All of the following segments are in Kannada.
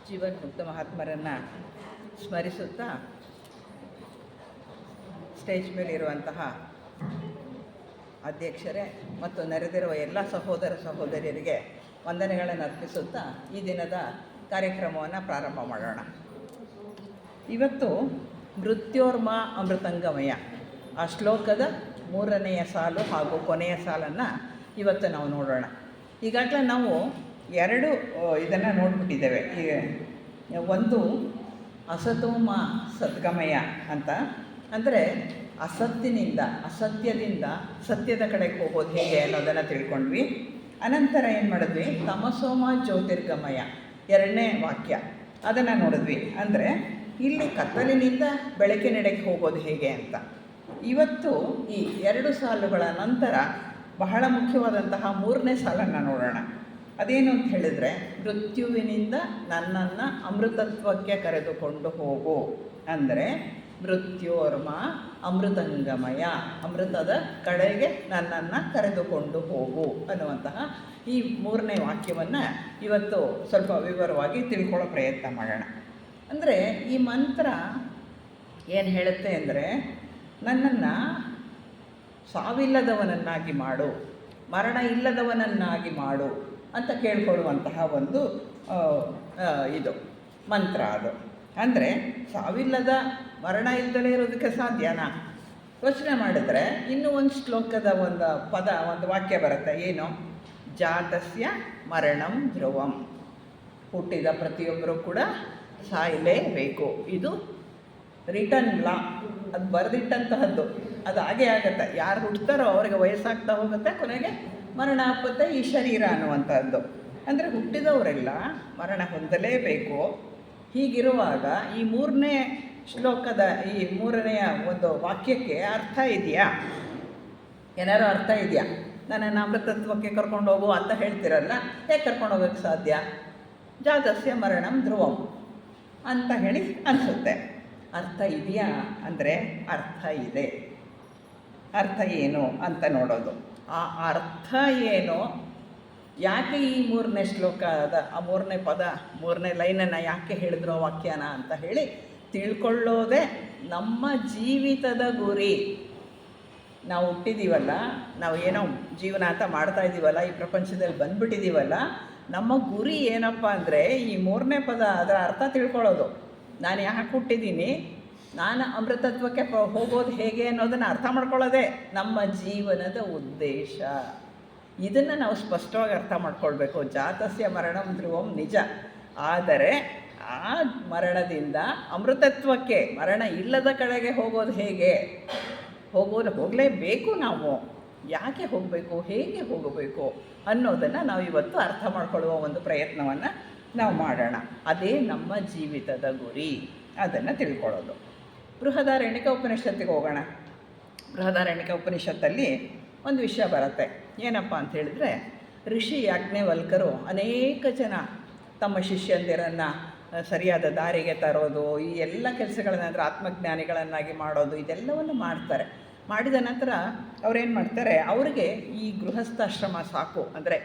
ಜೀವನ್ಮುಕ್ತ ಮಹಾತ್ಮರನ್ನು ಸ್ಮರಿಸುತ್ತಾ ಸ್ಟೇಜ್ ಮೇಲಿರುವಂತಹ ಅಧ್ಯಕ್ಷರೇ ಮತ್ತು ನೆರೆದಿರುವ ಎಲ್ಲ ಸಹೋದರ ಸಹೋದರಿಯರಿಗೆ ವಂದನೆಗಳನ್ನು ಅರ್ಪಿಸುತ್ತಾ ಈ ದಿನದ ಕಾರ್ಯಕ್ರಮವನ್ನು ಪ್ರಾರಂಭ ಮಾಡೋಣ. ಇವತ್ತು ಮೃತ್ಯೋರ್ಮ ಅಮೃತಂಗಮಯ ಆ ಶ್ಲೋಕದ 3ನೆಯ ಸಾಲು ಹಾಗೂ ಕೊನೆಯ ಸಾಲನ್ನು ಇವತ್ತು ನಾವು ನೋಡೋಣ. ಈಗಾಗಲೇ ನಾವು 2 ಇದನ್ನು ನೋಡಿಬಿಟ್ಟಿದ್ದೇವೆ. ಈಗ ಒಂದು ಅಸತೋಮ ಸದ್ಗಮಯ ಅಂತ, ಅಂದರೆ ಅಸತ್ಯದಿಂದ ಸತ್ಯದ ಕಡೆಗೆ ಹೋಗೋದು ಹೇಗೆ ಅನ್ನೋದನ್ನು ತಿಳ್ಕೊಂಡ್ವಿ. ಅನಂತರ ಏನು ಮಾಡಿದ್ವಿ, ತಮಸೋಮ ಜ್ಯೋತಿರ್ಗಮಯ 2ನೇ ವಾಕ್ಯ ಅದನ್ನು ನೋಡಿದ್ವಿ. ಅಂದರೆ ಇಲ್ಲಿ ಕತ್ತಲಿನಿಂದ ಬೆಳಕಿನೆಡೆಗೆ ಹೋಗೋದು ಹೇಗೆ ಅಂತ. ಇವತ್ತು ಈ 2 ಸಾಲುಗಳ ನಂತರ ಬಹಳ ಮುಖ್ಯವಾದಂತಹ 3ನೇ ಸಾಲನ್ನು ನೋಡೋಣ. ಅದೇನು ಅಂತ ಹೇಳಿದರೆ, ಮೃತ್ಯುವಿನಿಂದ ನನ್ನನ್ನು ಅಮೃತತ್ವಕ್ಕೆ ಕರೆದುಕೊಂಡು ಹೋಗು. ಅಂದರೆ ಮೃತ್ಯೋರ್ಮ ಅಮೃತಂಗಮಯ, ಅಮೃತದ ಕಡೆಗೆ ನನ್ನನ್ನು ಕರೆದುಕೊಂಡು ಹೋಗು ಅನ್ನುವಂತಹ ಈ 3ನೇ ವಾಕ್ಯವನ್ನು ಇವತ್ತು ಸ್ವಲ್ಪ ವಿವರವಾಗಿ ತಿಳ್ಕೊಳ್ಳೋ ಪ್ರಯತ್ನ ಮಾಡೋಣ. ಅಂದರೆ ಈ ಮಂತ್ರ ಏನು ಹೇಳುತ್ತೆ ಅಂದರೆ, ನನ್ನನ್ನು ಸಾವಿಲ್ಲದವನನ್ನಾಗಿ ಮಾಡು, ಮರಣ ಇಲ್ಲದವನನ್ನಾಗಿ ಮಾಡು ಅಂತ ಕೇಳ್ಕೊಳ್ಳುವಂತಹ ಒಂದು ಇದು ಮಂತ್ರ. ಅದು ಅಂದರೆ ಸಾವಿಲ್ಲದ ಮರಣ ಇಲ್ಲದಲೇ ಇರೋದಕ್ಕೆ ಸಾಧ್ಯನಾ? ಯೋಚನೆ ಮಾಡಿದ್ರೆ ಇನ್ನೂ ಒಂದು ಶ್ಲೋಕದ ಒಂದು ವಾಕ್ಯ ಬರುತ್ತೆ. ಏನು? ಜಾತಸ್ಯ ಮರಣಂ ಧ್ರುವಂ, ಹುಟ್ಟಿದ ಪ್ರತಿಯೊಬ್ಬರೂ ಕೂಡ ಸಾಯಲೇಬೇಕು. ಇದು ರಿಟರ್ನ್ ಲಾ, ಅದು ಬರೆದಿಟ್ಟಂತಹದ್ದು. ಅದು ಹಾಗೇ ಆಗುತ್ತೆ. ಯಾರು ಹುಟ್ಟುತ್ತಾರೋ ಅವರಿಗೆ ವಯಸ್ಸಾಗ್ತಾ ಹೋಗುತ್ತೆ, ಕೊನೆಗೆ ಮರಣ ಆಪತ್ತೆ ಈ ಶರೀರ ಅನ್ನುವಂಥದ್ದು. ಅಂದರೆ ಹುಟ್ಟಿದವರೆಲ್ಲ ಮರಣ ಹೊಂದಲೇಬೇಕು. ಹೀಗಿರುವಾಗ ಈ 3ನೇ ಶ್ಲೋಕದ ಈ 3ನೆಯ ಒಂದು ವಾಕ್ಯಕ್ಕೆ ಅರ್ಥ ಇದೆಯಾ? ಏನಾರು ಅರ್ಥ ಇದೆಯಾ? ನನ್ನನ್ನು ಅಮೃತತ್ವಕ್ಕೆ ಕರ್ಕೊಂಡು ಹೋಗು ಅಂತ ಹೇಳ್ತಿರಲ್ಲ, ಹೇಗೆ ಕರ್ಕೊಂಡು ಹೋಗೋಕ್ಕೆ ಸಾಧ್ಯ? ಜಾತಸ್ಯ ಮರಣಂ ಧ್ರುವಂ ಅಂತ ಹೇಳಿ ಅನಿಸುತ್ತೆ. ಅರ್ಥ ಇದೆಯಾ ಅಂದರೆ ಅರ್ಥ ಇದೆ. ಅರ್ಥ ಏನು ಅಂತ ನೋಡೋದು. ಆ ಅರ್ಥ ಏನು, ಯಾಕೆ ಈ 3ನೇ ಶ್ಲೋಕದ ಆ 3ನೇ ಪದ 3ನೇ ಲೈನನ್ನು ಯಾಕೆ ಹೇಳಿದ್ರು ವಾಕ್ಯನ ಅಂತ ಹೇಳಿ ತಿಳ್ಕೊಳ್ಳೋದೇ ನಮ್ಮ ಜೀವಿತದ ಗುರಿ. ನಾವು ಹುಟ್ಟಿದ್ದೀವಲ್ಲ, ನಾವು ಏನೋ ಜೀವನ ಅಂತ ಮಾಡ್ತಾ ಇದ್ದೀವಲ್ಲ, ಈ ಪ್ರಪಂಚದಲ್ಲಿ ಬಂದುಬಿಟ್ಟಿದ್ದೀವಲ್ಲ, ನಮ್ಮ ಗುರಿ ಏನಪ್ಪ ಅಂದರೆ ಈ 3ನೇ ಪದ ಅದರ ಅರ್ಥ ತಿಳ್ಕೊಳ್ಳೋದು. ನಾನು ಯಾಕೆ ಹುಟ್ಟಿದ್ದೀನಿ, ನಾನು ಅಮೃತತ್ವಕ್ಕೆ ಹೋಗೋದು ಹೇಗೆ ಅನ್ನೋದನ್ನು ಅರ್ಥ ಮಾಡ್ಕೊಳ್ಳೋದೇ ನಮ್ಮ ಜೀವನದ ಉದ್ದೇಶ. ಇದನ್ನು ನಾವು ಸ್ಪಷ್ಟವಾಗಿ ಅರ್ಥ ಮಾಡ್ಕೊಳ್ಬೇಕು. ಜಾತಸ್ಯ ಮರಣಂ ಧ್ರುವಂ ನಿಜ, ಆದರೆ ಆ ಮರಣದಿಂದ ಅಮೃತತ್ವಕ್ಕೆ, ಮರಣ ಇಲ್ಲದ ಕಡೆಗೆ ಹೋಗೋದು ಹೇಗೆ, ಹೋಗಲೇಬೇಕು. ನಾವು ಯಾಕೆ ಹೋಗಬೇಕು, ಹೇಗೆ ಹೋಗಬೇಕು ಅನ್ನೋದನ್ನು ನಾವು ಇವತ್ತು ಅರ್ಥ ಮಾಡ್ಕೊಳ್ಳುವ ಒಂದು ಪ್ರಯತ್ನವನ್ನು ನಾವು ಮಾಡೋಣ. ಅದೇ ನಮ್ಮ ಜೀವಿತದ ಗುರಿ, ಅದನ್ನು ತಿಳ್ಕೊಳ್ಳೋದು. ಬೃಹದಾರಣ್ಯಕ ಉಪನಿಷತ್ತಿಗೆ ಹೋಗೋಣ. ಬೃಹದಾರಣ್ಯಕ ಉಪನಿಷತ್ತಲ್ಲಿ ಒಂದು ವಿಷಯ ಬರುತ್ತೆ. ಏನಪ್ಪ ಅಂತ ಹೇಳಿದ್ರೆ, ಋಷಿ ಯಾಜ್ಞವಲ್ಕರು ಅನೇಕ ಜನ ತಮ್ಮ ಶಿಷ್ಯಂದಿರನ್ನು ಸರಿಯಾದ ದಾರಿಗೆ ತರೋದು, ಈ ಎಲ್ಲ ಕೆಲಸಗಳನ್ನು, ಅಂದರೆ ಆತ್ಮಜ್ಞಾನಿಗಳನ್ನಾಗಿ ಮಾಡೋದು, ಇದೆಲ್ಲವನ್ನು ಮಾಡ್ತಾರೆ. ಮಾಡಿದ ನಂತರ ಅವರೇನು ಮಾಡ್ತಾರೆ, ಅವರಿಗೆ ಈ ಗೃಹಸ್ಥಾಶ್ರಮ ಸಾಕು, ಅಂದರೆ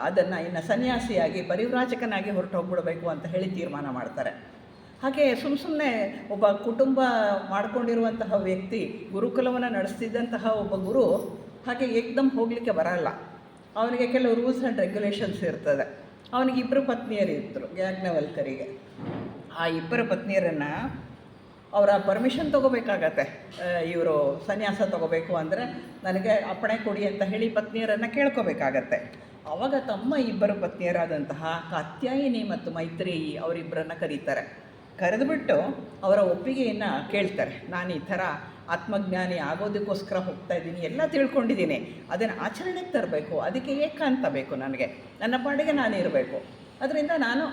ಅದನ್ನು ಇನ್ನು ಸನ್ಯಾಸಿಯಾಗಿ ಪರಿವ್ರಾಜಕನಾಗಿ ಹೊರಟು ಹೋಗ್ಬಿಡಬೇಕು ಅಂತ ಹೇಳಿ ತೀರ್ಮಾನ ಮಾಡ್ತಾರೆ. ಹಾಗೆ ಸುಮ್ಮನೆ ಒಬ್ಬ ಕುಟುಂಬ ಮಾಡ್ಕೊಂಡಿರುವಂತಹ ವ್ಯಕ್ತಿ, ಗುರುಕುಲವನ್ನು ನಡೆಸ್ತಿದ್ದಂತಹ ಒಬ್ಬ ಗುರು ಹಾಗೆ ಏಕದಮ್ ಹೋಗಲಿಕ್ಕೆ ಬರಲ್ಲ. ಅವನಿಗೆ ಕೆಲವು ರೂಲ್ಸ್ ಆ್ಯಂಡ್ ರೆಗ್ಯುಲೇಷನ್ಸ್ ಇರ್ತದೆ. ಅವನಿಗೆ 2 ಪತ್ನಿಯರು ಇದ್ದರು ಯಾಜ್ಞವಲ್ಕರಿಗೆ. ಆ 2 ಪತ್ನಿಯರನ್ನು ಅವರ ಪರ್ಮಿಷನ್ ತೊಗೋಬೇಕಾಗತ್ತೆ. ಇವರು ಸನ್ಯಾಸ ತೊಗೋಬೇಕು ಅಂದರೆ ನನಗೆ ಅಪ್ಪಣೆ ಕೊಡಿ ಅಂತ ಹೇಳಿ ಪತ್ನಿಯರನ್ನು ಕೇಳ್ಕೋಬೇಕಾಗತ್ತೆ. ಆವಾಗ ತಮ್ಮ 2 ಪತ್ನಿಯರಾದಂತಹ ಕಾತ್ಯಾಯಿನಿ ಮತ್ತು ಮೈತ್ರೇಯಿ ಅವರಿಬ್ಬರನ್ನು ಕರೀತಾರೆ. ಕರೆದುಬಿಟ್ಟು ಅವರ ಒಪ್ಪಿಗೆಯನ್ನು ಕೇಳ್ತಾರೆ. ನಾನು ಈ ಥರ ಆತ್ಮಜ್ಞಾನಿ ಆಗೋದಕ್ಕೋಸ್ಕರ ಹೋಗ್ತಾ ಇದ್ದೀನಿ, ಎಲ್ಲ ತಿಳ್ಕೊಂಡಿದ್ದೀನಿ, ಅದನ್ನು ಆಚರಣೆಗೆ ತರಬೇಕು, ಅದಕ್ಕೆ ಏಕಾಂತ ಬೇಕು, ನನಗೆ ನನ್ನ ಪಾಡಿಗೆ ನಾನು ಇರಬೇಕು, ಅದರಿಂದ ನಾನು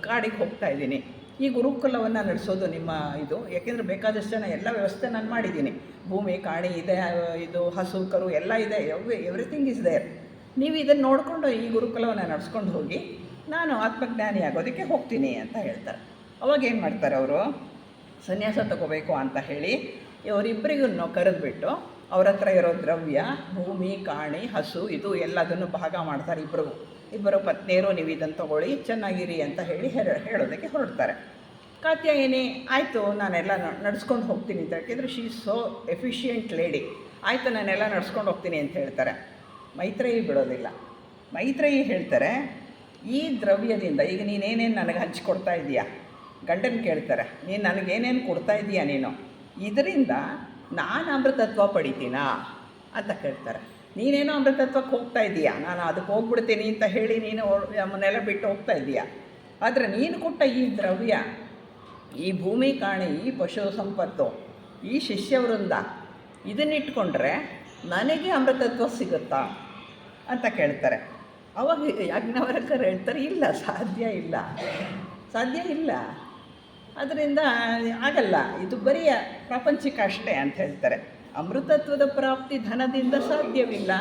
ಕಾಡಿಗೆ ಹೋಗ್ತಾ ಇದ್ದೀನಿ. ಈ ಗುರುಕುಲವನ್ನು ನಡೆಸೋದು ನಿಮ್ಮ ಇದು, ಯಾಕೆಂದರೆ ಬೇಕಾದಷ್ಟು ಜನ ಎಲ್ಲ ವ್ಯವಸ್ಥೆ ನಾನು ಮಾಡಿದ್ದೀನಿ, ಭೂಮಿ ಕಾಣಿ ಇದೆ, ಇದು ಹಸು ಕರು ಎಲ್ಲ ಇದೆ, ಎವ್ರಿಥಿಂಗ್ ಇಸ್ ದೇರ್. ನೀವು ಇದನ್ನು ನೋಡಿಕೊಂಡು ಈ ಗುರುಕುಲವನ್ನು ನಡೆಸ್ಕೊಂಡು ಹೋಗಿ, ನಾನು ಆತ್ಮಜ್ಞಾನಿ ಆಗೋದಕ್ಕೆ ಹೋಗ್ತೀನಿ ಅಂತ ಹೇಳ್ತಾರೆ. ಅವಾಗ ಏನು ಮಾಡ್ತಾರೆ ಅವರು, ಸನ್ಯಾಸ ತಗೋಬೇಕು ಅಂತ ಹೇಳಿ ಇವರಿಬ್ಬರಿಗೂ ಕರೆದುಬಿಟ್ಟು ಅವ್ರ ಹತ್ರ ಇರೋ ದ್ರವ್ಯ, ಭೂಮಿ, ಕಾಣಿ, ಹಸು, ಇದು ಎಲ್ಲದನ್ನು ಭಾಗ ಮಾಡ್ತಾರೆ. ಇಬ್ಬರು ಪತ್ನಿಯರು ನೀವು ಇದನ್ನು ತಗೊಳ್ಳಿ, ಚೆನ್ನಾಗಿರಿ ಅಂತ ಹೇಳೋದಕ್ಕೆ ಹೊರಡ್ತಾರೆ. ಕಾತ್ಯಾಯಿನಿ ಆಯಿತು ನಾನೆಲ್ಲ ನಡ್ಸ್ಕೊಂಡು ಹೋಗ್ತೀನಿ ಅಂತ ಯಾಕೆಂದರೆ ಶೀ ಸೋ ಎಫಿಷಿಯೆಂಟ್ ಲೇಡಿ. ಆಯಿತು ನಾನೆಲ್ಲ ನಡ್ಸ್ಕೊಂಡು ಹೋಗ್ತೀನಿ ಅಂತ ಹೇಳ್ತಾರೆ. ಮೈತ್ರೇಯಿ ಬಿಡೋದಿಲ್ಲ. ಮೈತ್ರೇಯಿ ಹೇಳ್ತಾರೆ, ಈ ದ್ರವ್ಯದಿಂದ ಈಗ ನೀನೇನೇನು ನನಗೆ ಹಂಚಿಕೊಡ್ತಾ ಇದೀಯಾ, ಗಂಡನ ಕೇಳ್ತಾರೆ, ನೀನು ನನಗೇನೇನು ಕೊಡ್ತಾ ಇದೀಯಾ ನೀನು, ಇದರಿಂದ ನಾನು ಅಮೃತತ್ವ ಪಡಿತೀನಾ ಅಂತ ಕೇಳ್ತಾರೆ. ನೀನೇನೋ ಅಮೃತತ್ವಕ್ಕೆ ಹೋಗ್ತಾ ಇದೀಯಾ, ನಾನು ಅದಕ್ಕೆ ಹೋಗ್ಬಿಡ್ತೀನಿ ಅಂತ ಹೇಳಿ ನೀನು ನೆಲ ಬಿಟ್ಟು ಹೋಗ್ತಾ ಇದೀಯಾ. ಆದರೆ ನೀನು ಕೊಟ್ಟ ಈ ದ್ರವ್ಯ, ಈ ಭೂಮಿ, ಕಾಣಿ, ಈ ಪಶು ಸಂಪತ್ತು, ಈ ಶಿಷ್ಯವೃಂದ, ಇದನ್ನಿಟ್ಕೊಂಡ್ರೆ ನನಗೆ ಅಮೃತತ್ವ ಸಿಗುತ್ತಾ ಅಂತ ಕೇಳ್ತಾರೆ. ಅವಾಗ ಯಾಜ್ಞವಲ್ಕ್ಯರು ಹೇಳ್ತಾರೆ, ಇಲ್ಲ, ಸಾಧ್ಯ ಇಲ್ಲ, ಅದರಿಂದ ಆಗಲ್ಲ, ಇದು ಬರೀ ಪ್ರಾಪಂಚಿಕ ಅಷ್ಟೇ ಅಂತ ಹೇಳ್ತಾರೆ. ಅಮೃತತ್ವದ ಪ್ರಾಪ್ತಿ ಧನದಿಂದ ಸಾಧ್ಯವಿಲ್ಲ,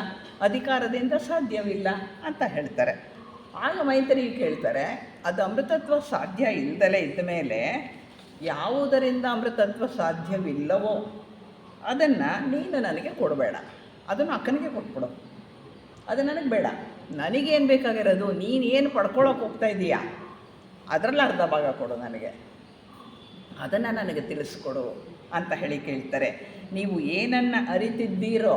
ಅಧಿಕಾರದಿಂದ ಸಾಧ್ಯವಿಲ್ಲ ಅಂತ ಹೇಳ್ತಾರೆ. ಆಗ ಮೈತ್ರೇಯಿ ಕೇಳ್ತಾರೆ, ಅದು ಅಮೃತತ್ವ ಸಾಧ್ಯ ಇಲ್ಲದಲೇ ಇದ್ದ ಮೇಲೆ ಯಾವುದರಿಂದ ಅಮೃತತ್ವ ಸಾಧ್ಯವಿಲ್ಲವೋ ಅದನ್ನು ನೀನು ನನಗೆ ಕೊಡಬೇಡ, ಅದನ್ನು ಅಕ್ಕನಿಗೆ ಕೊಟ್ಬಿಡು, ಅದು ನನಗೆ ಬೇಡ. ನನಗೇನು ಬೇಕಾಗಿರೋದು, ನೀನೇನು ಪಡ್ಕೊಳ್ಳೋಕೆ ಹೋಗ್ತಾ ಇದೀಯಾ ಅದರಲ್ಲಿ ಅರ್ಧ ಭಾಗ ಕೊಡು ನನಗೆ, ಅದನ್ನು ನನಗೆ ತಿಳಿಸ್ಕೊಡು ಅಂತ ಹೇಳಿ ಕೇಳ್ತಾರೆ. ನೀವು ಏನನ್ನು ಅರಿತಿದ್ದೀರೋ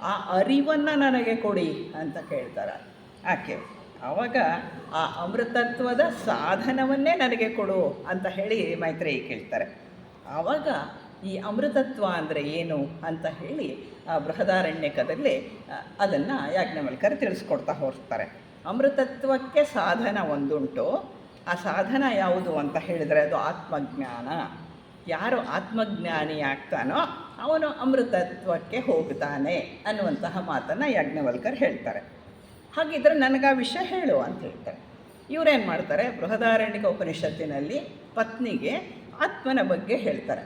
ಆ ಅರಿವನ್ನು ನನಗೆ ಕೊಡಿ ಅಂತ ಕೇಳ್ತಾರೆ ಆಕೆ. ಆವಾಗ ಆ ಅಮೃತತ್ವದ ಸಾಧನವನ್ನೇ ನನಗೆ ಕೊಡು ಅಂತ ಹೇಳಿ ಮೈತ್ರೇಯಿ ಕೇಳ್ತಾರೆ. ಆವಾಗ ಈ ಅಮೃತತ್ವ ಅಂದರೆ ಏನು ಅಂತ ಹೇಳಿ ಆ ಬೃಹದಾರಣ್ಯಕದಲ್ಲಿ ಅದನ್ನು ಯಾಜ್ಞವಲ್ಕ್ಯರು ತಿಳಿಸ್ಕೊಡ್ತಾ ಹೋಗ್ತಾರೆ. ಅಮೃತತ್ವಕ್ಕೆ ಸಾಧನ ಒಂದುಂಟು. ಆ ಸಾಧನ ಯಾವುದು ಅಂತ ಹೇಳಿದರೆ ಅದು ಆತ್ಮಜ್ಞಾನ. ಯಾರು ಆತ್ಮಜ್ಞಾನಿ ಆಗ್ತಾನೋ ಅವನು ಅಮೃತತ್ವಕ್ಕೆ ಹೋಗ್ತಾನೆ ಅನ್ನುವಂತಹ ಮಾತನ್ನು ಯಾಜ್ಞವಲ್ಕ್ಯರು ಹೇಳ್ತಾರೆ. ಹಾಗಿದ್ರೆ ನನಗೆ ಆ ವಿಷಯ ಹೇಳು ಅಂತ ಹೇಳ್ತಾರೆ. ಇವರೇನು ಮಾಡ್ತಾರೆ, ಬೃಹದಾರಣ್ಯಕ ಉಪನಿಷತ್ತಿನಲ್ಲಿ ಪತ್ನಿಗೆ ಆತ್ಮನ ಬಗ್ಗೆ ಹೇಳ್ತಾರೆ.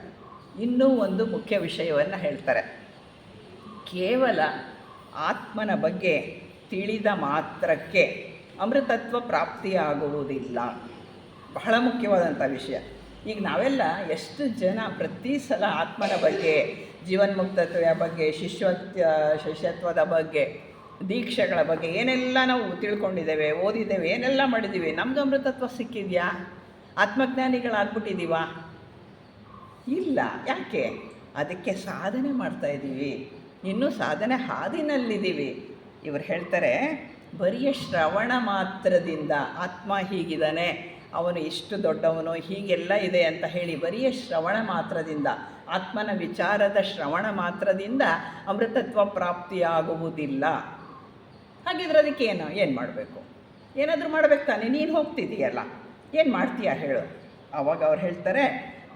ಇನ್ನೂ ಒಂದು ಮುಖ್ಯ ವಿಷಯವನ್ನು ಹೇಳ್ತಾರೆ. ಕೇವಲ ಆತ್ಮನ ಬಗ್ಗೆ ತಿಳಿದ ಮಾತ್ರಕ್ಕೆ ಅಮೃತತ್ವ ಪ್ರಾಪ್ತಿಯಾಗುವುದಿಲ್ಲ. ಬಹಳ ಮುಖ್ಯವಾದಂಥ ವಿಷಯ. ಈಗ ನಾವೆಲ್ಲ ಎಷ್ಟು ಜನ ಪ್ರತಿ ಸಲ ಆತ್ಮನ ಬಗ್ಗೆ, ಜೀವನ್ಮುಕ್ತತ್ವದ ಬಗ್ಗೆ, ಶಿಷ್ಯತ್ವದ ಬಗ್ಗೆ, ದೀಕ್ಷೆಗಳ ಬಗ್ಗೆ ಏನೆಲ್ಲ ನಾವು ತಿಳ್ಕೊಂಡಿದ್ದೇವೆ, ಓದಿದ್ದೇವೆ, ಏನೆಲ್ಲ ಮಾಡಿದ್ದೀವಿ, ನಮ್ಗೆ ಅಮೃತತ್ವ ಸಿಕ್ಕಿದೆಯಾ? ಆತ್ಮಜ್ಞಾನಿಗಳಾಗ್ಬಿಟ್ಟಿದ್ದೀವಾ? ಇಲ್ಲ. ಯಾಕೆ? ಅದಕ್ಕೆ ಸಾಧನೆ ಮಾಡ್ತಾಯಿದ್ದೀವಿ, ಇನ್ನೂ ಸಾಧನೆ ಹಾದಿನಲ್ಲಿದ್ದೀವಿ. ಇವರು ಹೇಳ್ತಾರೆ, ಬರಿಯ ಶ್ರವಣ ಮಾತ್ರದಿಂದ ಆತ್ಮ ಹೀಗಿದ್ದಾನೆ, ಅವನು ಇಷ್ಟು ದೊಡ್ಡವನು, ಹೀಗೆಲ್ಲ ಇದೆ ಅಂತ ಹೇಳಿ ಬರಿಯ ಶ್ರವಣ ಮಾತ್ರದಿಂದ, ಆತ್ಮನ ವಿಚಾರದ ಶ್ರವಣ ಮಾತ್ರದಿಂದ ಅಮೃತತ್ವ ಪ್ರಾಪ್ತಿಯಾಗುವುದಿಲ್ಲ. ಹಾಗಿದ್ರೆ ಅದಕ್ಕೆ ಏನು ಮಾಡಬೇಕು? ಏನಾದರೂ ಮಾಡಬೇಕು ತಾನೆ? ನೀನು ಹೋಗ್ತಿದ್ದೀಯಲ್ಲ, ಏನು ಮಾಡ್ತೀಯಾ ಹೇಳು? ಆವಾಗ ಅವ್ರು ಹೇಳ್ತಾರೆ,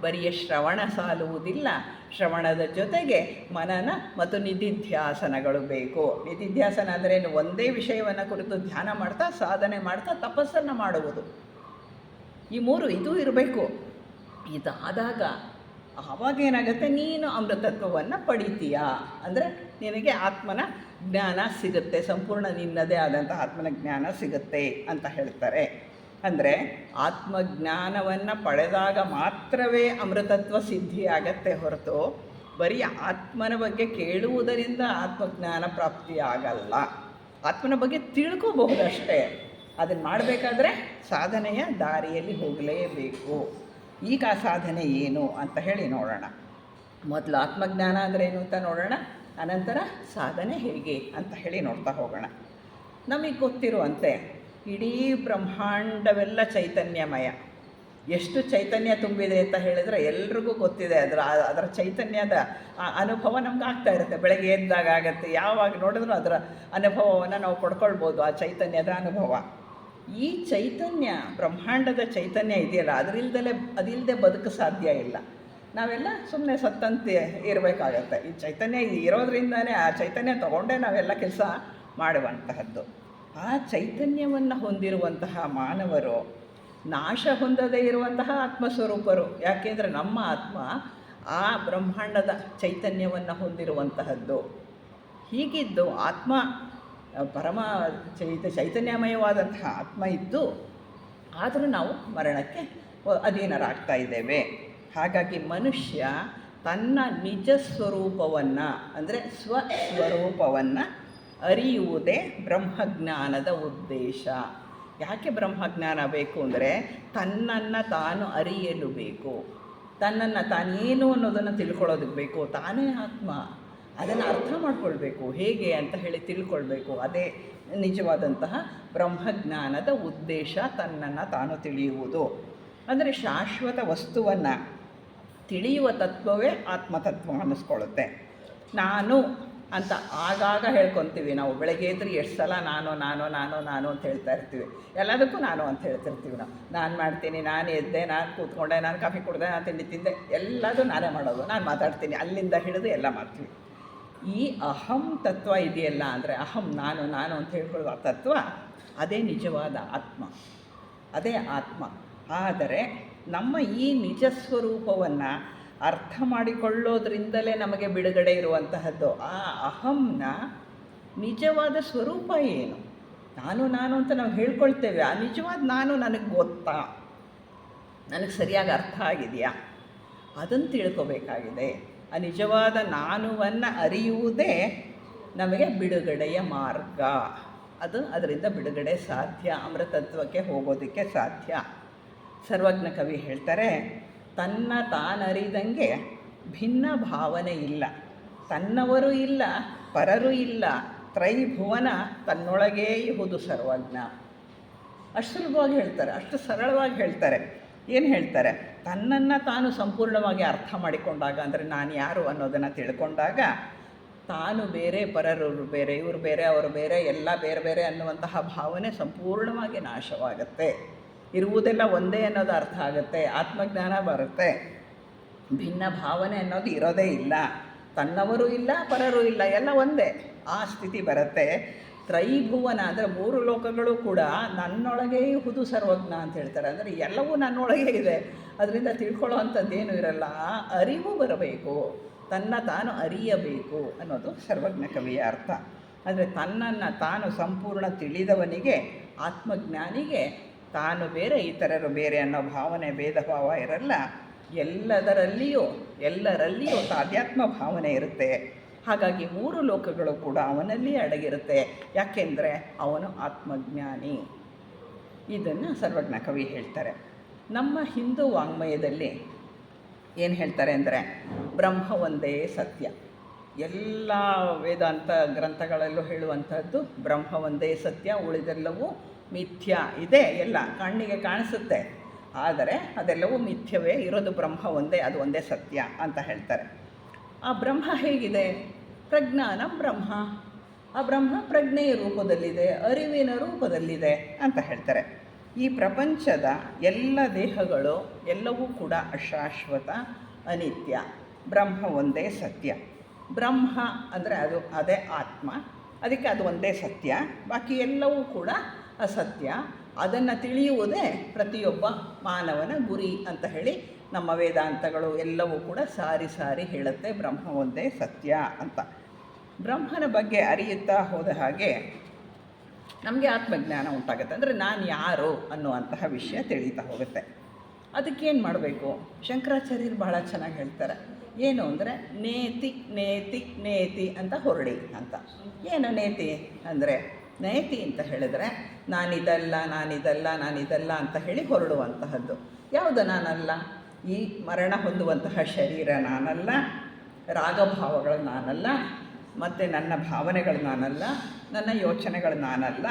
ಬರಿಯ ಶ್ರವಣ ಸಾಲುವುದಿಲ್ಲ, ಶ್ರವಣದ ಜೊತೆಗೆ ಮನನ ಮತ್ತು ನಿಧಿಧ್ಯಾಸನಗಳು ಬೇಕು. ನಿಧಿಧ್ಯಾಸನ ಅಂದ್ರೇನು? ಒಂದೇ ವಿಷಯವನ್ನು ಕುರಿತು ಧ್ಯಾನ ಮಾಡ್ತಾ, ಸಾಧನೆ ಮಾಡ್ತಾ, ತಪಸ್ಸನ್ನು ಮಾಡುವುದು. ಈ ಮೂರು ಇದು ಇರಬೇಕು. ಇದಾದಾಗ ಆವಾಗೇನಾಗುತ್ತೆ, ನೀನು ಅಮೃತತ್ವವನ್ನು ಪಡಿತೀಯಾ, ಅಂದರೆ ನಿನಗೆ ಆತ್ಮನ ಜ್ಞಾನ ಸಿಗುತ್ತೆ, ಸಂಪೂರ್ಣ ನಿನ್ನದೇ ಆದಂಥ ಆತ್ಮನ ಜ್ಞಾನ ಸಿಗುತ್ತೆ ಅಂತ ಹೇಳ್ತಾರೆ. ಅಂದರೆ ಆತ್ಮಜ್ಞಾನವನ್ನು ಪಡೆದಾಗ ಮಾತ್ರವೇ ಅಮೃತತ್ವ ಸಿದ್ಧಿಯಾಗತ್ತೆ ಹೊರತು ಬರೀ ಆತ್ಮನ ಬಗ್ಗೆ ಕೇಳುವುದರಿಂದ ಆತ್ಮಜ್ಞಾನ ಪ್ರಾಪ್ತಿಯಾಗಲ್ಲ. ಆತ್ಮನ ಬಗ್ಗೆ ತಿಳ್ಕೋಬಹುದಷ್ಟೇ. ಅದನ್ನು ಮಾಡಬೇಕಾದ್ರೆ ಸಾಧನೆಯ ದಾರಿಯಲ್ಲಿ ಹೋಗಲೇಬೇಕು. ಈಗ ಆ ಸಾಧನೆ ಏನು ಅಂತ ಹೇಳಿ ನೋಡೋಣ. ಮೊದಲು ಆತ್ಮಜ್ಞಾನ ಅಂದರೆ ಏನು ಅಂತ ನೋಡೋಣ, ಅನಂತರ ಸಾಧನೆ ಹೇಗೆ ಅಂತ ಹೇಳಿ ನೋಡ್ತಾ ಹೋಗೋಣ. ನಮಗೆ ಗೊತ್ತಿರುವಂತೆ ಇಡೀ ಬ್ರಹ್ಮಾಂಡವೆಲ್ಲ ಚೈತನ್ಯಮಯ. ಎಷ್ಟು ಚೈತನ್ಯ ತುಂಬಿದೆ ಅಂತ ಹೇಳಿದರೆ ಎಲ್ರಿಗೂ ಗೊತ್ತಿದೆ. ಅದರ ಚೈತನ್ಯದ ಅನುಭವ ನಮ್ಗೆ ಆಗ್ತಾ ಇರುತ್ತೆ. ಬೆಳಗ್ಗೆ ಎದ್ದಾಗ ಆಗುತ್ತೆ, ಯಾವಾಗ ನೋಡಿದ್ರೂ ಅದರ ಅನುಭವವನ್ನು ನಾವು ಪಡ್ಕೊಳ್ಬೋದು, ಆ ಚೈತನ್ಯದ ಅನುಭವ. ಈ ಚೈತನ್ಯ, ಬ್ರಹ್ಮಾಂಡದ ಚೈತನ್ಯ ಇದೆಯಲ್ಲ, ಅದಿಲ್ಲದೆ ಬದುಕು ಸಾಧ್ಯ ಇಲ್ಲ. ನಾವೆಲ್ಲ ಸುಮ್ಮನೆ ಸತ್ತಂತೆ ಇರಬೇಕಾಗತ್ತೆ. ಈ ಚೈತನ್ಯ ಇರೋದ್ರಿಂದನೇ, ಆ ಚೈತನ್ಯ ತಗೊಂಡೇ ನಾವೆಲ್ಲ ಕೆಲಸ ಮಾಡುವಂತಹದ್ದು. ಆ ಚೈತನ್ಯವನ್ನು ಹೊಂದಿರುವಂತಹ ಮಾನವರು ನಾಶ ಹೊಂದದೇ ಇರುವಂತಹ ಆತ್ಮಸ್ವರೂಪರು. ಯಾಕೆಂದರೆ ನಮ್ಮ ಆತ್ಮ ಆ ಬ್ರಹ್ಮಾಂಡದ ಚೈತನ್ಯವನ್ನು ಹೊಂದಿರುವಂತಹದ್ದು. ಹೀಗಿದ್ದು ಆತ್ಮ ಪರಮ ಚೈತನ್ಯಮಯವಾದಂತಹ ಆತ್ಮ ಇದ್ದು, ಆದರೂ ನಾವು ಮರಣಕ್ಕೆ ಅಧೀನರಾಗ್ತಾ ಇದ್ದೇವೆ. ಹಾಗಾಗಿ ಮನುಷ್ಯ ತನ್ನ ನಿಜ ಸ್ವರೂಪವನ್ನು ಅಂದರೆ ಸ್ವಸ್ವರೂಪವನ್ನು ಅರಿಯುವುದೇ ಬ್ರಹ್ಮಜ್ಞಾನದ ಉದ್ದೇಶ. ಯಾಕೆ ಬ್ರಹ್ಮಜ್ಞಾನ ಬೇಕು ಅಂದರೆ ತನ್ನನ್ನು ತಾನು ಅರಿಯಲು ಬೇಕು, ತನ್ನನ್ನು ತಾನೇನು ಅನ್ನೋದನ್ನು ತಿಳ್ಕೊಳ್ಳೋದಕ್ಕೆ ಬೇಕು. ತಾನೇ ಆತ್ಮ, ಅದನ್ನು ಅರ್ಥ ಮಾಡ್ಕೊಳ್ಬೇಕು ಹೇಗೆ ಅಂತ ಹೇಳಿ ತಿಳ್ಕೊಳ್ಬೇಕು. ಅದೇ ನಿಜವಾದಂತಹ ಬ್ರಹ್ಮಜ್ಞಾನದ ಉದ್ದೇಶ, ತನ್ನನ್ನು ತಾನು ತಿಳಿಯುವುದು. ಅಂದರೆ ಶಾಶ್ವತ ವಸ್ತುವನ್ನು ತಿಳಿಯುವ ತತ್ವವೇ ಆತ್ಮತತ್ವ ಅನ್ನಿಸ್ಕೊಳ್ಳುತ್ತೆ. ನಾನು ಅಂತ ಆಗಾಗ ಹೇಳ್ಕೊತೀವಿ ನಾವು. ಬೆಳಗ್ಗೆ ಎದ್ದರೆ ಎಷ್ಟು ಸಲ ನಾನು ನಾನು ನಾನು ನಾನು ಅಂತ ಹೇಳ್ತಾ ಇರ್ತೀವಿ. ಎಲ್ಲದಕ್ಕೂ ನಾನು ಅಂತ ಹೇಳ್ತಿರ್ತೀವಿ ನಾವು. ನಾನು ಮಾಡ್ತೀನಿ, ನಾನು ಎದ್ದೆ, ನಾನು ಕೂತ್ಕೊಂಡೆ, ನಾನು ಕಾಫಿ ಕುಡಿದೆ, ನಾನು ತಿಂಡಿ ತಿಂದೆ, ಎಲ್ಲದೂ ನಾನೇ ಮಾಡೋದು, ನಾನು ಮಾತಾಡ್ತೀನಿ, ಅಲ್ಲಿಂದ ಹಿಡಿದು ಎಲ್ಲ ಮಾಡ್ತೀವಿ. ಈ ಅಹಂ ತತ್ವ ಇದೆಯಲ್ಲ, ಅಂದರೆ ಅಹಂ ನಾನು ನಾನು ಅಂತ ಹೇಳ್ಕೊಳ್ಳುವ ತತ್ವ, ಅದೇ ನಿಜವಾದ ಆತ್ಮ, ಅದೇ ಆತ್ಮ. ಆದರೆ ನಮ್ಮ ಈ ನಿಜ ಸ್ವರೂಪವನ್ನು ಅರ್ಥ ಮಾಡಿಕೊಳ್ಳೋದ್ರಿಂದಲೇ ನಮಗೆ ಬಿಡುಗಡೆ ಇರುವಂತಹದ್ದು. ಆ ಅಹಂನ ನಿಜವಾದ ಸ್ವರೂಪ ಏನು? ನಾನು ನಾನು ಅಂತ ನಾವು ಹೇಳ್ಕೊಳ್ತೇವೆ. ಆ ನಿಜವಾದ ನಾನು ನನಗೆ ಗೊತ್ತಾ, ನನಗೆ ಸರಿಯಾಗಿ ಅರ್ಥ ಆಗಿದೆಯಾ, ಅದನ್ನು ತಿಳ್ಕೊಬೇಕಾಗಿದೆ. ಆ ನಿಜವಾದ ನಾನುವನ್ನು ಅರಿಯುವುದೇ ನಮಗೆ ಬಿಡುಗಡೆಯ ಮಾರ್ಗ. ಅದರಿಂದ ಬಿಡುಗಡೆ ಸಾಧ್ಯ, ಅಮೃತತ್ವಕ್ಕೆ ಹೋಗೋದಕ್ಕೆ ಸಾಧ್ಯ. ಸರ್ವಜ್ಞ ಕವಿ ಹೇಳ್ತಾರೆ, ತನ್ನ ತಾನರಿದಂಗೆ ಭಿನ್ನ ಭಾವನೆ ಇಲ್ಲ, ತನ್ನವರು ಇಲ್ಲ ಪರರು ಇಲ್ಲ, ತ್ರೈಭುವನ ತನ್ನೊಳಗೇ ಇಹುದು ಸರ್ವಜ್ಞ. ಅಷ್ಟು ಸುಲಭವಾಗಿ ಹೇಳ್ತಾರೆ, ಅಷ್ಟು ಸರಳವಾಗಿ ಹೇಳ್ತಾರೆ. ಏನು ಹೇಳ್ತಾರೆ? ತನ್ನನ್ನು ತಾನು ಸಂಪೂರ್ಣವಾಗಿ ಅರ್ಥ ಮಾಡಿಕೊಂಡಾಗ, ಅಂದರೆ ನಾನು ಯಾರು ಅನ್ನೋದನ್ನು ತಿಳ್ಕೊಂಡಾಗ, ತಾನು ಬೇರೆ ಪರರು ಬೇರೆ, ಇವರು ಬೇರೆ ಅವರು ಬೇರೆ, ಎಲ್ಲ ಬೇರೆ ಬೇರೆ ಅನ್ನುವಂತಹ ಭಾವನೆ ಸಂಪೂರ್ಣವಾಗಿ ನಾಶವಾಗುತ್ತೆ. ಇರುವುದೆಲ್ಲ ಒಂದೇ ಅನ್ನೋದು ಅರ್ಥ ಆಗುತ್ತೆ, ಆತ್ಮಜ್ಞಾನ ಬರುತ್ತೆ. ಭಿನ್ನ ಭಾವನೆ ಅನ್ನೋದು ಇರೋದೇ ಇಲ್ಲ, ತನ್ನವರು ಇಲ್ಲ ಪರರು ಇಲ್ಲ, ಎಲ್ಲ ಒಂದೇ, ಆ ಸ್ಥಿತಿ ಬರುತ್ತೆ. ತ್ರೈಭುವನ ಅಂದರೆ ಮೂರು ಲೋಕಗಳು ಕೂಡ ನನ್ನೊಳಗೇ ಇಹುದು ಸರ್ವಜ್ಞ ಅಂತ ಹೇಳ್ತಾರೆ. ಅಂದರೆ ಎಲ್ಲವೂ ನನ್ನೊಳಗೆ ಇದೆ, ಅದರಿಂದ ತಿಳ್ಕೊಳ್ಳೋ ಅಂಥದ್ದೇನು ಇರಲ್ಲ. ಅರಿವು ಬರಬೇಕು, ತನ್ನ ತಾನು ಅರಿಯಬೇಕು ಅನ್ನೋದು ಸರ್ವಜ್ಞ ಕವಿಯ ಅರ್ಥ. ಅಂದರೆ ತನ್ನನ್ನು ತಾನು ಸಂಪೂರ್ಣ ತಿಳಿದವನಿಗೆ, ಆತ್ಮಜ್ಞಾನಿಗೆ, ತಾನು ಬೇರೆ ಇತರರು ಬೇರೆ ಅನ್ನೋ ಭಾವನೆ, ಭೇದ ಭಾವ ಇರಲ್ಲ. ಎಲ್ಲರಲ್ಲಿಯೂ ತಾಧ್ಯಾತ್ಮ ಭಾವನೆ ಇರುತ್ತೆ. ಹಾಗಾಗಿ ಮೂರು ಲೋಕಗಳು ಕೂಡ ಅವನಲ್ಲಿ ಅಡಗಿರುತ್ತೆ. ಯಾಕೆಂದರೆ ಅವನು ಆತ್ಮಜ್ಞಾನಿ. ಇದನ್ನು ಸರ್ವಜ್ಞ ಕವಿ ಹೇಳ್ತಾರೆ. ನಮ್ಮ ಹಿಂದೂ ವಾಂಗ್ಮಯದಲ್ಲಿ ಏನು ಹೇಳ್ತಾರೆ ಅಂದರೆ, ಬ್ರಹ್ಮ ಒಂದೇ ಸತ್ಯ. ಎಲ್ಲ ವೇದಾಂತ ಗ್ರಂಥಗಳಲ್ಲೂ ಹೇಳುವಂಥದ್ದು ಬ್ರಹ್ಮ ಒಂದೇ ಸತ್ಯ, ಉಳಿದೆಲ್ಲವೂ ಮಿಥ್ಯ. ಇದೆ, ಎಲ್ಲ ಕಣ್ಣಿಗೆ ಕಾಣಿಸುತ್ತೆ, ಆದರೆ ಅದೆಲ್ಲವೂ ಮಿಥ್ಯವೇ, ಇರೋದು ಬ್ರಹ್ಮ ಒಂದೇ, ಅದು ಒಂದೇ ಸತ್ಯ ಅಂತ ಹೇಳ್ತಾರೆ. ಆ ಬ್ರಹ್ಮ ಹೇಗಿದೆ? ಪ್ರಜ್ಞಾನ ಬ್ರಹ್ಮ. ಆ ಬ್ರಹ್ಮ ಪ್ರಜ್ಞೆಯ ರೂಪದಲ್ಲಿದೆ, ಅರಿವಿನ ರೂಪದಲ್ಲಿದೆ ಅಂತ ಹೇಳ್ತಾರೆ. ಈ ಪ್ರಪಂಚದ ಎಲ್ಲ ದೇಹಗಳು ಎಲ್ಲವೂ ಕೂಡ ಅಶಾಶ್ವತ, ಅನಿತ್ಯ. ಬ್ರಹ್ಮ ಒಂದೇ ಸತ್ಯ. ಬ್ರಹ್ಮ ಅಂದರೆ ಅದೇ ಆತ್ಮ, ಅದಕ್ಕೆ ಅದು ಒಂದೇ ಸತ್ಯ, ಬಾಕಿ ಎಲ್ಲವೂ ಕೂಡ ಅಸತ್ಯ. ಅದನ್ನು ತಿಳಿಯುವುದೇ ಪ್ರತಿಯೊಬ್ಬ ಮಾನವನ ಗುರಿ ಅಂತ ಹೇಳಿ ನಮ್ಮ ವೇದಾಂತಗಳು ಎಲ್ಲವೂ ಕೂಡ ಸಾರಿ ಸಾರಿ ಹೇಳುತ್ತೆ, ಬ್ರಹ್ಮ ಒಂದೇ ಸತ್ಯ ಅಂತ. ಬ್ರಹ್ಮನ ಬಗ್ಗೆ ಅರಿಯುತ್ತಾ ಹೋದ ಹಾಗೆ ನಮಗೆ ಆತ್ಮಜ್ಞಾನ ಉಂಟಾಗುತ್ತೆ. ಅಂದರೆ ನಾನು ಯಾರು ಅನ್ನುವಂತಹ ವಿಷಯ ತಿಳಿತಾ ಹೋಗುತ್ತೆ. ಅದಕ್ಕೇನು ಮಾಡಬೇಕು? ಶಂಕರಾಚಾರ್ಯರು ಬಹಳ ಚೆನ್ನಾಗಿ ಹೇಳ್ತಾರೆ. ಏನು ಅಂದರೆ ನೇತಿ ನೇತಿ ನೇತಿ ಅಂತ ಹೊರಡಿ ಅಂತ. ಏನು ನೇತಿ ಅಂದರೆ, ನೇತಿ ಅಂತ ಹೇಳಿದರೆ ನಾನಿದಲ್ಲ ನಾನಿದಲ್ಲ ನಾನಿದಲ್ಲ ಅಂತ ಹೇಳಿ ಹೊರಡುವಂತಹದ್ದು. ಯಾವುದು ನಾನಲ್ಲ? ಈ ಮರಣ ಹೊಂದುವಂತಹ ಶರೀರ ನಾನಲ್ಲ, ರಾಗಭಾವಗಳು ನಾನಲ್ಲ, ಮತ್ತು ನನ್ನ ಭಾವನೆಗಳು ನಾನಲ್ಲ, ನನ್ನ ಯೋಚನೆಗಳು ನಾನಲ್ಲ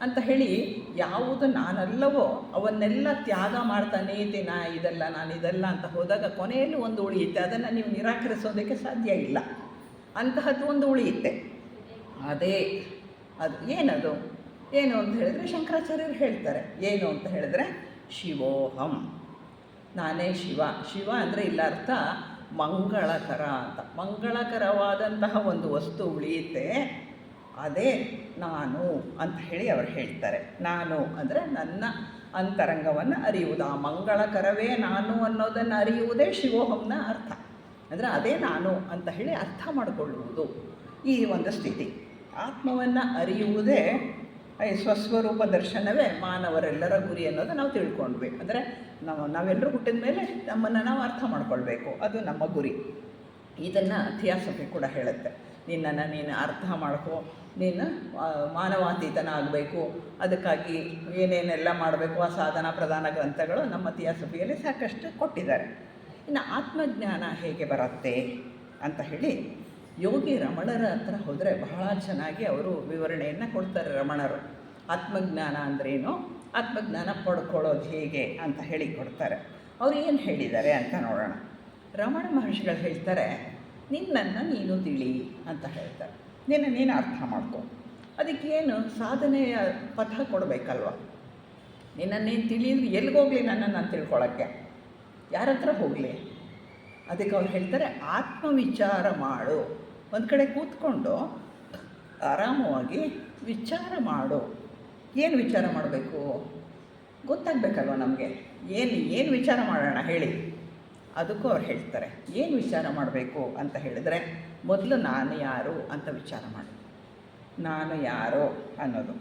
ಅಂತ ಹೇಳಿ ಯಾವುದು ನಾನಲ್ಲವೋ ಅವನ್ನೆಲ್ಲ ತ್ಯಾಗ ಮಾಡ್ತಾನೆ ಇದ್ದೆ. ನಾನಿದಲ್ಲ ಅಂತ ಹೋದಾಗ ಕೊನೆಯಲ್ಲಿ ಒಂದು ಉಳಿಯುತ್ತೆ. ಅದನ್ನು ನೀವು ನಿರಾಕರಿಸೋದಕ್ಕೆ ಸಾಧ್ಯ ಇಲ್ಲ. ಅಂತಹದ್ದು ಒಂದು ಉಳಿಯುತ್ತೆ. ಅದು ಏನದು? ಏನು ಅಂತ ಹೇಳಿದ್ರೆ ಶಂಕರಾಚಾರ್ಯರು ಹೇಳ್ತಾರೆ. ಏನು ಅಂತ ಹೇಳಿದ್ರೆ ಶಿವೋಹಂ, ನಾನೇ ಶಿವ. ಶಿವ ಅಂದರೆ ಇಲ್ಲ ಅರ್ಥ ಮಂಗಳಕರ ಅಂತ. ಮಂಗಳಕರವಾದಂತಹ ಒಂದು ವಸ್ತು ಉಳಿಯುತ್ತೆ, ಅದೇ ನಾನು ಅಂತ ಹೇಳಿ ಅವರು ಹೇಳ್ತಾರೆ. ನಾನು ಅಂದರೆ ನನ್ನ ಅಂತರಂಗವನ್ನು ಅರಿಯುವುದು. ಆ ಮಂಗಳಕರವೇ ನಾನು ಅನ್ನೋದನ್ನು ಅರಿಯುವುದೇ ಶಿವೋಹಂನ ಅರ್ಥ. ಅಂದರೆ ಅದೇ ನಾನು ಅಂತ ಹೇಳಿ ಅರ್ಥ ಮಾಡಿಕೊಳ್ಳುವುದು ಈ ಒಂದು ಸ್ಥಿತಿ. ಆತ್ಮವನ್ನು ಅರಿಯುವುದೇ ಈ ಸ್ವಸ್ವರೂಪ ದರ್ಶನವೇ ಮಾನವರೆಲ್ಲರ ಗುರಿ ಅನ್ನೋದು ನಾವು ತಿಳ್ಕೊಂಡ್ವಿ. ಅಂದರೆ ನಾವೆಲ್ಲರೂ ಹುಟ್ಟಿದ ಮೇಲೆ ನಮ್ಮನ್ನು ನಾವು ಅರ್ಥ ಮಾಡ್ಕೊಳ್ಬೇಕು, ಅದು ನಮ್ಮ ಗುರಿ. ಇದನ್ನು ಥಿಯಾಸಫಿ ಕೂಡ ಹೇಳುತ್ತೆ. ನಿನ್ನನ್ನು ನೀನು ಅರ್ಥ ಮಾಡ್ಕೋ, ನೀನು ಮಾನವಾತೀತನ ಆಗಬೇಕು, ಅದಕ್ಕಾಗಿ ಏನೇನೆಲ್ಲ ಮಾಡಬೇಕು ಆ ಸಾಧನ ಪ್ರಧಾನ ಗ್ರಂಥಗಳು ನಮ್ಮ ಥಿಯಾಸಫಿಯಲ್ಲಿ ಸಾಕಷ್ಟು ಕೊಟ್ಟಿದ್ದಾರೆ. ಇನ್ನು ಆತ್ಮಜ್ಞಾನ ಹೇಗೆ ಬರುತ್ತೆ ಅಂತ ಹೇಳಿ ಯೋಗಿ ರಮಣರ ಹತ್ರ ಹೋದರೆ ಬಹಳ ಚೆನ್ನಾಗಿ ಅವರು ವಿವರಣೆಯನ್ನು ಕೊಡ್ತಾರೆ. ರಮಣರು ಆತ್ಮಜ್ಞಾನ ಅಂದ್ರೇನು, ಆತ್ಮಜ್ಞಾನ ಪಡ್ಕೊಳ್ಳೋದು ಹೇಗೆ ಅಂತ ಹೇಳಿ ಕೊಡ್ತಾರೆ. ಅವರು ಏನು ಹೇಳಿದ್ದಾರೆ ಅಂತ ನೋಡೋಣ. ರಮಣ ಮಹರ್ಷಿಗಳು ಹೇಳ್ತಾರೆ, ನಿನ್ನನ್ನು ನೀನು ತಿಳಿ ಅಂತ ಹೇಳ್ತಾರೆ. ನೀನು ಅರ್ಥ ಮಾಡ್ಕೊ. ಅದಕ್ಕೇನು ಸಾಧನೆಯ ಪಥ ಕೊಡಬೇಕಲ್ವ. ನಿನ್ನನ್ನೇನು ತಿಳಿದ್ರೆ ಎಲ್ಲಿಗೋಗಲಿ ನನ್ನನ್ನು ನಾನು ತಿಳ್ಕೊಳ್ಳೋಕ್ಕೆ, ಯಾರ ಹತ್ರ ಹೋಗಲಿ? ಅದಕ್ಕೆ ಅವ್ರು ಹೇಳ್ತಾರೆ, ಆತ್ಮವಿಚಾರ ಮಾಡು. ಒಂದು ಕಡೆ ಕೂತ್ಕೊಂಡು ಆರಾಮವಾಗಿ ವಿಚಾರ ಮಾಡು. ಏನು ವಿಚಾರ ಮಾಡಬೇಕು ಗೊತ್ತಾಗಬೇಕಲ್ವ ನಮಗೆ. ಏನು ವಿಚಾರ ಮಾಡೋಣ ಹೇಳಿ? ಅದಕ್ಕೂ ಅವ್ರು ಹೇಳ್ತಾರೆ, ಏನು ವಿಚಾರ ಮಾಡಬೇಕು ಅಂತ ಹೇಳಿದರೆ, ಮೊದಲು ನಾನು ಯಾರು ಅಂತ ವಿಚಾರ ಮಾಡು. ನಾನು ಯಾರು ಅನ್ನೋದು,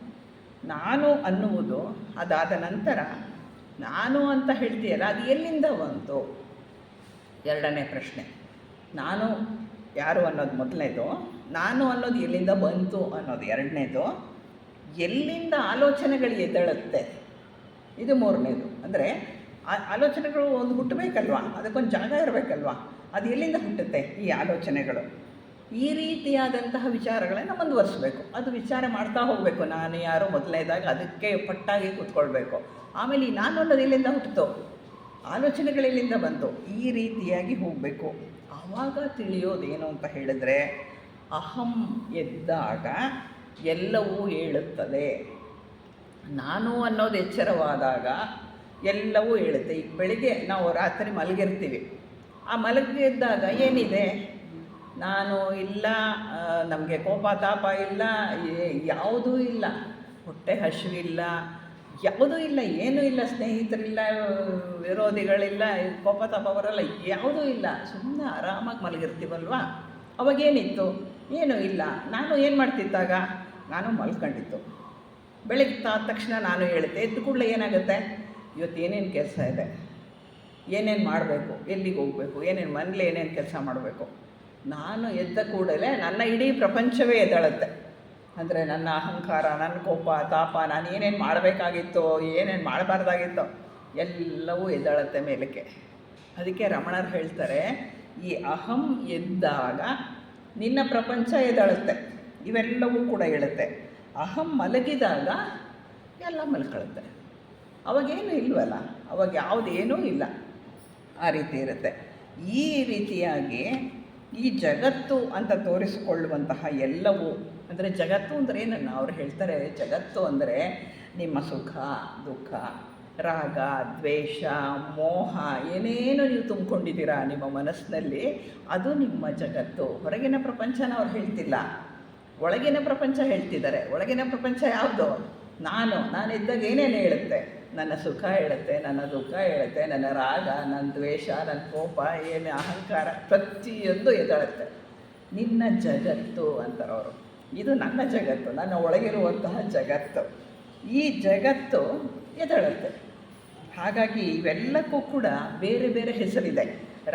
ನಾನು ಅನ್ನುವುದು ಅದಾದ ನಂತರ ನಾನು ಅಂತ ಹೇಳ್ತೀಯಲ್ಲ, ಅದು ಎಲ್ಲಿಂದ ಬಂತು? ಎರಡನೇ ಪ್ರಶ್ನೆ. ನಾನು ಯಾರು ಅನ್ನೋದು ಮೊದಲನೇದು, ನಾನು ಅನ್ನೋದು ಎಲ್ಲಿಂದ ಬಂತು ಅನ್ನೋದು ಎರಡನೇದು, ಎಲ್ಲಿಂದ ಆಲೋಚನೆಗಳು ಎದ್ದೇಳುತ್ತೆ ಇದು ಮೂರನೇದು. ಅಂದರೆ ಆಲೋಚನೆಗಳು ಒಂದು ಹುಟ್ಟಬೇಕಲ್ವ, ಅದಕ್ಕೊಂದು ಜಾಗ ಇರಬೇಕಲ್ವ, ಅದು ಎಲ್ಲಿಂದ ಹುಟ್ಟುತ್ತೆ ಈ ಆಲೋಚನೆಗಳು? ಈ ರೀತಿಯಾದಂತಹ ವಿಚಾರಗಳನ್ನು ಮುಂದುವರಿಸಬೇಕು. ಅದು ವಿಚಾರ ಮಾಡ್ತಾ ಹೋಗಬೇಕು. ನಾನು ಯಾರು ಮೊದಲನೇದಾಗ ಅದಕ್ಕೆ ಪಟ್ಟಾಗಿ ಕೂತ್ಕೊಳ್ಬೇಕು. ಆಮೇಲೆ ಈ ನಾನು ಅನ್ನೋದು ಎಲ್ಲಿಂದ ಹುಟ್ಟಿತು, ಆಲೋಚನೆಗಳೆಲ್ಲಿಂದ ಬಂತು, ಈ ರೀತಿಯಾಗಿ ಹೋಗಬೇಕು. ಆವಾಗ ತಿಳಿಯೋದೇನು ಅಂತ ಹೇಳಿದ್ರೆ, ಅಹಂ ಎದ್ದಾಗ ಎಲ್ಲವೂ ಹೇಳುತ್ತದೆ. ನಾನು ಅನ್ನೋದು ಎಚ್ಚರವಾದಾಗ ಎಲ್ಲವೂ ಹೇಳುತ್ತೆ. ಈಗ ಬೆಳಿಗ್ಗೆ ನಾವು ರಾತ್ರಿ ಮಲಗಿರ್ತೀವಿ, ಆ ಮಲಗಿದ್ದಾಗ ಏನಿದೆ? ನಾನು ಇಲ್ಲ, ನಮಗೆ ಕೋಪ ತಾಪ ಇಲ್ಲ, ಯಾವುದೂ ಇಲ್ಲ, ಹೊಟ್ಟೆ ಹಸಿವಿಲ್ಲ, ಯಾವುದೂ ಇಲ್ಲ, ಏನೂ ಇಲ್ಲ, ಸ್ನೇಹಿತರಿಲ್ಲ, ವಿರೋಧಿಗಳಿಲ್ಲ, ಕೋಪ ತಾಪ ಬರಲ್ಲ, ಯಾವುದೂ ಇಲ್ಲ, ಸುಮ್ಮನೆ ಆರಾಮಾಗಿ ಮಲಗಿರ್ತೀವಲ್ವ. ಅವಾಗೇನಿತ್ತು? ಏನೂ ಇಲ್ಲ. ನಾನು ಏನು ಮಾಡ್ತಿದ್ದಾಗ? ನಾನು ಮಲ್ಕೊಂಡಿತ್ತು. ಬೆಳಗ್ಗೆ ಆದ ತಕ್ಷಣ ನಾನು ಹೇಳುತ್ತೆ, ಎದ್ದು ಕೂಡಲೇ ಏನಾಗುತ್ತೆ? ಇವತ್ತು ಏನೇನು ಕೆಲಸ ಇದೆ, ಏನೇನು ಮಾಡಬೇಕು, ಎಲ್ಲಿಗೆ ಹೋಗಬೇಕು, ಏನೇನು ಮನೇಲಿ ಏನೇನು ಕೆಲಸ ಮಾಡಬೇಕು. ನಾನು ಎದ್ದ ಕೂಡಲೇ ನನ್ನ ಇಡೀ ಪ್ರಪಂಚವೇ ಎದ್ದೇಳುತ್ತೆ. ಅಂದರೆ ನನ್ನ ಅಹಂಕಾರ, ನನ್ನ ಕೋಪ ತಾಪ, ನಾನು ಏನೇನು ಮಾಡಬೇಕಾಗಿತ್ತೋ, ಏನೇನು ಮಾಡಬಾರ್ದಾಗಿತ್ತೋ ಎಲ್ಲವೂ ಎದ್ದೇಳುತ್ತೆ ಮೇಲಕ್ಕೆ. ಅದಕ್ಕೆ ರಮಣರು ಹೇಳ್ತಾರೆ, ಈ ಅಹಂ ಎದ್ದಾಗ ನಿನ್ನ ಪ್ರಪಂಚ ಎದ್ದೇಳುತ್ತೆ, ಇವೆಲ್ಲವೂ ಕೂಡ ಹೇಳುತ್ತೆ. ಅಹಂ ಮಲಗಿದಾಗ ಎಲ್ಲ ಮಲ್ಕೊಳ್ಳುತ್ತೆ. ಅವಾಗೇನು ಇಲ್ವಲ್ಲ, ಅವಾಗ ಯಾವುದೇನೂ ಇಲ್ಲ, ಆ ರೀತಿ ಇರುತ್ತೆ. ಈ ರೀತಿಯಾಗಿ ಈ ಜಗತ್ತು ಅಂತ ತೋರಿಸಿಕೊಳ್ಳುವಂತಹ ಎಲ್ಲವೂ, ಅಂದರೆ ಜಗತ್ತು ಅಂದರೆ ಏನನ್ನು ಅವ್ರು ಹೇಳ್ತಾರೆ, ಜಗತ್ತು ಅಂದರೆ ನಿಮ್ಮ ಸುಖ ದುಃಖ, ರಾಗ ದ್ವೇಷ ಮೋಹ, ಏನೇನು ನೀವು ತುಂಬಿಕೊಂಡಿದ್ದೀರಾ ನಿಮ್ಮ ಮನಸ್ಸಿನಲ್ಲಿ, ಅದು ನಿಮ್ಮ ಜಗತ್ತು. ಹೊರಗಿನ ಪ್ರಪಂಚನ ಅವ್ರು ಹೇಳ್ತಿಲ್ಲ, ಒಳಗಿನ ಪ್ರಪಂಚ ಹೇಳ್ತಿದ್ದಾರೆ. ಒಳಗಿನ ಪ್ರಪಂಚ ಯಾವುದು? ನಾನಿದ್ದಾಗ ಏನೇನು ಹೇಳುತ್ತೆ? ನನ್ನ ಸುಖ ಹೇಳುತ್ತೆ, ನನ್ನ ದುಃಖ ಹೇಳುತ್ತೆ, ನನ್ನ ರಾಗ, ನನ್ನ ದ್ವೇಷ, ನನ್ನ ಕೋಪ, ಏನು ಅಹಂಕಾರ, ಪ್ರತಿಯೊಂದು ಎದ್ದೇಳುತ್ತೆ. ನಿನ್ನ ಜಗತ್ತು ಅಂತಾರೆ ಅವರು. ಇದು ನನ್ನ ಜಗತ್ತು, ನನ್ನ ಒಳಗಿರುವಂತಹ ಜಗತ್ತು. ಈ ಜಗತ್ತು ಎದ್ದೇಳುತ್ತೆ. ಹಾಗಾಗಿ ಇವೆಲ್ಲಕ್ಕೂ ಕೂಡ ಬೇರೆ ಬೇರೆ ಹೆಸರಿದೆ.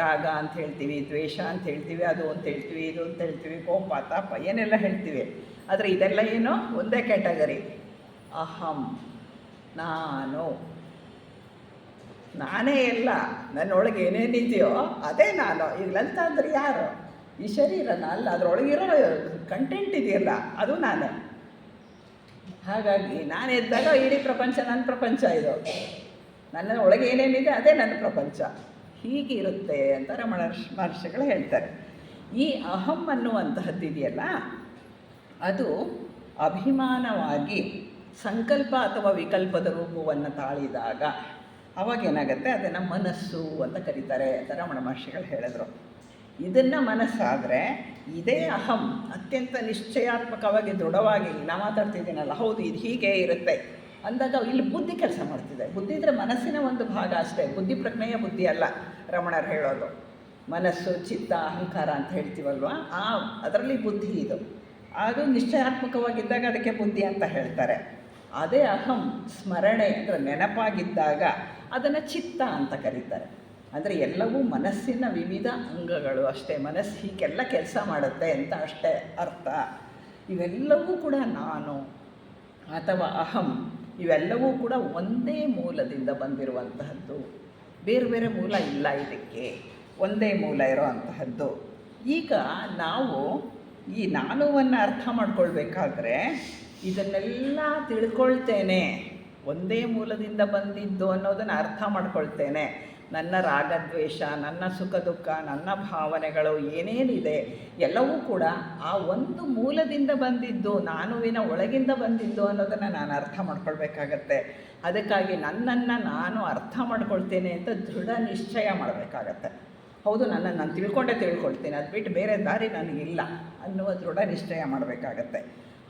ರಾಗ ಅಂತ ಹೇಳ್ತೀವಿ, ದ್ವೇಷ ಅಂತ ಹೇಳ್ತೀವಿ, ಅದು ಅಂತ ಹೇಳ್ತೀವಿ, ಇದು ಅಂತ ಹೇಳ್ತೀವಿ, ಕೋಪ ತಾಪ ಏನೆಲ್ಲ ಹೇಳ್ತೀವಿ. ಆದರೆ ಇದೆಲ್ಲ ಏನು? ಒಂದೇ ಕ್ಯಾಟಗರಿ. ಅಹಂ, ನಾನೇ ಎಲ್ಲ, ನನ್ನೊಳಗೆ ಏನೇನಿದೆಯೋ ಅದೇ ನಾನು. ಈಗ ಲಲಿತ ಅಂದರೆ ಯಾರು? ಈ ಶರೀರನ ಅಲ್ಲ, ಅದರೊಳಗಿರೋ ಕಂಟೆಂಟ್ ಇದೆಯಲ್ಲ ಅದು ನಾನೇ. ಹಾಗಾಗಿ ನಾನು ಎದ್ದಾಗ ಇಡೀ ಪ್ರಪಂಚ ನನ್ನ ಪ್ರಪಂಚ, ಇದು ನನ್ನ ಒಳಗೆ ಏನೇನಿದೆ ಅದೇ ನನ್ನ ಪ್ರಪಂಚ. ಹೀಗಿರುತ್ತೆ ಅಂತ ರಮಣ ಮಹರ್ಷಿಗಳು ಹೇಳ್ತಾರೆ. ಈ ಅಹಂ ಅನ್ನುವಂತಹದ್ದಿದೆಯಲ್ಲ, ಅದು ಅಭಿಮಾನವಾಗಿ ಸಂಕಲ್ಪ ಅಥವಾ ವಿಕಲ್ಪದ ರೂಪವನ್ನು ತಾಳಿದಾಗ ಅವಾಗೇನಾಗುತ್ತೆ? ಅದನ್ನು ಮನಸ್ಸು ಅಂತ ಕರೀತಾರೆ ಅಂತ ರಮಣ ಮಹರ್ಷಿಗಳು ಹೇಳಿದ್ರು. ಇದನ್ನು ಮನಸ್ಸಾದರೆ, ಇದೇ ಅಹಂ ಅತ್ಯಂತ ನಿಶ್ಚಯಾತ್ಮಕವಾಗಿ ದೃಢವಾಗಿ ನಾ ಮಾತಾಡ್ತಿದ್ದೀನಲ್ಲ, ಹೌದು ಇದು ಹೀಗೆ ಇರುತ್ತೆ ಅಂದಾಗ ಇಲ್ಲಿ ಬುದ್ಧಿ ಕೆಲಸ ಮಾಡ್ತಿದೆ. ಬುದ್ಧಿ ಇದ್ದರೆ ಮನಸ್ಸಿನ ಒಂದು ಭಾಗ ಅಷ್ಟೇ, ಬುದ್ಧಿ ಪ್ರಜ್ಞೆಯ ಬುದ್ಧಿ ಅಲ್ಲ ರಮಣರು ಹೇಳೋದು. ಮನಸ್ಸು ಚಿತ್ತ ಅಹಂಕಾರ ಅಂತ ಹೇಳ್ತೀವಲ್ವ, ಅದರಲ್ಲಿ ಬುದ್ಧಿ ಇದು. ಅದು ನಿಶ್ಚಯಾತ್ಮಕವಾಗಿದ್ದಾಗ ಅದಕ್ಕೆ ಬುದ್ಧಿ ಅಂತ ಹೇಳ್ತಾರೆ. ಅದೇ ಅಹಂ ಸ್ಮರಣೆ ಅಂದರೆ ನೆನಪಾಗಿದ್ದಾಗ ಅದನ್ನು ಚಿತ್ತ ಅಂತ ಕರೀತಾರೆ. ಅಂದರೆ ಎಲ್ಲವೂ ಮನಸ್ಸಿನ ವಿವಿಧ ಅಂಗಗಳು ಅಷ್ಟೇ, ಮನಸ್ಸು ಹೀಗೆಲ್ಲ ಕೆಲಸ ಮಾಡುತ್ತೆ ಅಂತ ಅಷ್ಟೇ ಅರ್ಥ. ಇವೆಲ್ಲವೂ ಕೂಡ ನಾನು ಅಥವಾ ಅಹಂ ಇವೆಲ್ಲವೂ ಕೂಡ ಒಂದೇ ಮೂಲದಿಂದ ಬಂದಿರುವಂತಹದ್ದು, ಬೇರೆ ಬೇರೆ ಮೂಲ ಇಲ್ಲ, ಇದಕ್ಕೆ ಒಂದೇ ಮೂಲ ಇರೋ ಅಂತಹದ್ದು. ಈಗ ನಾವು ಈ ನಾನುವನ್ನು ಅರ್ಥ ಮಾಡ್ಕೊಳ್ಬೇಕಾದ್ರೆ ಇದನ್ನೆಲ್ಲ ತಿಳ್ಕೊಳ್ತೇನೆ, ಒಂದೇ ಮೂಲದಿಂದ ಬಂದಿದ್ದು ಅನ್ನೋದನ್ನು ಅರ್ಥ ಮಾಡ್ಕೊಳ್ತೇನೆ. ನನ್ನ ರಾಗದ್ವೇಷ, ನನ್ನ ಸುಖ ದುಃಖ, ನನ್ನ ಭಾವನೆಗಳು ಏನೇನಿದೆ ಎಲ್ಲವೂ ಕೂಡ ಆ ಒಂದು ಮೂಲದಿಂದ ಬಂದಿದ್ದು, ನಾನುವಿನ ಒಳಗಿಂದ ಬಂದಿದ್ದು ಅನ್ನೋದನ್ನು ನಾನು ಅರ್ಥ ಮಾಡ್ಕೊಳ್ಬೇಕಾಗತ್ತೆ. ಅದಕ್ಕಾಗಿ ನನ್ನನ್ನು ನಾನು ಅರ್ಥ ಮಾಡ್ಕೊಳ್ತೇನೆ ಅಂತ ದೃಢ ನಿಶ್ಚಯ ಮಾಡಬೇಕಾಗತ್ತೆ. ಹೌದು, ನನ್ನನ್ನು ನಾನು ತಿಳ್ಕೊಳ್ತೀನಿ, ಅದು ಬಿಟ್ಟು ಬೇರೆ ದಾರಿ ನನಗಿಲ್ಲ ಅನ್ನುವ ದೃಢ ನಿಶ್ಚಯ ಮಾಡಬೇಕಾಗತ್ತೆ.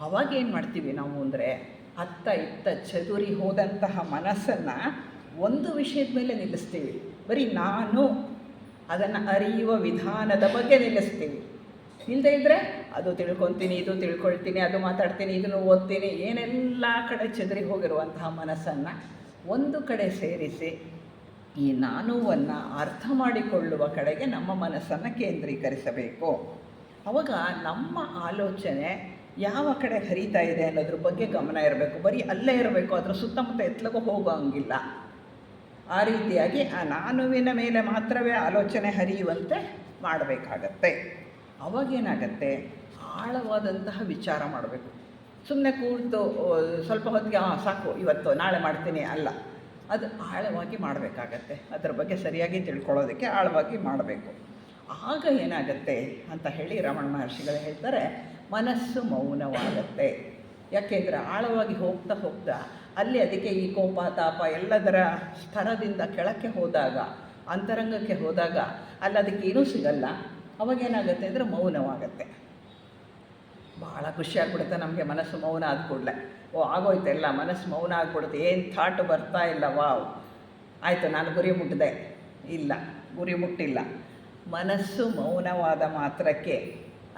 ಅವಾಗೇನು ಮಾಡ್ತೀವಿ ನಾವು ಅಂದರೆ, ಅತ್ತ ಇತ್ತ ಚದುರಿ ಹೋದಂತಹ ಮನಸ್ಸನ್ನು ಒಂದು ವಿಷಯದ ಮೇಲೆ ನಿಲ್ಲಿಸ್ತೀವಿ. ಬರೀ ನಾನು ಅದನ್ನು ಅರಿಯುವ ವಿಧಾನದ ಬಗ್ಗೆ ನಿಲ್ಲಿಸ್ತೀವಿ. ಇಲ್ಲದೇ ಇದ್ದರೆ ಅದು ತಿಳ್ಕೊತೀನಿ, ಇದು ತಿಳ್ಕೊಳ್ತೀನಿ, ಅದು ಮಾತಾಡ್ತೀನಿ, ಇದನ್ನು ಓದ್ತೀನಿ, ಏನೆಲ್ಲ ಕಡೆ ಚದುರಿ ಹೋಗಿರುವಂತಹ ಮನಸ್ಸನ್ನು ಒಂದು ಕಡೆ ಸೇರಿಸಿ ಈ ನಾನುವನ್ನು ಅರ್ಥ ಮಾಡಿಕೊಳ್ಳುವ ಕಡೆಗೆ ನಮ್ಮ ಮನಸ್ಸನ್ನು ಕೇಂದ್ರೀಕರಿಸಬೇಕು. ಆವಾಗ ನಮ್ಮ ಆಲೋಚನೆ ಯಾವ ಕಡೆ ಹರಿತಾ ಇದೆ ಅನ್ನೋದ್ರ ಬಗ್ಗೆ ಗಮನ ಇರಬೇಕು. ಬರೀ ಅಲ್ಲೇ ಇರಬೇಕು, ಅದರ ಸುತ್ತಮುತ್ತ ಎತ್ತಲಗೂ ಹೋಗೋಂಗಿಲ್ಲ. ಆ ರೀತಿಯಾಗಿ ಆ ನಾನುವಿನ ಮೇಲೆ ಮಾತ್ರವೇ ಆಲೋಚನೆ ಹರಿಯುವಂತೆ ಮಾಡಬೇಕಾಗತ್ತೆ. ಅವಾಗೇನಾಗತ್ತೆ, ಆಳವಾದಂತಹ ವಿಚಾರ ಮಾಡಬೇಕು. ಸುಮ್ಮನೆ ಕೂತು ಸ್ವಲ್ಪ ಹೊತ್ತಿಗೆ ಸಾಕು ಇವತ್ತು ನಾಳೆ ಮಾಡ್ತೀನಿ ಅಲ್ಲ, ಅದು ಆಳವಾಗಿ ಮಾಡಬೇಕಾಗತ್ತೆ. ಅದರ ಬಗ್ಗೆ ಸರಿಯಾಗಿ ತಿಳ್ಕೊಳ್ಳೋದಕ್ಕೆ ಆಳವಾಗಿ ಮಾಡಬೇಕು. ಆಗ ಏನಾಗತ್ತೆ ಅಂತ ಹೇಳಿ ರಮಣ ಮಹರ್ಷಿಗಳು ಹೇಳ್ತಾರೆ, ಮನಸ್ಸು ಮೌನವಾಗತ್ತೆ. ಯಾಕೆಂದರೆ ಆಳವಾಗಿ ಹೋಗ್ತಾ ಹೋಗ್ತಾ ಅಲ್ಲಿ ಅದಕ್ಕೆ ಈ ಕೋಪ ತಾಪ ಎಲ್ಲದರ ಸ್ತರದಿಂದ ಕೆಳಕ್ಕೆ ಹೋದಾಗ, ಅಂತರಂಗಕ್ಕೆ ಹೋದಾಗ ಅಲ್ಲಿ ಅದಕ್ಕೇನೂ ಸಿಗಲ್ಲ. ಅವಾಗೇನಾಗುತ್ತೆ ಅಂದರೆ ಮೌನವಾಗತ್ತೆ. ಭಾಳ ಖುಷಿಯಾಗ್ಬಿಡುತ್ತೆ ನಮಗೆ ಮನಸ್ಸು ಮೌನ ಆದ ಕೂಡಲೇ. ಆಗೋಯ್ತು, ಎಲ್ಲ ಮನಸ್ಸು ಮೌನ ಆಗ್ಬಿಡುತ್ತೆ, ಏನು ಥಾಟ್ ಬರ್ತಾ ಇಲ್ಲ, ವಾವ್ ಆಯಿತು ನಾನು ಗುರಿ ಮುಟ್ಟಿದೆ. ಇಲ್ಲ, ಗುರಿ ಮುಟ್ಟಿಲ್ಲ. ಮನಸ್ಸು ಮೌನವಾದ ಮಾತ್ರಕ್ಕೆ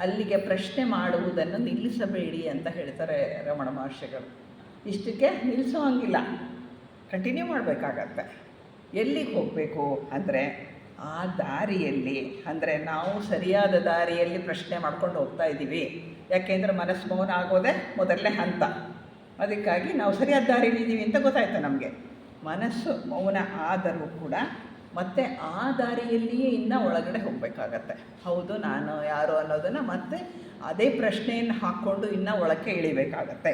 ಅಲ್ಲಿಗೆ ಪ್ರಶ್ನೆ ಮಾಡುವುದನ್ನು ನಿಲ್ಲಿಸಬೇಡಿ ಅಂತ ಹೇಳ್ತಾರೆ ರಮಣ ಮಹರ್ಷಿಗಳು. ಇಷ್ಟಕ್ಕೆ ನಿಲ್ಲಿಸೋ ಹಂಗಿಲ್ಲ, ಕಂಟಿನ್ಯೂ ಮಾಡಬೇಕಾಗತ್ತೆ. ಎಲ್ಲಿಗೆ ಹೋಗಬೇಕು ಅಂದರೆ ಆ ದಾರಿಯಲ್ಲಿ, ಅಂದರೆ ನಾವು ಸರಿಯಾದ ದಾರಿಯಲ್ಲಿ ಪ್ರಶ್ನೆ ಮಾಡ್ಕೊಂಡು ಹೋಗ್ತಾ ಇದ್ದೀವಿ. ಯಾಕೆಂದರೆ ಮನಸ್ಸು ಮೌನ ಆಗೋದೇ ಮೊದಲನೇ ಹಂತ. ಅದಕ್ಕಾಗಿ ನಾವು ಸರಿಯಾದ ದಾರಿಯಲ್ಲಿದ್ದೀವಿ ಅಂತ ಗೊತ್ತಾಯ್ತು ನಮಗೆ. ಮನಸ್ಸು ಮೌನ ಆದರೂ ಕೂಡ ಮತ್ತೆ ಆ ದಾರಿಯಲ್ಲಿಯೇ ಇನ್ನೂ ಒಳಗಡೆ ಹೋಗಬೇಕಾಗತ್ತೆ. ಹೌದು, ನಾನು ಯಾರು ಅನ್ನೋದನ್ನು ಮತ್ತೆ ಅದೇ ಪ್ರಶ್ನೆಯನ್ನು ಹಾಕ್ಕೊಂಡು ಇನ್ನೂ ಒಳಕ್ಕೆ ಇಳಿಬೇಕಾಗತ್ತೆ.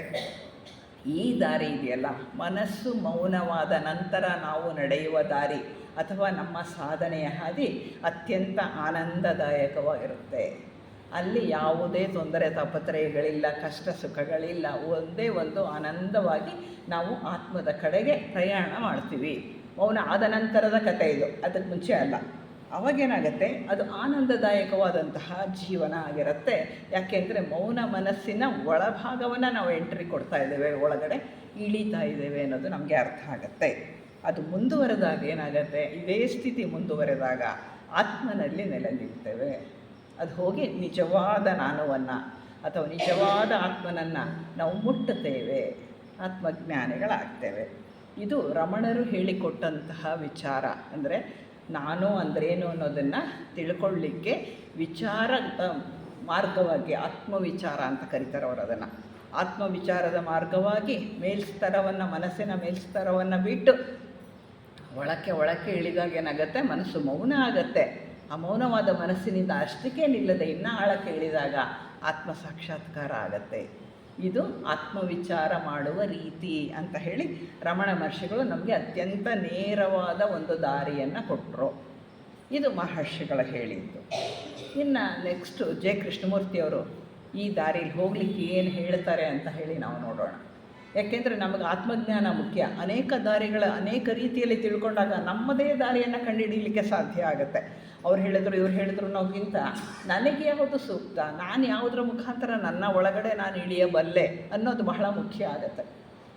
ಈ ದಾರಿ ಇದೆಯಲ್ಲ, ಮನಸ್ಸು ಮೌನವಾದ ನಂತರ ನಾವು ನಡೆಯುವ ದಾರಿ ಅಥವಾ ನಮ್ಮ ಸಾಧನೆಯ ಹಾದಿ ಅತ್ಯಂತ ಆನಂದದಾಯಕವಾಗಿರುತ್ತೆ. ಅಲ್ಲಿ ಯಾವುದೇ ತೊಂದರೆ ತಾಪತ್ರಯಗಳಿಲ್ಲ, ಕಷ್ಟ ಸುಖಗಳಿಲ್ಲ, ಒಂದೇ ಒಂದು ಆನಂದವಾಗಿ ನಾವು ಆತ್ಮದ ಕಡೆಗೆ ಪ್ರಯಾಣ ಮಾಡ್ತೀವಿ. ಮೌನ ಆದ ನಂತರದ ಕಥೆ ಇದು, ಅದಕ್ಕೆ ಮುಂಚೆ ಅಲ್ಲ. ಅವಾಗೇನಾಗತ್ತೆ, ಅದು ಆನಂದದಾಯಕವಾದಂತಹ ಜೀವನ ಆಗಿರುತ್ತೆ. ಯಾಕೆಂದರೆ ಮೌನ ಮನಸ್ಸಿನ ಒಳಭಾಗವನ್ನು ನಾವು ಎಂಟ್ರಿ ಕೊಡ್ತಾ ಇದ್ದೇವೆ, ಒಳಗಡೆ ಇಳಿತಾ ಇದ್ದೇವೆ ಅನ್ನೋದು ನಮಗೆ ಅರ್ಥ ಆಗುತ್ತೆ. ಅದು ಮುಂದುವರೆದಾಗ ಏನಾಗುತ್ತೆ, ಇದೇ ಸ್ಥಿತಿ ಮುಂದುವರೆದಾಗ ಆತ್ಮನಲ್ಲಿ ನೆಲೆ ನಿಲ್ತೇವೆ. ಅದು ಹೋಗಿ ನಿಜವಾದ ನಾನುವನ್ನು ಅಥವಾ ನಿಜವಾದ ಆತ್ಮನನ್ನು ನಾವು ಮುಟ್ಟುತ್ತೇವೆ, ಆತ್ಮಜ್ಞಾನಿಗಳಾಗ್ತೇವೆ. ಇದು ರಮಣರು ಹೇಳಿಕೊಟ್ಟಂತಹ ವಿಚಾರ. ಅಂದರೆ ನಾನು ಅಂದ್ರೇನು ಅನ್ನೋದನ್ನು ತಿಳ್ಕೊಳ್ಳಿಕ್ಕೆ ವಿಚಾರ ಮಾರ್ಗವಾಗಿ ಆತ್ಮವಿಚಾರ ಅಂತ ಕರೀತಾರೆ ಅವರು. ಅದನ್ನು ಆತ್ಮವಿಚಾರದ ಮಾರ್ಗವಾಗಿ ಮೇಲ್ಸ್ತರವನ್ನು, ಮನಸ್ಸಿನ ಮೇಲ್ಸ್ತರವನ್ನು ಬಿಟ್ಟು ಒಳಕ್ಕೆ ಇಳಿದಾಗ ಏನಾಗುತ್ತೆ, ಮನಸ್ಸು ಮೌನ ಆಗತ್ತೆ. ಆ ಮೌನವಾದ ಮನಸ್ಸಿನಿಂದ ಅಷ್ಟಕ್ಕೆ ನಿಲ್ಲದೆ ಇನ್ನೂ ಆಳಕ್ಕೆ ಇಳಿದಾಗ ಆತ್ಮ ಸಾಕ್ಷಾತ್ಕಾರ ಆಗತ್ತೆ. ಇದು ಆತ್ಮವಿಚಾರ ಮಾಡುವ ರೀತಿ ಅಂತ ಹೇಳಿ ರಮಣ ಮಹರ್ಷಿಗಳು ನಮಗೆ ಅತ್ಯಂತ ನೇರವಾದ ಒಂದು ದಾರಿಯನ್ನು ಕೊಟ್ಟರು. ಇದು ಮಹರ್ಷಿಗಳ ಹೇಳಿದ್ದು. ಇನ್ನು ನೆಕ್ಸ್ಟು ಜೆ ಕೃಷ್ಣಮೂರ್ತಿಯವರು ಈ ದಾರಿಯಲ್ಲಿ ಹೋಗಲಿಕ್ಕೆ ಏನು ಹೇಳ್ತಾರೆ ಅಂತ ಹೇಳಿ ನಾವು ನೋಡೋಣ. ಯಾಕೆಂದರೆ ನಮಗೆ ಆತ್ಮಜ್ಞಾನ ಮುಖ್ಯ. ಅನೇಕ ದಾರಿಗಳ ಅನೇಕ ರೀತಿಯಲ್ಲಿ ತಿಳ್ಕೊಂಡಾಗ ನಮ್ಮದೇ ದಾರಿಯನ್ನು ಕಂಡುಹಿಡೀಲಿಕ್ಕೆ ಸಾಧ್ಯ ಆಗುತ್ತೆ. ಅವ್ರು ಹೇಳಿದ್ರು ಇವ್ರು ಹೇಳಿದ್ರು ಅನ್ನೋಕ್ಕಿಂತ ನನಗೆ ಯಾವುದು ಸೂಕ್ತ, ನಾನು ಯಾವುದರ ಮುಖಾಂತರ ನನ್ನ ಒಳಗಡೆ ನಾನು ಇಳಿಯಬಲ್ಲೆ ಅನ್ನೋದು ಬಹಳ ಮುಖ್ಯ ಆಗುತ್ತೆ.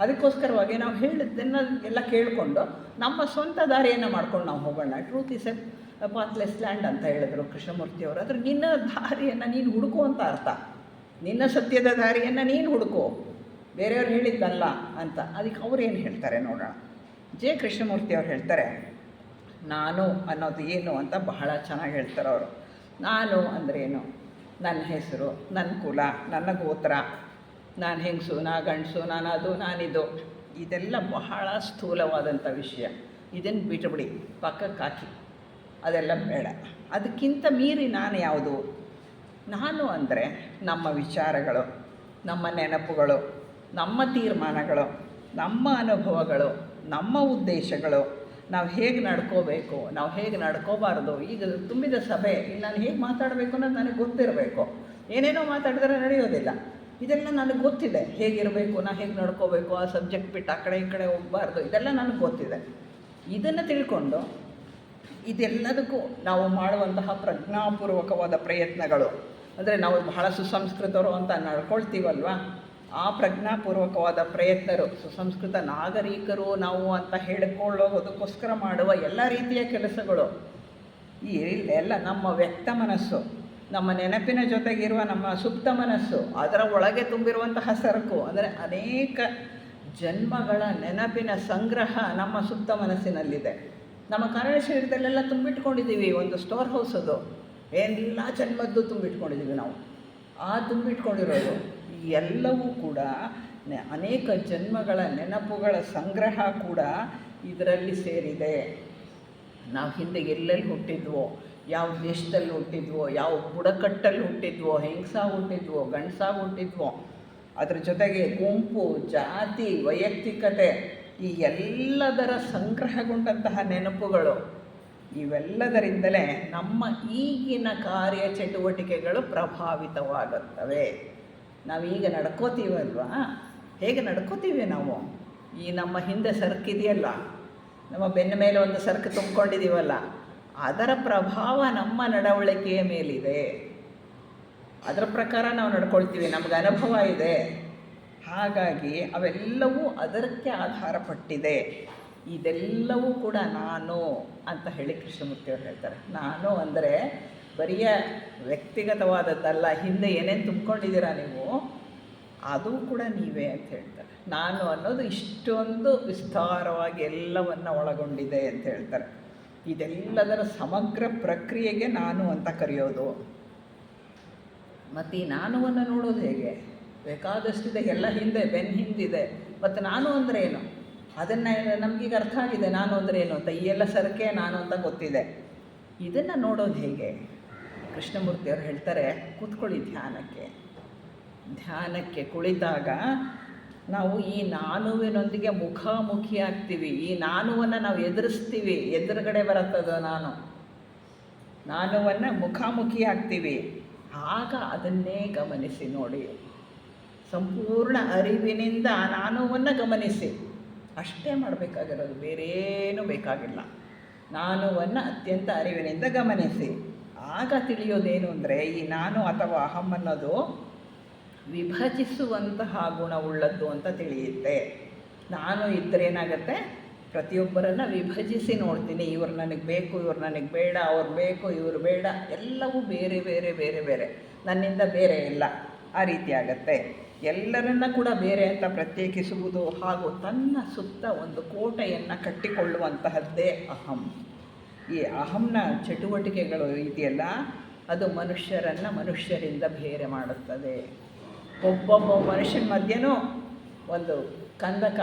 ಅದಕ್ಕೋಸ್ಕರವಾಗಿ ನಾವು ಹೇಳಿದ್ದನ್ನು ಎಲ್ಲ ಕೇಳಿಕೊಂಡು ನಮ್ಮ ಸ್ವಂತ ದಾರಿಯನ್ನು ಮಾಡ್ಕೊಂಡು ನಾವು ಹೋಗೋಣ. ಟ್ರೂತ್ ಇಸ್ ಎ ಪಾತ್ಲೆಸ್ ಲ್ಯಾಂಡ್ ಅಂತ ಹೇಳಿದ್ರು ಕೃಷ್ಣಮೂರ್ತಿಯವರು. ಆದರೆ ನಿನ್ನ ದಾರಿಯನ್ನು ನೀನು ಹುಡುಕು ಅಂತ ಅರ್ಥ. ನಿನ್ನ ಸತ್ಯದ ದಾರಿಯನ್ನು ನೀನು ಹುಡುಕು. ಬೇರೆಯವ್ರು ಹೇಳಿದ್ದಲ್ಲ ಅಂತ. ಅದಕ್ಕೆ ಅವ್ರೇನು ಹೇಳ್ತಾರೆ ನೋಡೋಣ. ಜೆ ಕೃಷ್ಣಮೂರ್ತಿ ಅವ್ರು ಹೇಳ್ತಾರೆ, ನಾನು ಅನ್ನೋದು ಏನು ಅಂತ ಬಹಳ ಚೆನ್ನಾಗಿ ಹೇಳ್ತಾರೆ ಅವರು. ನಾನು ಅಂದ್ರೇನು? ನನ್ನ ಹೆಸರು, ನನ್ನ ಕುಲ, ನನ್ನ ಗೋತ್ರ, ನಾನು ಹೆಂಗಸು, ನಾ ಗಂಡಸು, ನಾನು ಅದು, ನಾನಿದು, ಇದೆಲ್ಲ ಬಹಳ ಸ್ಥೂಲವಾದಂಥ ವಿಷಯ. ಇದನ್ನು ಬಿಟ್ಟುಬಿಡಿ, ಪಕ್ಕಕ್ಕೆ ಹಾಕಿ, ಅದೆಲ್ಲ ಬೇಡ. ಅದಕ್ಕಿಂತ ಮೀರಿ ನಾನು ಯಾವುದು? ನಾನು ಅಂದರೆ ನಮ್ಮ ವಿಚಾರಗಳು, ನಮ್ಮ ನೆನಪುಗಳು, ನಮ್ಮ ತೀರ್ಮಾನಗಳು, ನಮ್ಮ ಅನುಭವಗಳು, ನಮ್ಮ ಉದ್ದೇಶಗಳು, ನಾವು ಹೇಗೆ ನಡ್ಕೋಬೇಕು, ನಾವು ಹೇಗೆ ನಡ್ಕೋಬಾರ್ದು. ಈಗ ತುಂಬಿದ ಸಭೆ, ಇಲ್ಲಿ ನಾನು ಹೇಗೆ ಮಾತಾಡಬೇಕು ಅನ್ನೋದು ನನಗೆ ಗೊತ್ತಿರಬೇಕು. ಏನೇನೋ ಮಾತಾಡಿದ್ರೆ ನಡೆಯೋದಿಲ್ಲ. ಇದೆಲ್ಲ ನನಗೆ ಗೊತ್ತಿದೆ, ಹೇಗಿರಬೇಕು, ನಾನು ಹೇಗೆ ನಡ್ಕೋಬೇಕು, ಆ ಸಬ್ಜೆಕ್ಟ್ ಬಿಟ್ಟು ಆ ಕಡೆ ಈ ಕಡೆ ಹೋಗಬಾರ್ದು, ಇದೆಲ್ಲ ನನಗೆ ಗೊತ್ತಿದೆ. ಇದನ್ನು ತಿಳ್ಕೊಂಡು ಇದೆಲ್ಲದಕ್ಕೂ ನಾವು ಮಾಡುವಂತಹ ಪ್ರಜ್ಞಾಪೂರ್ವಕವಾದ ಪ್ರಯತ್ನಗಳು, ಅಂದರೆ ನಾವು ಬಹಳ ಸುಸಂಸ್ಕೃತರು ಅಂತ ನಡ್ಕೊಳ್ತೀವಲ್ವ, ಆ ಪ್ರಜ್ಞಾಪೂರ್ವಕವಾದ ಪ್ರಯತ್ನರು, ಸುಸಂಸ್ಕೃತ ನಾಗರಿಕರು ನಾವು ಅಂತ ಹೇಳಿಕೊಳ್ಳೋದಕ್ಕೋಸ್ಕರ ಮಾಡುವ ಎಲ್ಲ ರೀತಿಯ ಕೆಲಸಗಳು, ಈ ಎಲ್ಲ ನಮ್ಮ ವ್ಯಕ್ತ ಮನಸ್ಸು, ನಮ್ಮ ನೆನಪಿನ ಜೊತೆಗಿರುವ ನಮ್ಮ ಸುಪ್ತ ಮನಸ್ಸು, ಅದರ ಒಳಗೆ ತುಂಬಿರುವಂತಹ ಸರಕು, ಅಂದರೆ ಅನೇಕ ಜನ್ಮಗಳ ನೆನಪಿನ ಸಂಗ್ರಹ ನಮ್ಮ ಸುಪ್ತ ಮನಸ್ಸಿನಲ್ಲಿದೆ. ನಮ್ಮ ಕಾರಣ ಶರೀರದಲ್ಲೆಲ್ಲ ತುಂಬಿಟ್ಕೊಂಡಿದ್ದೀವಿ, ಒಂದು ಸ್ಟೋರ್ ಹೌಸ್ ಅದು, ಎಲ್ಲ ಜನ್ಮದ್ದು ತುಂಬಿಟ್ಕೊಂಡಿದ್ದೀವಿ ನಾವು. ಆ ತುಂಬಿಟ್ಕೊಂಡಿರೋದು ಎಲ್ಲವೂ ಕೂಡ ಅನೇಕ ಜನ್ಮಗಳ ನೆನಪುಗಳ ಸಂಗ್ರಹ ಕೂಡ ಇದರಲ್ಲಿ ಸೇರಿದೆ. ನಾವು ಹಿಂದೆ ಎಲ್ಲೆಲ್ಲಿ ಹುಟ್ಟಿದ್ವೋ, ಯಾವ ದೇಶದಲ್ಲಿ ಹುಟ್ಟಿದ್ವೋ, ಯಾವ ಬುಡಕಟ್ಟಲ್ಲಿ ಹುಟ್ಟಿದ್ವೋ, ಹೆಂಗಸಾಗಿ ಹುಟ್ಟಿದ್ವೋ, ಗಂಡಸಾಗಿ ಹುಟ್ಟಿದ್ವೋ, ಅದ್ರ ಜೊತೆಗೆ ಗುಂಪು, ಜಾತಿ, ವೈಯಕ್ತಿಕತೆ, ಈ ಎಲ್ಲದರ ಸಂಗ್ರಹಗೊಂಡಂತಹ ನೆನಪುಗಳು, ಇವೆಲ್ಲದರಿಂದಲೇ ನಮ್ಮ ಈಗಿನ ಕಾರ್ಯಚಟುವಟಿಕೆಗಳು ಪ್ರಭಾವಿತವಾಗುತ್ತವೆ. ನಾವೀಗ ನಡ್ಕೋತೀವಲ್ವಾ, ಹೇಗೆ ನಡ್ಕೋತೀವಿ ನಾವು? ಈ ನಮ್ಮ ಹಿಂದೆ ಸರಕಿದೆಯಲ್ಲ, ನಮ್ಮ ಬೆನ್ನ ಮೇಲೆ ಒಂದು ಸರಕು ತುಂಬಿಕೊಂಡಿದ್ದೀವಲ್ಲ, ಅದರ ಪ್ರಭಾವ ನಮ್ಮ ನಡವಳಿಕೆಯ ಮೇಲಿದೆ. ಅದರ ಪ್ರಕಾರ ನಾವು ನಡ್ಕೊಳ್ತೀವಿ, ನಮಗೆ ಅನುಭವ ಇದೆ. ಹಾಗಾಗಿ ಅವೆಲ್ಲವೂ ಅದಕ್ಕೆ ಆಧಾರಪಟ್ಟಿದೆ. ಇದೆಲ್ಲವೂ ಕೂಡ ನಾನು ಅಂತ ಹೇಳಿ ಕೃಷ್ಣಮೂರ್ತಿಯವರು ಹೇಳ್ತಾರೆ. ನಾನು ಅಂದರೆ ಬರಿಯ ವ್ಯಕ್ತಿಗತವಾದದ್ದಲ್ಲ, ಹಿಂದೆ ಏನೇನು ತುಂಬ್ಕೊಂಡಿದ್ದೀರಾ ನೀವು, ಅದು ಕೂಡ ನೀವೇ ಅಂತ ಹೇಳ್ತಾರೆ. ನಾನು ಅನ್ನೋದು ಇಷ್ಟೊಂದು ವಿಸ್ತಾರವಾಗಿ ಎಲ್ಲವನ್ನು ಒಳಗೊಂಡಿದೆ ಅಂತ ಹೇಳ್ತಾರೆ. ಇದೆಲ್ಲದರ ಸಮಗ್ರ ಪ್ರಕ್ರಿಯೆಗೆ ನಾನು ಅಂತ ಕರೆಯೋದು. ಮತ್ತು ಈ ನಾನುವನ್ನು ನೋಡೋದು ಹೇಗೆ? ಬೇಕಾದಷ್ಟಿದೆ, ಎಲ್ಲ ಹಿಂದೆ ಬೆನ್ನ ಹಿಂದಿದೆ. ಮತ್ತು ನಾನು ಅಂದರೆ ಏನು ಅದನ್ನು ನಮಗೀಗ ಅರ್ಥ ಆಗಿದೆ, ನಾನು ಅಂದರೆ ಏನು ಅಂತ. ಈ ಎಲ್ಲ ಸರಕೆ ನಾನು ಅಂತ ಗೊತ್ತಿದೆ. ಇದನ್ನು ನೋಡೋದು ಹೇಗೆ? ಕೃಷ್ಣಮೂರ್ತಿಯವರು ಹೇಳ್ತಾರೆ, ಕೂತ್ಕೊಳ್ಳಿ ಧ್ಯಾನಕ್ಕೆ ಕುಳಿತಾಗ ನಾವು ಈ ನಾನುವಿನೊಂದಿಗೆ ಮುಖಾಮುಖಿ ಆಗ್ತೀವಿ. ಈ ನಾನುವನ್ನು ನಾವು ಎದುರಿಸ್ತೀವಿ, ಎದುರುಗಡೆ ಬರುತ್ತದೋ ನಾನುವನ್ನು ಮುಖಾಮುಖಿ ಆಗ್ತೀವಿ. ಆಗ ಅದನ್ನೇ ಗಮನಿಸಿ ನೋಡಿ, ಸಂಪೂರ್ಣ ಅರಿವಿನಿಂದ ಆ ನಾನುವನ್ನು ಗಮನಿಸಿ. ಅಷ್ಟೇ ಮಾಡಬೇಕಾಗಿರೋದು, ಬೇರೇನೂ ಬೇಕಾಗಿಲ್ಲ. ನಾನುವನ್ನು ಅತ್ಯಂತ ಅರಿವಿನಿಂದ ಗಮನಿಸಿ. ಆಗ ತಿಳಿಯೋದೇನು ಅಂದರೆ, ಈ ನಾನು ಅಥವಾ ಅಹಂ ಅನ್ನೋದು ವಿಭಜಿಸುವಂತಹ ಗುಣವುಳ್ಳದ್ದು ಅಂತ ತಿಳಿಯುತ್ತೆ. ನಾನು ಇದ್ದರೇನಾಗತ್ತೆ, ಪ್ರತಿಯೊಬ್ಬರನ್ನು ವಿಭಜಿಸಿ ನೋಡ್ತೀನಿ. ಇವ್ರು ನನಗೆ ಬೇಕು, ಇವ್ರು ನನಗೆ ಬೇಡ, ಅವ್ರು ಬೇಕು, ಇವರು ಬೇಡ, ಎಲ್ಲವೂ ಬೇರೆ ಬೇರೆ ಬೇರೆ ಬೇರೆ, ನನ್ನಿಂದ ಬೇರೆ ಇಲ್ಲ, ಆ ರೀತಿ ಆಗತ್ತೆ. ಎಲ್ಲರನ್ನ ಕೂಡ ಬೇರೆ ಅಂತ ಪ್ರತ್ಯೇಕಿಸುವುದು, ಹಾಗೂ ತನ್ನ ಸುತ್ತ ಒಂದು ಕೋಟೆಯನ್ನು ಕಟ್ಟಿಕೊಳ್ಳುವಂತಹದ್ದೇ ಅಹಂ. ಈ ಅಹಂನ ಚಟುವಟಿಕೆಗಳು ಇದೆಯಲ್ಲ, ಅದು ಮನುಷ್ಯರನ್ನು ಮನುಷ್ಯರಿಂದ ಬೇರೆ ಮಾಡುತ್ತದೆ. ಒಬ್ಬೊಬ್ಬ ಮನುಷ್ಯನ ಮಧ್ಯೆನೂ ಒಂದು ಕಂದಕ,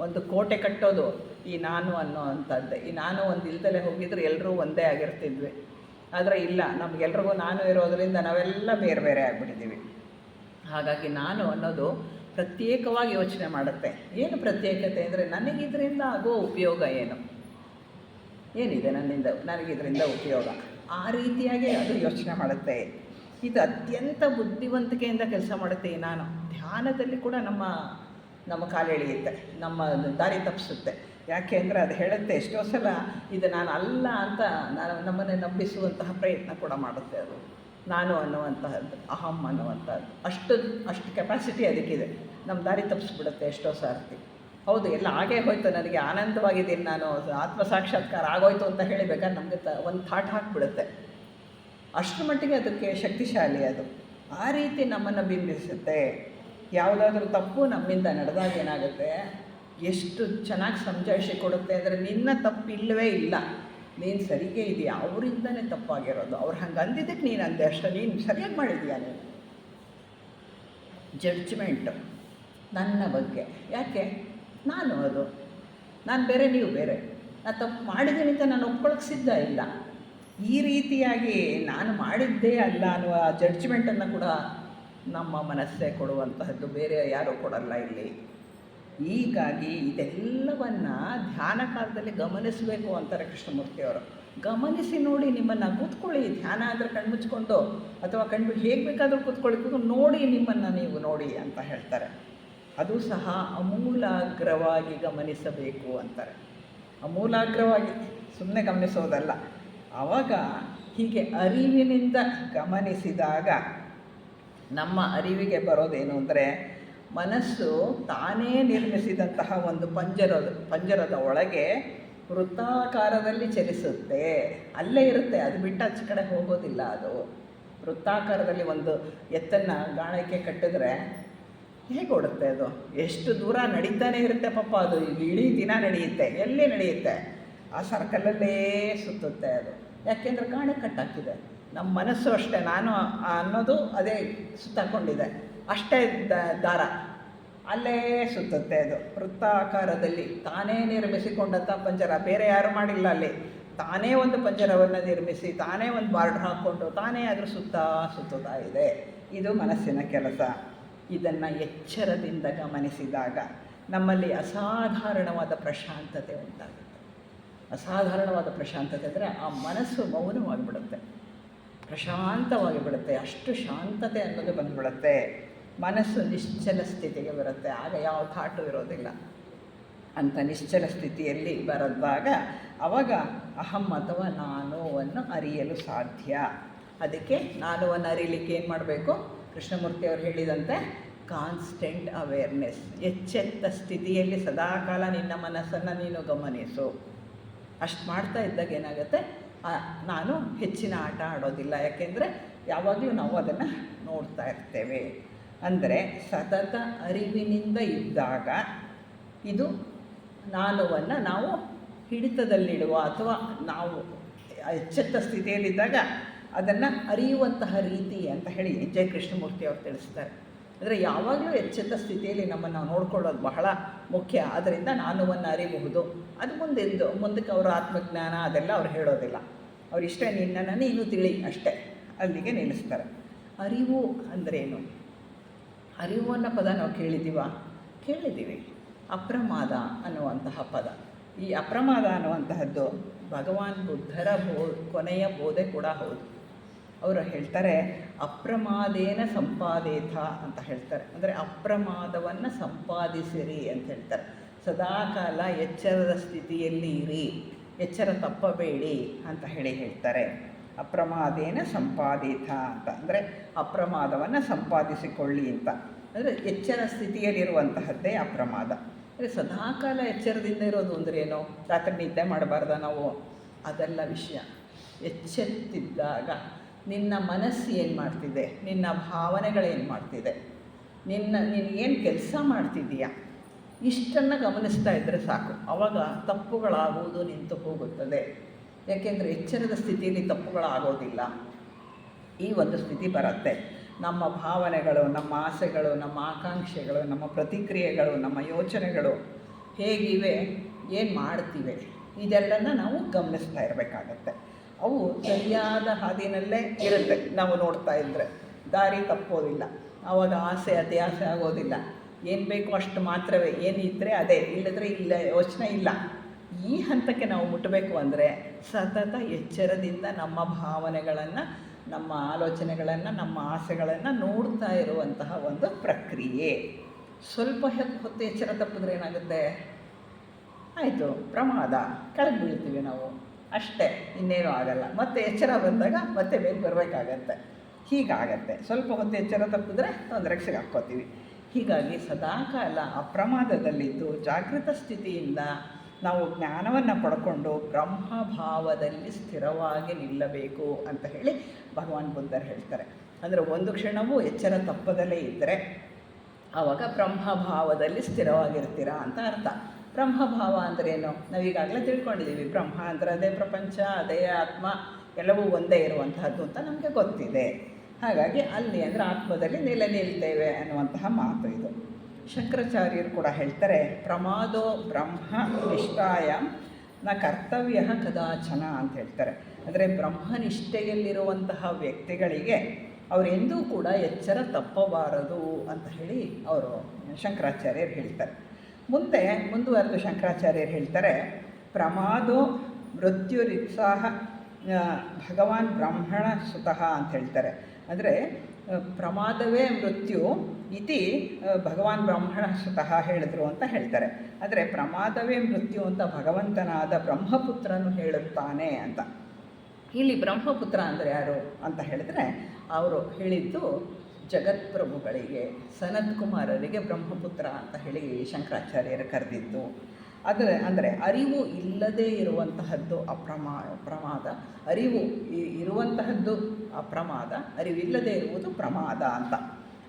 ಒಂದು ಕೋಟೆ ಕಟ್ಟೋದು ಈ ನಾನು ಅನ್ನೋ ಅಂಥದ್ದೇ. ಈ ನಾನು ಒಂದು ಇಲ್ದಲೇ ಹೋಗಿದ್ರೆ ಎಲ್ಲರೂ ಒಂದೇ ಆಗಿರ್ತಿದ್ವಿ. ಆದರೆ ಇಲ್ಲ, ನಮಗೆಲ್ರಿಗೂ ನಾನು ಇರೋದರಿಂದ ನಾವೆಲ್ಲ ಬೇರೆ ಬೇರೆ ಆಗಿಬಿಟ್ಟಿದ್ದೀವಿ. ಹಾಗಾಗಿ ನಾನು ಅನ್ನೋದು ಪ್ರತ್ಯೇಕವಾಗಿ ಯೋಚನೆ ಮಾಡುತ್ತೆ. ಏನು ಪ್ರತ್ಯೇಕತೆ ಅಂದರೆ, ನನಗಿದರಿಂದ ಆಗೋ ಉಪಯೋಗ ಏನಿದೆ ನನಗಿದರಿಂದ ಉಪಯೋಗ, ಆ ರೀತಿಯಾಗಿ ಅದು ಯೋಚನೆ ಮಾಡುತ್ತೆ. ಇದು ಅತ್ಯಂತ ಬುದ್ಧಿವಂತಿಕೆಯಿಂದ ಕೆಲಸ ಮಾಡುತ್ತೆ. ಈ ನಾನು ಧ್ಯಾನದಲ್ಲಿ ಕೂಡ ನಮ್ಮ ಕಾಲೆಳೆಯುತ್ತೆ, ನಮ್ಮ ದಾರಿ ತಪ್ಪಿಸುತ್ತೆ. ಯಾಕೆ ಅಂದರೆ ಅದು ಹೇಳುತ್ತೆ ಎಷ್ಟೋ ಸಲ ಇದು ನಾನು ಅಲ್ಲ ಅಂತ ನಮ್ಮನ್ನೇ ನಂಬಿಸುವಂತಹ ಪ್ರಯತ್ನ ಕೂಡ ಮಾಡುತ್ತೆ. ಅದು ನಾನು ಅನ್ನುವಂತಹದ್ದು, ಅಹಂ ಅನ್ನುವಂಥದ್ದು ಅಷ್ಟು ಕೆಪಾಸಿಟಿ ಅದಕ್ಕಿದೆ. ನಮ್ಮ ದಾರಿ ತಪ್ಪಿಸ್ಬಿಡುತ್ತೆ ಎಷ್ಟೋ ಸಾರ್ತಿ. ಹೌದು, ಎಲ್ಲ ಆಗೇ ಹೋಯ್ತು, ನನಗೆ ಆನಂದವಾಗಿದ್ದೀನಿ, ನಾನು ಆತ್ಮ ಸಾಕ್ಷಾತ್ಕಾರ ಆಗೋಯ್ತು ಅಂತ ಹೇಳಿಬೇಕಾದ್ರೆ ನಮಗೆ ಒಂದು ಥಾಟ್ ಹಾಕಿಬಿಡುತ್ತೆ. ಅಷ್ಟರ ಮಟ್ಟಿಗೆ ಅದಕ್ಕೆ ಶಕ್ತಿಶಾಲಿ ಅದು. ಆ ರೀತಿ ನಮ್ಮನ್ನು ಬಿಂಬಿಸುತ್ತೆ. ಯಾವುದಾದ್ರೂ ತಪ್ಪು ನಮ್ಮಿಂದ ನಡೆದಾಗ ಏನಾಗುತ್ತೆ, ಎಷ್ಟು ಚೆನ್ನಾಗಿ ಸಮಜಾಯಿಷಿ ಕೊಡುತ್ತೆ ಅಂದರೆ ನಿನ್ನ ತಪ್ಪಿಲ್ಲವೇ ಇಲ್ಲ, ನೀನು ಸರಿಗೆ ಇದೆಯಾ, ಅವರಿಂದನೇ ತಪ್ಪಾಗಿರೋದು, ಅವ್ರು ಹಂಗೆ ಅಂದಿದ್ದಕ್ಕೆ ನೀನು ಅಂದೆ ಅಷ್ಟೇ, ನೀನು ಸರಿಯಾಗಿ ಮಾಡಿದೀಯಾ ನೀನು. ಜಡ್ಜ್ಮೆಂಟು ನನ್ನ ಬಗ್ಗೆ, ಯಾಕೆ ನಾನು ಅದು, ನಾನು ಬೇರೆ ನೀವು ಬೇರೆ, ನಾನು ತಪ್ಪು ಮಾಡಿದ್ದೀನಿ ಅಂತ ನಾನು ಒಪ್ಕೊಳ್ಳೋಕೆ ಸಿದ್ಧ ಇಲ್ಲ. ಈ ರೀತಿಯಾಗಿ ನಾನು ಮಾಡಿದ್ದೇ ಅಲ್ಲ ಅನ್ನುವ ಜಡ್ಜ್ಮೆಂಟನ್ನು ಕೂಡ ನಮ್ಮ ಮನಸ್ಸೇ ಕೊಡುವಂತಹದ್ದು, ಬೇರೆ ಯಾರೂ ಕೊಡಲ್ಲ ಇಲ್ಲಿ. ಹೀಗಾಗಿ ಇದೆಲ್ಲವನ್ನು ಧ್ಯಾನ ಕಾಲದಲ್ಲಿ ಗಮನಿಸಬೇಕು ಅಂತಾರೆ ಕೃಷ್ಣಮೂರ್ತಿಯವರು. ಗಮನಿಸಿ ನೋಡಿ, ನಿಮ್ಮನ್ನು ಕೂತ್ಕೊಳ್ಳಿ, ಧ್ಯಾನ ಅಂದರೆ ಕಣ್ಮುಚ್ಕೊಂಡು ಅಥವಾ ಕಣ್ಬಿಟ್ಟು ಹೇಗೆ ಬೇಕಾದರೂ ಕೂತ್ಕೊಳ್ಳಿ, ನೋಡಿ ನಿಮ್ಮನ್ನು ನೀವು ನೋಡಿ ಅಂತ ಹೇಳ್ತಾರೆ. ಅದು ಸಹ ಅಮೂಲಾಗ್ರವಾಗಿ ಗಮನಿಸಬೇಕು ಅಂತಾರೆ. ಅಮೂಲಾಗ್ರವಾಗಿ ಸುಮ್ಮನೆ ಗಮನಿಸೋದಲ್ಲ. ಆವಾಗ ಹೀಗೆ ಅರಿವಿನಿಂದ ಗಮನಿಸಿದಾಗ ನಮ್ಮ ಅರಿವಿಗೆ ಬರೋದೇನು ಅಂದರೆ, ಮನಸ್ಸು ತಾನೇ ನಿರ್ಮಿಸಿದಂತಹ ಒಂದು ಪಂಜರದ ಒಳಗೆ ವೃತ್ತಾಕಾರದಲ್ಲಿ ಚಲಿಸುತ್ತೆ, ಅಲ್ಲೇ ಇರುತ್ತೆ, ಅದು ಬಿಟ್ಟು ಆಚೆ ಕಡೆ ಹೋಗೋದಿಲ್ಲ. ಅದು ವೃತ್ತಾಕಾರದಲ್ಲಿ ಒಂದು ಎತ್ತನ್ನು ಗಾಣಕ್ಕೆ ಕಟ್ಟಿದ್ರೆ ಹೇಗೆ ಓಡುತ್ತೆ, ಅದು ಎಷ್ಟು ದೂರ ನಡೀತಾನೆ ಇರುತ್ತೆ ಪಾಪ, ಅದು ಇಡೀ ದಿನ ನಡೆಯುತ್ತೆ, ಎಲ್ಲಿ ನಡೆಯುತ್ತೆ, ಆ ಸರ್ಕಲಲ್ಲೇ ಸುತ್ತುತ್ತೆ ಅದು. ಯಾಕೆಂದರೆ ಗಾಣೆ ಕಟ್ಟಾಕಿದೆ. ನಮ್ಮ ಮನಸ್ಸು ಅಷ್ಟೇ, ನಾನು ಅನ್ನೋದು ಅದೇ ಸುತ್ತಾಕೊಂಡಿದೆ, ಅಷ್ಟೇ ದಾರ ಅಲ್ಲೇ ಸುತ್ತುತ್ತೆ. ಅದು ವೃತ್ತಾಕಾರದಲ್ಲಿ ತಾನೇ ನಿರ್ಮಿಸಿಕೊಂಡಂಥ ಪಂಜರ, ಬೇರೆ ಯಾರು ಮಾಡಿಲ್ಲ. ಅಲ್ಲಿ ತಾನೇ ಒಂದು ಪಂಜರವನ್ನು ನಿರ್ಮಿಸಿ, ತಾನೇ ಒಂದು ಬಾರ್ಡ್ರ್ ಹಾಕ್ಕೊಂಡು ತಾನೇ ಅದ್ರ ಸುತ್ತುತ್ತಾ ಇದೆ. ಇದು ಮನಸ್ಸಿನ ಕೆಲಸ. ಇದನ್ನು ಎಚ್ಚರದಿಂದ ಗಮನಿಸಿದಾಗ ನಮ್ಮಲ್ಲಿ ಅಸಾಧಾರಣವಾದ ಪ್ರಶಾಂತತೆ ಉಂಟಾಗುತ್ತೆ. ಅಸಾಧಾರಣವಾದ ಪ್ರಶಾಂತತೆ ಅಂದರೆ ಆ ಮನಸ್ಸು ಮೌನವಾಗಿಬಿಡುತ್ತೆ, ಪ್ರಶಾಂತವಾಗಿ ಬಿಡುತ್ತೆ, ಅಷ್ಟು ಶಾಂತತೆ ಅನ್ನೋದು ಬಂದುಬಿಡುತ್ತೆ. ಮನಸ್ಸು ನಿಶ್ಚಲ ಸ್ಥಿತಿಗೆ ಬರುತ್ತೆ, ಆಗ ಯಾವ ಥಾಟು ಇರೋದಿಲ್ಲ. ಅಂಥ ನಿಶ್ಚಲ ಸ್ಥಿತಿಯಲ್ಲಿ ಬರೆದಾಗ ಆವಾಗ ಅಹಂ ಅಥವಾ ನಾನುವನ್ನು ಅರಿಯಲು ಸಾಧ್ಯ. ಅದಕ್ಕೆ ನಾನುವನ್ನು ಅರಿಯಲಿಕ್ಕೆ ಏನು ಮಾಡಬೇಕು? ಕೃಷ್ಣಮೂರ್ತಿಯವರು ಹೇಳಿದಂತೆ ಕಾನ್ಸ್ಟೆಂಟ್ ಅವೇರ್ನೆಸ್, ಎಚ್ಚೆತ್ತ ಸ್ಥಿತಿಯಲ್ಲಿ ಸದಾಕಾಲ ನಿನ್ನ ಮನಸ್ಸನ್ನು ನೀನು ಗಮನಿಸು. ಅಷ್ಟು ಮಾಡ್ತಾ ಇದ್ದಾಗ ಏನಾಗುತ್ತೆ, ನಾನು ಹೆಚ್ಚಿನ ಆಟ ಆಡೋದಿಲ್ಲ. ಯಾಕೆಂದರೆ ಯಾವಾಗಲೂ ನಾವು ಅದನ್ನು ನೋಡ್ತಾ ಇರ್ತೇವೆ. ಅಂದರೆ ಸತತ ಅರಿವಿನಿಂದ ಇದ್ದಾಗ ಇದು ನಾನುವನ್ನು ನಾವು ಹಿಡಿತದಲ್ಲಿಡುವ ಅಥವಾ ನಾವು ಎಚ್ಚೆತ್ತ ಸ್ಥಿತಿಯಲ್ಲಿದ್ದಾಗ ಅದನ್ನು ಅರಿಯುವಂತಹ ರೀತಿ ಅಂತ ಹೇಳಿ ಜಯ ಕೃಷ್ಣಮೂರ್ತಿ ಅವರು ತಿಳಿಸ್ತಾರೆ. ಅಂದರೆ ಯಾವಾಗಲೂ ಎಚ್ಚೆತ್ತ ಸ್ಥಿತಿಯಲ್ಲಿ ನಮ್ಮನ್ನು ನಾವು ನೋಡ್ಕೊಳ್ಳೋದು ಬಹಳ ಮುಖ್ಯ. ಅದರಿಂದ ನಾನುವನ್ನು ಅರಿಬಹುದು. ಅದು ಮುಂದಕ್ಕೆ ಅವರ ಆತ್ಮಜ್ಞಾನ ಅದೆಲ್ಲ ಅವ್ರು ಹೇಳೋದಿಲ್ಲ. ಅವ್ರು ಇಷ್ಟೇ ನಿನ್ನನ್ನು ನೀನು ತಿಳಿ ಅಷ್ಟೇ, ಅಲ್ಲಿಗೆ ನಿಲ್ಲಿಸ್ತಾರೆ. ಅರಿವು ಅಂದ್ರೇನು? ಅರಿವು ಅನ್ನೋ ಪದ ನಾವು ಕೇಳಿದ್ದೀವಿ. ಅಪ್ರಮಾದ ಅನ್ನುವಂತಹ ಪದ. ಈ ಅಪ್ರಮಾದ ಅನ್ನುವಂತಹದ್ದು ಭಗವಾನ್ ಬುದ್ಧರ ಕೊನೆಯ ಬೋಧೆ ಕೂಡ ಹೌದು. ಅವರು ಹೇಳ್ತಾರೆ ಅಪ್ರಮಾದೇನ ಸಂಪಾದೇಥ ಅಂತ ಹೇಳ್ತಾರೆ. ಅಂದರೆ ಅಪ್ರಮಾದವನ್ನು ಸಂಪಾದಿಸಿರಿ ಅಂತ ಹೇಳ್ತಾರೆ. ಸದಾಕಾಲ ಎಚ್ಚರದ ಸ್ಥಿತಿಯಲ್ಲಿ ಇರಿ, ಎಚ್ಚರ ತಪ್ಪಬೇಡಿ ಅಂತ ಹೇಳ್ತಾರೆ. ಅಪ್ರಮಾದೇನ ಸಂಪಾದೇಥ ಅಂತ ಅಂದರೆ ಅಪ್ರಮಾದವನ್ನು ಸಂಪಾದಿಸಿಕೊಳ್ಳಿ ಅಂತ. ಅಂದರೆ ಎಚ್ಚರ ಸ್ಥಿತಿಯಲ್ಲಿರುವಂತಹದ್ದೇ ಅಪ್ರಮಾದ. ಅಂದರೆ ಸದಾಕಾಲ ಎಚ್ಚರದಿಂದ ಇರೋದು ಅಂದರೆ ಏನು? ರಾತ್ರಿ ನಿದ್ದೆ ಮಾಡಬಾರ್ದ ನಾವು? ಅದೆಲ್ಲ ವಿಷಯ. ಎಚ್ಚೆತ್ತಿದ್ದಾಗ ನಿನ್ನ ಮನಸ್ಸು ಏನು ಮಾಡ್ತಿದೆ, ನಿನ್ನ ಭಾವನೆಗಳೇನು ಮಾಡ್ತಿದೆ, ನೀನು ಏನು ಕೆಲಸ ಮಾಡ್ತಿದ್ದೀಯಾ, ಇಷ್ಟನ್ನು ಗಮನಿಸ್ತಾ ಇದ್ದರೆ ಸಾಕು. ಆವಾಗ ತಪ್ಪುಗಳಾಗುವುದು ನಿಂತು ಹೋಗುತ್ತದೆ. ಯಾಕೆಂದರೆ ಎಚ್ಚರದ ಸ್ಥಿತಿಯಲ್ಲಿ ತಪ್ಪುಗಳಾಗೋದಿಲ್ಲ. ಈ ಒಂದು ಸ್ಥಿತಿ ಬರುತ್ತೆ. ನಮ್ಮ ಭಾವನೆಗಳು, ನಮ್ಮ ಆಸೆಗಳು, ನಮ್ಮ ಆಕಾಂಕ್ಷೆಗಳು, ನಮ್ಮ ಪ್ರತಿಕ್ರಿಯೆಗಳು, ನಮ್ಮ ಯೋಚನೆಗಳು ಹೇಗಿವೆ, ಏನು ಮಾಡ್ತಿವೆ, ಇದೆಲ್ಲನ ನಾವು ಗಮನಿಸ್ತಾ ಇರಬೇಕಾಗತ್ತೆ. ಅವು ಸರಿಯಾದ ಹಾದಿನಲ್ಲೇ ಇರುತ್ತೆ. ನಾವು ನೋಡ್ತಾ ಇದ್ದರೆ ದಾರಿ ತಪ್ಪೋದಿಲ್ಲ. ಆವಾಗ ಅತಿ ಆಸೆ ಆಗೋದಿಲ್ಲ. ಏನು ಬೇಕು ಅಷ್ಟು ಮಾತ್ರವೇ, ಏನಿದ್ದರೆ ಅದೇ, ಇಲ್ಲದ್ರೆ ಇಲ್ಲ, ಯೋಚನೆ ಇಲ್ಲ. ಈ ಹಂತಕ್ಕೆ ನಾವು ಮುಟ್ಟಬೇಕು ಅಂದರೆ ಸತತ ಎಚ್ಚರದಿಂದ ನಮ್ಮ ಭಾವನೆಗಳನ್ನು, ನಮ್ಮ ಆಲೋಚನೆಗಳನ್ನು, ನಮ್ಮ ಆಸೆಗಳನ್ನು ನೋಡ್ತಾ ಇರುವಂತಹ ಒಂದು ಪ್ರಕ್ರಿಯೆ. ಸ್ವಲ್ಪ ಹೊತ್ತು ಎಚ್ಚರ ತಪ್ಪಿದ್ರೆ ಏನಾಗುತ್ತೆ? ಆಯಿತು, ಪ್ರಮಾದ, ಕೆಳಗೆ ಬೀಳ್ತೀವಿ ನಾವು ಅಷ್ಟೇ, ಇನ್ನೇನು ಆಗಲ್ಲ. ಮತ್ತೆ ಎಚ್ಚರ ಬಂದಾಗ ಮತ್ತೆ ಬೇಗ ಬರಬೇಕಾಗತ್ತೆ. ಹೀಗಾಗತ್ತೆ. ಸ್ವಲ್ಪ ಹೊತ್ತು ಎಚ್ಚರ ತಪ್ಪಿದ್ರೆ ತೊಂದರೆಗೆ ಸಿಗಾಕ್ಕೋತೀವಿ. ಹೀಗಾಗಿ ಸದಾಕಾಲ ಅಪ್ರಮಾದದಲ್ಲಿದ್ದು ಜಾಗೃತ ಸ್ಥಿತಿಯಿಂದ ನಾವು ಜ್ಞಾನವನ್ನು ಪಡ್ಕೊಂಡು ಬ್ರಹ್ಮಭಾವದಲ್ಲಿ ಸ್ಥಿರವಾಗಿ ನಿಲ್ಲಬೇಕು ಅಂತ ಹೇಳಿ ಭಗವಾನ್ ಬುದ್ಧರು ಹೇಳ್ತಾರೆ. ಅಂದರೆ ಒಂದು ಕ್ಷಣವೂ ಎಚ್ಚರ ತಪ್ಪದಲ್ಲೇ ಇದ್ದರೆ ಆವಾಗ ಬ್ರಹ್ಮಭಾವದಲ್ಲಿ ಸ್ಥಿರವಾಗಿರ್ತೀರಾ ಅಂತ ಅರ್ಥ. ಬ್ರಹ್ಮಭಾವ ಅಂದ್ರೇನು? ನಾವೀಗಾಗಲೇ ತಿಳ್ಕೊಂಡಿದ್ದೀವಿ. ಬ್ರಹ್ಮ ಅಂದರೆ ಅದೇ ಪ್ರಪಂಚ, ಅದೇ ಆತ್ಮ, ಎಲ್ಲವೂ ಒಂದೇ ಇರುವಂತಹದ್ದು ಅಂತ ನಮಗೆ ಗೊತ್ತಿದೆ. ಹಾಗಾಗಿ ಅಲ್ಲಿ ಅಂದರೆ ಆತ್ಮದಲ್ಲಿ ನೆಲೆ ನಿಲ್ತೇವೆ ಅನ್ನುವಂತಹ ಮಾತು ಇದು. ಶಂಕರಾಚಾರ್ಯರು ಕೂಡ ಹೇಳ್ತಾರೆ, ಪ್ರಮಾದೋ ಬ್ರಹ್ಮ ನಿಷ್ಠಾಯಾಮ್ ನ ಕರ್ತವ್ಯ ಕದಾಚನ ಅಂತ ಹೇಳ್ತಾರೆ. ಅಂದರೆ ಬ್ರಹ್ಮನಿಷ್ಠೆಯಲ್ಲಿರುವಂತಹ ವ್ಯಕ್ತಿಗಳಿಗೆ ಅವರೆಂದೂ ಕೂಡ ಎಚ್ಚರ ತಪ್ಪಬಾರದು ಅಂತ ಹೇಳಿ ಅವರು ಶಂಕರಾಚಾರ್ಯರು ಹೇಳ್ತಾರೆ. ಮುಂದುವರೆದು ಶಂಕರಾಚಾರ್ಯರು ಹೇಳ್ತಾರೆ, ಪ್ರಮಾದೋ ಮೃತ್ಯುರಿತ್ಸಾಹ ಭಗವಾನ್ ಬ್ರಹ್ಮಣ ಸುತಃ ಅಂತ ಹೇಳ್ತಾರೆ. ಅಂದರೆ ಪ್ರಮಾದವೇ ಮೃತ್ಯು ಇತಿ ಭಗವಾನ್ ಬ್ರಹ್ಮಣ ಸುತಃ ಹೇಳಿದ್ರು ಅಂತ ಹೇಳ್ತಾರೆ. ಆದರೆ ಪ್ರಮಾದವೇ ಮೃತ್ಯು ಅಂತ ಭಗವಂತನಾದ ಬ್ರಹ್ಮಪುತ್ರನು ಹೇಳುತ್ತಾನೆ ಅಂತ. ಇಲ್ಲಿ ಬ್ರಹ್ಮಪುತ್ರ ಅಂದರೆ ಯಾರು ಅಂತ ಹೇಳಿದ್ರೆ, ಅವರು ಹೇಳಿದ್ದು ಜಗತ್ಪ್ರಭುಗಳಿಗೆ, ಸನತ್ ಕುಮಾರರಿಗೆ ಬ್ರಹ್ಮಪುತ್ರ ಅಂತ ಹೇಳಿ ಶಂಕರಾಚಾರ್ಯರು ಕರೆದಿದ್ದು. ಅಂದರೆ ಅರಿವು ಇಲ್ಲದೇ ಇರುವಂತಹದ್ದು ಪ್ರಮಾದ, ಅರಿವು ಇರುವಂತಹದ್ದು ಅಪ್ರಮಾದ, ಅರಿವಿಲ್ಲದೇ ಇರುವುದು ಪ್ರಮಾದ ಅಂತ.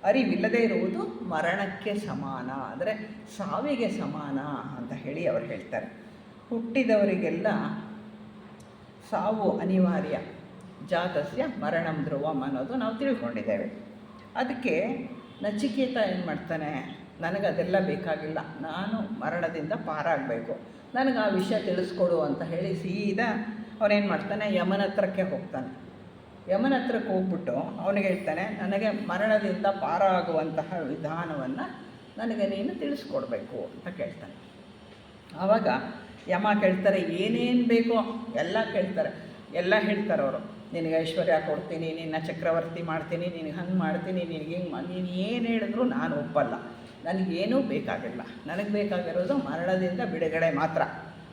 ಅರಿವಿಲ್ಲದೇ ಇರುವುದು ಮರಣಕ್ಕೆ ಸಮಾನ, ಅಂದರೆ ಸಾವಿಗೆ ಸಮಾನ ಅಂತ ಹೇಳಿ ಅವರು ಹೇಳ್ತಾರೆ. ಹುಟ್ಟಿದವರಿಗೆಲ್ಲ ಸಾವು ಅನಿವಾರ್ಯ, ಜಾತಸ್ಯ ಮರಣಂ ಧ್ರುವಂ ಅನ್ನೋದು ನಾವು ತಿಳ್ಕೊಂಡಿದ್ದೇವೆ. ಅದಕ್ಕೆ ನಚಿಕೇತ ಏನು ಮಾಡ್ತಾನೆ, ನನಗದೆಲ್ಲ ಬೇಕಾಗಿಲ್ಲ, ನಾನು ಮರಣದಿಂದ ಪಾರಾಗಬೇಕು, ನನಗೆ ಆ ವಿಷಯ ತಿಳಿಸ್ಕೊಡು ಅಂತ ಹೇಳಿ ಸೀದಾ ಅವನೇನು ಮಾಡ್ತಾನೆ, ಯಮನ ಹತ್ರಕ್ಕೆ ಹೋಗ್ತಾನೆ. ಯಮನ ಹತ್ರಕ್ಕೆ ಹೋಗ್ಬಿಟ್ಟು ಅವನಿಗೆ ಹೇಳ್ತಾನೆ, ನನಗೆ ಮರಣದಿಂದ ಪಾರಾಗುವಂತಹ ವಿಧಾನವನ್ನು ನನಗೆ ನೀನು ತಿಳಿಸ್ಕೊಡ್ಬೇಕು ಅಂತ ಕೇಳ್ತಾನೆ. ಆವಾಗ ಯಮ ಕೇಳ್ತಾರೆ, ಏನೇನು ಬೇಕೋ ಎಲ್ಲ ಕೇಳ್ತಾರೆ, ಎಲ್ಲ ಹೇಳ್ತಾರೆ ಅವರು. ನಿನಗೆ ಐಶ್ವರ್ಯ ಕೊಡ್ತೀನಿ, ನಿನ್ನ ಚಕ್ರವರ್ತಿ ಮಾಡ್ತೀನಿ, ನಿನಗೆ ಹಂಗೆ ಮಾಡ್ತೀನಿ, ನಿನಗೆ ಹಿಂಗೆ ನೀನು ಏನು ಹೇಳಿದ್ರು ನಾನು ಒಪ್ಪಲ್ಲ, ನನಗೇನೂ ಬೇಕಾಗಿಲ್ಲ, ನನಗೆ ಬೇಕಾಗಿರೋದು ಮರಣದಿಂದ ಬಿಡುಗಡೆ ಮಾತ್ರ,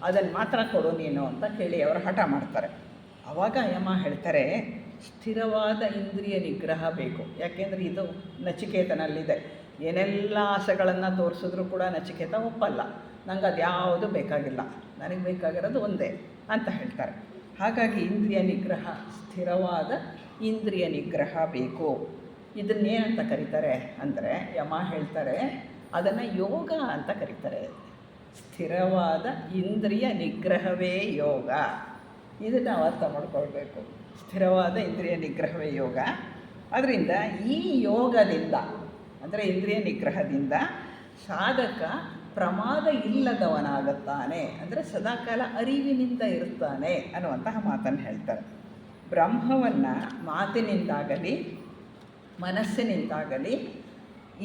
ಅದನ್ನು ಮಾತ್ರ ಕೊಡು ನೀನು ಅಂತ ಕೇಳಿ ಅವರು ಹಠ ಮಾಡ್ತಾರೆ. ಆವಾಗ ಯಮ ಹೇಳ್ತಾರೆ, ಸ್ಥಿರವಾದ ಇಂದ್ರಿಯ ನಿಗ್ರಹ ಬೇಕು. ಯಾಕೆಂದರೆ ಇದು ನಚಿಕೇತನಲ್ಲಿದೆ. ಏನೆಲ್ಲ ಆಸೆಗಳನ್ನು ತೋರಿಸಿದ್ರು ಕೂಡ ನಚಿಕೇತ ಒಪ್ಪಲ್ಲ, ನಂಗೆ ಅದು ಯಾವುದು ಬೇಕಾಗಿಲ್ಲ, ನನಗೆ ಬೇಕಾಗಿರೋದು ಒಂದೇ ಅಂತ ಹೇಳ್ತಾರೆ. ಹಾಗಾಗಿ ಇಂದ್ರಿಯ ನಿಗ್ರಹ, ಸ್ಥಿರವಾದ ಇಂದ್ರಿಯ ನಿಗ್ರಹ ಬೇಕು. ಇದನ್ನೇನಂತ ಕರೀತಾರೆ ಅಂದರೆ, ಯಮ ಹೇಳ್ತಾರೆ ಅದನ್ನು ಯೋಗ ಅಂತ ಕರೀತಾರೆ. ಸ್ಥಿರವಾದ ಇಂದ್ರಿಯ ನಿಗ್ರಹವೇ ಯೋಗ. ಇದನ್ನು ನಾವು ಅರ್ಥ ಮಾಡ್ಕೊಳ್ಬೇಕು. ಸ್ಥಿರವಾದ ಇಂದ್ರಿಯ ನಿಗ್ರಹವೇ ಯೋಗ. ಅದರಿಂದ ಈ ಯೋಗದಿಂದ, ಅಂದರೆ ಇಂದ್ರಿಯ ನಿಗ್ರಹದಿಂದ ಸಾಧಕ ಪ್ರಮಾದ ಇಲ್ಲದವನಾಗುತ್ತಾನೆ, ಅಂದರೆ ಸದಾಕಾಲ ಅರಿವಿನಿಂದ ಇರುತ್ತಾನೆ ಅನ್ನುವಂತಹ ಮಾತನ್ನು ಹೇಳ್ತಾರೆ. ಬ್ರಹ್ಮವನ್ನು ಮಾತಿನಿಂದಾಗಲಿ, ಮನಸ್ಸಿನಿಂದಾಗಲಿ,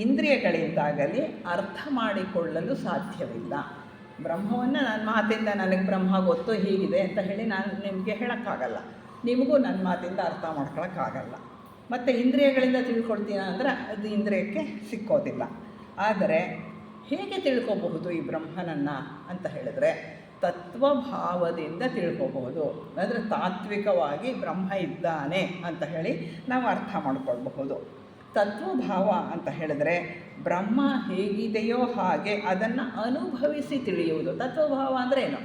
ಇಂದ್ರಿಯಗಳಿಂದಾಗಲಿ ಅರ್ಥ ಮಾಡಿಕೊಳ್ಳಲು ಸಾಧ್ಯವಿಲ್ಲ. ಬ್ರಹ್ಮವನ್ನು ನನ್ನ ಮಾತಿಂದ ನನಗೆ ಬ್ರಹ್ಮ ಗೊತ್ತು ಹೀಗಿದೆ ಅಂತ ಹೇಳಿ ನಾನು ನಿಮಗೆ ಹೇಳೋಕ್ಕಾಗಲ್ಲ, ನಿಮಗೂ ನನ್ನ ಮಾತಿಂದ ಅರ್ಥ ಮಾಡ್ಕೊಳಕ್ಕಾಗಲ್ಲ. ಮತ್ತು ಇಂದ್ರಿಯಗಳಿಂದ ತಿಳ್ಕೊಳ್ತೀನ ಅಂದರೆ ಅದು ಇಂದ್ರಿಯಕ್ಕೆ ಸಿಕ್ಕೋದಿಲ್ಲ. ಆದರೆ ಹೇಗೆ ತಿಳ್ಕೊಬಹುದು ಈ ಬ್ರಹ್ಮನನ್ನು ಅಂತ ಹೇಳಿದ್ರೆ, ತತ್ವಭಾವದಿಂದ ತಿಳ್ಕೊಬಹುದು. ಅಂದರೆ ತಾತ್ವಿಕವಾಗಿ ಬ್ರಹ್ಮ ಇದ್ದಾನೆ ಅಂತ ಹೇಳಿ ನಾವು ಅರ್ಥ ಮಾಡ್ಕೊಳ್ಬಹುದು. ತತ್ವಭಾವ ಅಂತ ಹೇಳಿದ್ರೆ ಬ್ರಹ್ಮ ಹೇಗಿದೆಯೋ ಹಾಗೆ ಅದನ್ನು ಅನುಭವಿಸಿ ತಿಳಿಯುವುದು. ತತ್ವಭಾವ ಅಂದರೆ ಏನು,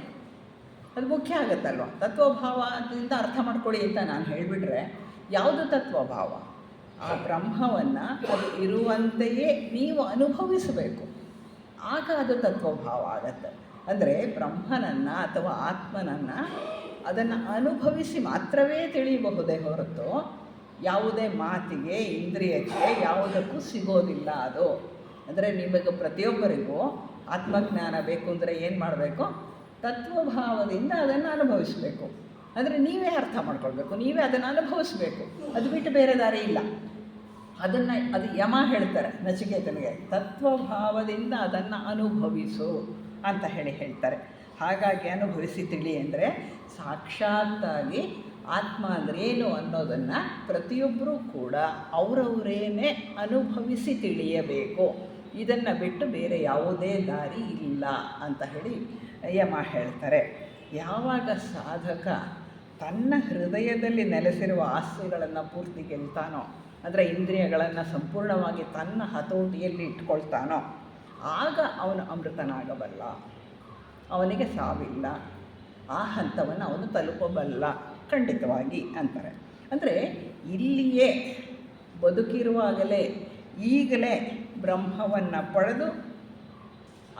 ಅದು ಮುಖ್ಯ ಆಗುತ್ತಲ್ವ. ತತ್ವಭಾವದಿಂದ ಅರ್ಥ ಮಾಡ್ಕೊಳ್ಳಿ ಅಂತ ನಾನು ಹೇಳಿಬಿಟ್ರೆ ಯಾವುದು ತತ್ವಭಾವ? ಆ ಬ್ರಹ್ಮವನ್ನು ಅದು ಇರುವಂತೆಯೇ ನೀವು ಅನುಭವಿಸಬೇಕು, ಆಗ ಅದು ತತ್ವಭಾವ ಆಗತ್ತೆ. ಅಂದರೆ ಬ್ರಹ್ಮನನ್ನು ಅಥವಾ ಆತ್ಮನನ್ನು ಅದನ್ನು ಅನುಭವಿಸಿ ಮಾತ್ರವೇ ತಿಳಿಯಬಹುದೇ ಹೊರತು ಯಾವುದೇ ಮಾತಿಗೆ, ಇಂದ್ರಿಯಕ್ಕೆ, ಯಾವುದಕ್ಕೂ ಸಿಗೋದಿಲ್ಲ ಅದು. ಅಂದರೆ ನಿಮಗೆ ಪ್ರತಿಯೊಬ್ಬರಿಗೂ ಆತ್ಮಜ್ಞಾನ ಬೇಕು ಅಂದರೆ ಏನು ಮಾಡಬೇಕು? ತತ್ವಭಾವದಿಂದ ಅದನ್ನು ಅನುಭವಿಸಬೇಕು. ಅಂದರೆ ನೀವೇ ಅರ್ಥ ಮಾಡ್ಕೊಳ್ಬೇಕು, ನೀವೇ ಅದನ್ನು ಅನುಭವಿಸಬೇಕು, ಅದು ಬಿಟ್ಟು ಬೇರೆ ದಾರಿ ಇಲ್ಲ. ಅದು ಯಮ ಹೇಳ್ತಾರೆ ನಚಿಕೇತನಿಗೆ, ತತ್ವಭಾವದಿಂದ ಅದನ್ನು ಅನುಭವಿಸು ಅಂತ ಹೇಳ್ತಾರೆ. ಹಾಗಾಗಿ ಅನುಭವಿಸಿ ತಿಳಿ ಅಂದರೆ ಸಾಕ್ಷಾತ್ತಾಗಿ ಆತ್ಮ ಅಂದರೆ ಏನು ಅನ್ನೋದನ್ನು ಪ್ರತಿಯೊಬ್ಬರೂ ಕೂಡ ಅವರವರೇನೆ ಅನುಭವಿಸಿ ತಿಳಿಯಬೇಕು. ಇದನ್ನು ಬಿಟ್ಟು ಬೇರೆ ಯಾವುದೇ ದಾರಿ ಇಲ್ಲ ಅಂತ ಹೇಳಿ ಯಮ ಹೇಳ್ತಾರೆ. ಯಾವಾಗ ಸಾಧಕ ತನ್ನ ಹೃದಯದಲ್ಲಿ ನೆಲೆಸಿರುವ ಆಸೆಗಳನ್ನು ಪೂರ್ತಿ ಗೆಲ್ತಾನೋ, ಅಂದರೆ ಇಂದ್ರಿಯಗಳನ್ನು ಸಂಪೂರ್ಣವಾಗಿ ತನ್ನ ಹತೋಟಿಯಲ್ಲಿ ಇಟ್ಕೊಳ್ತಾನೋ, ಆಗ ಅವನು ಅಮೃತನಾಗಬಲ್ಲ, ಅವನಿಗೆ ಸಾವಿಲ್ಲ, ಆ ಹಂತವನ್ನು ಅವನು ತಲುಪಬಲ್ಲ ಖಂಡಿತವಾಗಿ ಅಂತಾರೆ. ಅಂದರೆ ಇಲ್ಲಿಯೇ ಬದುಕಿರುವಾಗಲೇ ಈಗಲೇ ಬ್ರಹ್ಮವನ್ನು ಪಡೆದು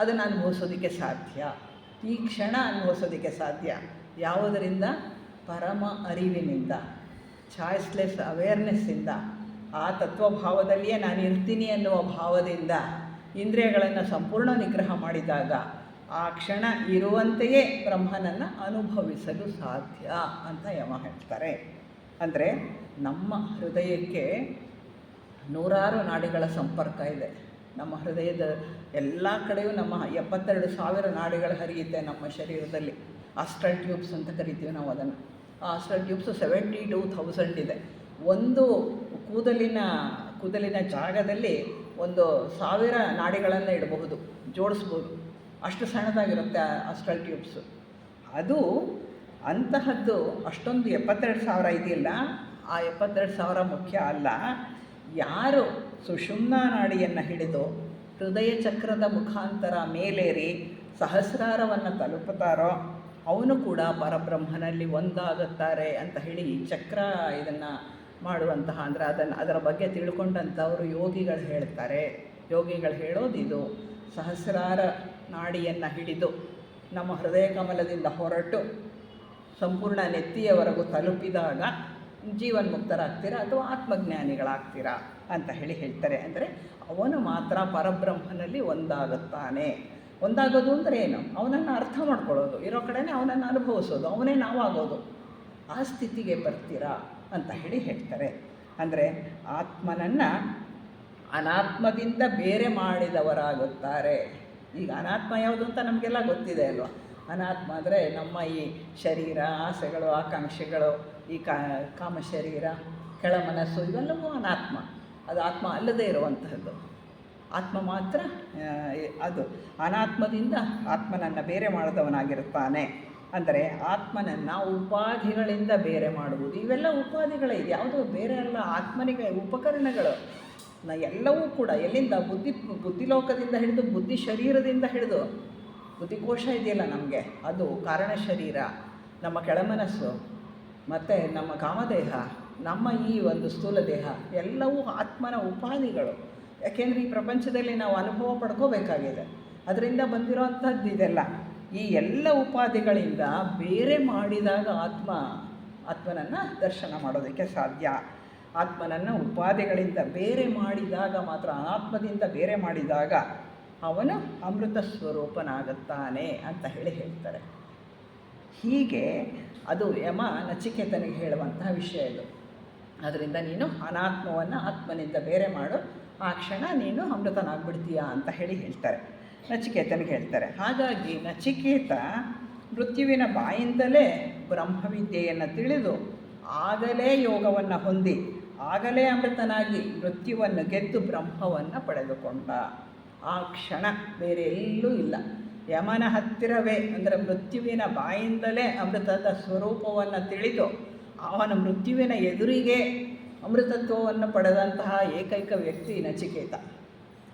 ಅದನ್ನು ಅನುಭವಿಸೋದಕ್ಕೆ ಸಾಧ್ಯ. ಈ ಕ್ಷಣ ಅನುಭವಿಸೋದಕ್ಕೆ ಸಾಧ್ಯ. ಯಾವುದರಿಂದ? ಪರಮ ಅರಿವಿನಿಂದ, ಚಾಯ್ಸ್ಲೆಸ್ ಅವೇರ್ನೆಸ್ಸಿಂದ, ಆ ತತ್ವಭಾವದಲ್ಲಿಯೇ ನಾನು ಇರ್ತೀನಿ ಅನ್ನುವ ಭಾವದಿಂದ ಇಂದ್ರಿಯಗಳನ್ನು ಸಂಪೂರ್ಣ ನಿಗ್ರಹ ಮಾಡಿದಾಗ ಆ ಕ್ಷಣ ಇರುವಂತೆಯೇ ಬ್ರಹ್ಮನನ್ನು ಅನುಭವಿಸಲು ಸಾಧ್ಯ ಅಂತ ಯಮ ಹೇಳ್ತಾರೆ. ಅಂದರೆ ನಮ್ಮ ಹೃದಯಕ್ಕೆ ನೂರಾರು ನಾಡಿಗಳ ಸಂಪರ್ಕ ಇದೆ. ನಮ್ಮ ಹೃದಯದ ಎಲ್ಲ ಕಡೆಯೂ ನಮ್ಮ 72,000 ನಾಡಿಗಳು ಹರಿಯುತ್ತೆ ನಮ್ಮ ಶರೀರದಲ್ಲಿ. ಆಸ್ಟ್ರಲ್ ಟ್ಯೂಬ್ಸ್ ಅಂತ ಕರಿತೀವಿ ನಾವು ಅದನ್ನು. ಆ ಆಸ್ಟ್ರಲ್ ಟ್ಯೂಬ್ಸು 72,000 ಇದೆ. ಒಂದು ಕೂದಲಿನ ಜಾಗದಲ್ಲಿ 1,000 ನಾಡಿಗಳನ್ನು ಇಡಬಹುದು, ಜೋಡಿಸ್ಬೋದು. ಅಷ್ಟು ಸಣ್ಣದಾಗಿರುತ್ತೆ ಆಸ್ಟ್ರಲ್ ಟ್ಯೂಬ್ಸು. ಅದು ಅಂತಹದ್ದು ಅಷ್ಟೊಂದು 72,000 ಇದೆಯಲ್ಲ, ಆ 72,000 ಮುಖ್ಯ ಅಲ್ಲ. ಯಾರು ಸುಷುಮ್ನಾ ನಾಡಿಯನ್ನು ಹಿಡಿದು ಹೃದಯ ಚಕ್ರದ ಮುಖಾಂತರ ಮೇಲೇರಿ ಸಹಸ್ರಾರವನ್ನು ತಲುಪುತ್ತಾರೋ ಅವನು ಕೂಡ ಪರಬ್ರಹ್ಮನಲ್ಲಿ ಒಂದಾಗುತ್ತಾರೆ ಅಂತ ಹೇಳಿ ಚಕ್ರ ಇದನ್ನು ಮಾಡುವಂತಹ, ಅಂದರೆ ಅದರ ಬಗ್ಗೆ ತಿಳ್ಕೊಂಡಂಥವರು ಯೋಗಿಗಳು ಹೇಳ್ತಾರೆ. ಯೋಗಿಗಳು ಹೇಳೋದಿದು, ಸಹಸ್ರಾರ ನಾಡಿಯನ್ನು ಹಿಡಿದು ನಮ್ಮ ಹೃದಯ ಕಮಲದಿಂದ ಹೊರಟು ಸಂಪೂರ್ಣ ನೆತ್ತಿಯವರೆಗೂ ತಲುಪಿದಾಗ ಜೀವನ್ಮುಕ್ತರಾಗ್ತೀರಾ ಅಥವಾ ಆತ್ಮಜ್ಞಾನಿಗಳಾಗ್ತೀರಾ ಅಂತ ಹೇಳ್ತಾರೆ. ಅಂದರೆ ಅವನು ಮಾತ್ರ ಪರಬ್ರಹ್ಮನಲ್ಲಿ ಒಂದಾಗುತ್ತಾನೆ. ಒಂದಾಗೋದು ಅಂದರೆ ಏನು? ಅವನನ್ನು ಅರ್ಥ ಮಾಡ್ಕೊಳ್ಳೋದು, ಇರೋ ಕಡೆನೇ ಅವನನ್ನು ಅನುಭವಿಸೋದು, ಅವನೇ ನಾವಾಗೋದು. ಆ ಸ್ಥಿತಿಗೆ ಬರ್ತೀರಾ ಅಂತ ಹೇಳ್ತಾರೆ. ಅಂದರೆ ಆತ್ಮನನ್ನು ಅನಾತ್ಮದಿಂದ ಬೇರೆ ಮಾಡಿದವರಾಗುತ್ತಾರೆ. ಈಗ ಅನಾತ್ಮ ಯಾವುದು ಅಂತ ನಮಗೆಲ್ಲ ಗೊತ್ತಿದೆ ಅಲ್ವ. ಅನಾತ್ಮ ಅಂದರೆ ನಮ್ಮ ಈ ಶರೀರ, ಆಸೆಗಳು, ಆಕಾಂಕ್ಷೆಗಳು, ಈ ಕಾಮಶರೀರ, ಕೆಳ ಮನಸ್ಸು, ಇವೆಲ್ಲವೂ ಅನಾತ್ಮ. ಅದು ಆತ್ಮ ಅಲ್ಲದೇ ಇರುವಂತಹದ್ದು. ಆತ್ಮ ಮಾತ್ರ ಅದು ಅನಾತ್ಮದಿಂದ ಆತ್ಮನನ್ನು ಬೇರೆ ಮಾಡಿದವನಾಗಿರುತ್ತಾನೆ. ಅಂದರೆ ಆತ್ಮನನ್ನು ಉಪಾಧಿಗಳಿಂದ ಬೇರೆ ಮಾಡುವುದು. ಇವೆಲ್ಲ ಉಪಾಧಿಗಳೇ, ಇದು ಯಾವುದೋ ಬೇರೆ ಅಲ್ಲ, ಆತ್ಮನಿಗೆ ಉಪಕರಣಗಳು. ಎಲ್ಲವೂ ಕೂಡ ಎಲ್ಲಿಂದ? ಬುದ್ಧಿಲೋಕದಿಂದ ಹಿಡಿದು ಬುದ್ಧಿ ಶರೀರದಿಂದ ಹಿಡಿದು ಬುದ್ಧಿಕೋಶ ಇದೆಯಲ್ಲ ನಮಗೆ, ಅದು ಕಾರಣ ಶರೀರ, ನಮ್ಮ ಕೆಳಮನಸ್ಸು ಮತ್ತು ನಮ್ಮ ಕಾಮದೇಹ, ನಮ್ಮ ಈ ಒಂದು ಸ್ಥೂಲ ದೇಹ ಎಲ್ಲವೂ ಆತ್ಮನ ಉಪಾಧಿಗಳು. ಯಾಕೆಂದರೆ ಈ ಪ್ರಪಂಚದಲ್ಲಿ ನಾವು ಅನುಭವ ಪಡ್ಕೋಬೇಕಾಗಿದೆ, ಅದರಿಂದ ಬಂದಿರೋವಂಥದ್ದು ಇದೆಲ್ಲ. ಈ ಎಲ್ಲ ಉಪಾಧಿಗಳಿಂದ ಬೇರೆ ಮಾಡಿದಾಗ ಆತ್ಮನನ್ನು ದರ್ಶನ ಮಾಡೋದಕ್ಕೆ ಸಾಧ್ಯ. ಆತ್ಮನನ್ನು ಉಪಾಧಿಗಳಿಂದ ಬೇರೆ ಮಾಡಿದಾಗ ಮಾತ್ರ, ಅನಾತ್ಮದಿಂದ ಬೇರೆ ಮಾಡಿದಾಗ ಅವನು ಅಮೃತ ಸ್ವರೂಪನಾಗುತ್ತಾನೆ ಅಂತ ಹೇಳ್ತಾರೆ. ಹೀಗೆ ಅದು ಯಮ ನಚಿಕೇತನಿಗೆ ಹೇಳುವಂತಹ ವಿಷಯ ಇದು. ಅದರಿಂದ ನೀನು ಅನಾತ್ಮವನ್ನು ಆತ್ಮನಿಂದ ಬೇರೆ ಮಾಡು, ಆ ಕ್ಷಣ ನೀನು ಅಮೃತನಾಗ್ಬಿಡ್ತೀಯಾ ಅಂತ ಹೇಳ್ತಾರೆ. ನಚಿಕೇತನಿಗೆ ಹೇಳ್ತಾರೆ. ಹಾಗಾಗಿ ನಚಿಕೇತ ಮೃತ್ಯುವಿನ ಬಾಯಿಂದಲೇ ಬ್ರಹ್ಮವಿದ್ಯೆಯನ್ನು ತಿಳಿದು ಆಗಲೇ ಯೋಗವನ್ನು ಹೊಂದಿ ಆಗಲೇ ಅಮೃತನಾಗಿ ಮೃತ್ಯುವನ್ನು ಗೆದ್ದು ಬ್ರಹ್ಮವನ್ನು ಪಡೆದುಕೊಂಡ. ಆ ಕ್ಷಣ ಬೇರೆ ಎಲ್ಲೂ ಇಲ್ಲ. ಯಮನ ಹತ್ತಿರವೇ, ಅಂದರೆ ಮೃತ್ಯುವಿನ ಬಾಯಿಂದಲೇ ಅಮೃತದ ಸ್ವರೂಪವನ್ನು ತಿಳಿದು ಅವನ ಮೃತ್ಯುವಿನ ಎದುರಿಗೆ ಅಮೃತತ್ವವನ್ನು ಪಡೆದಂತಹ ಏಕೈಕ ವ್ಯಕ್ತಿ ನಚಿಕೇತ.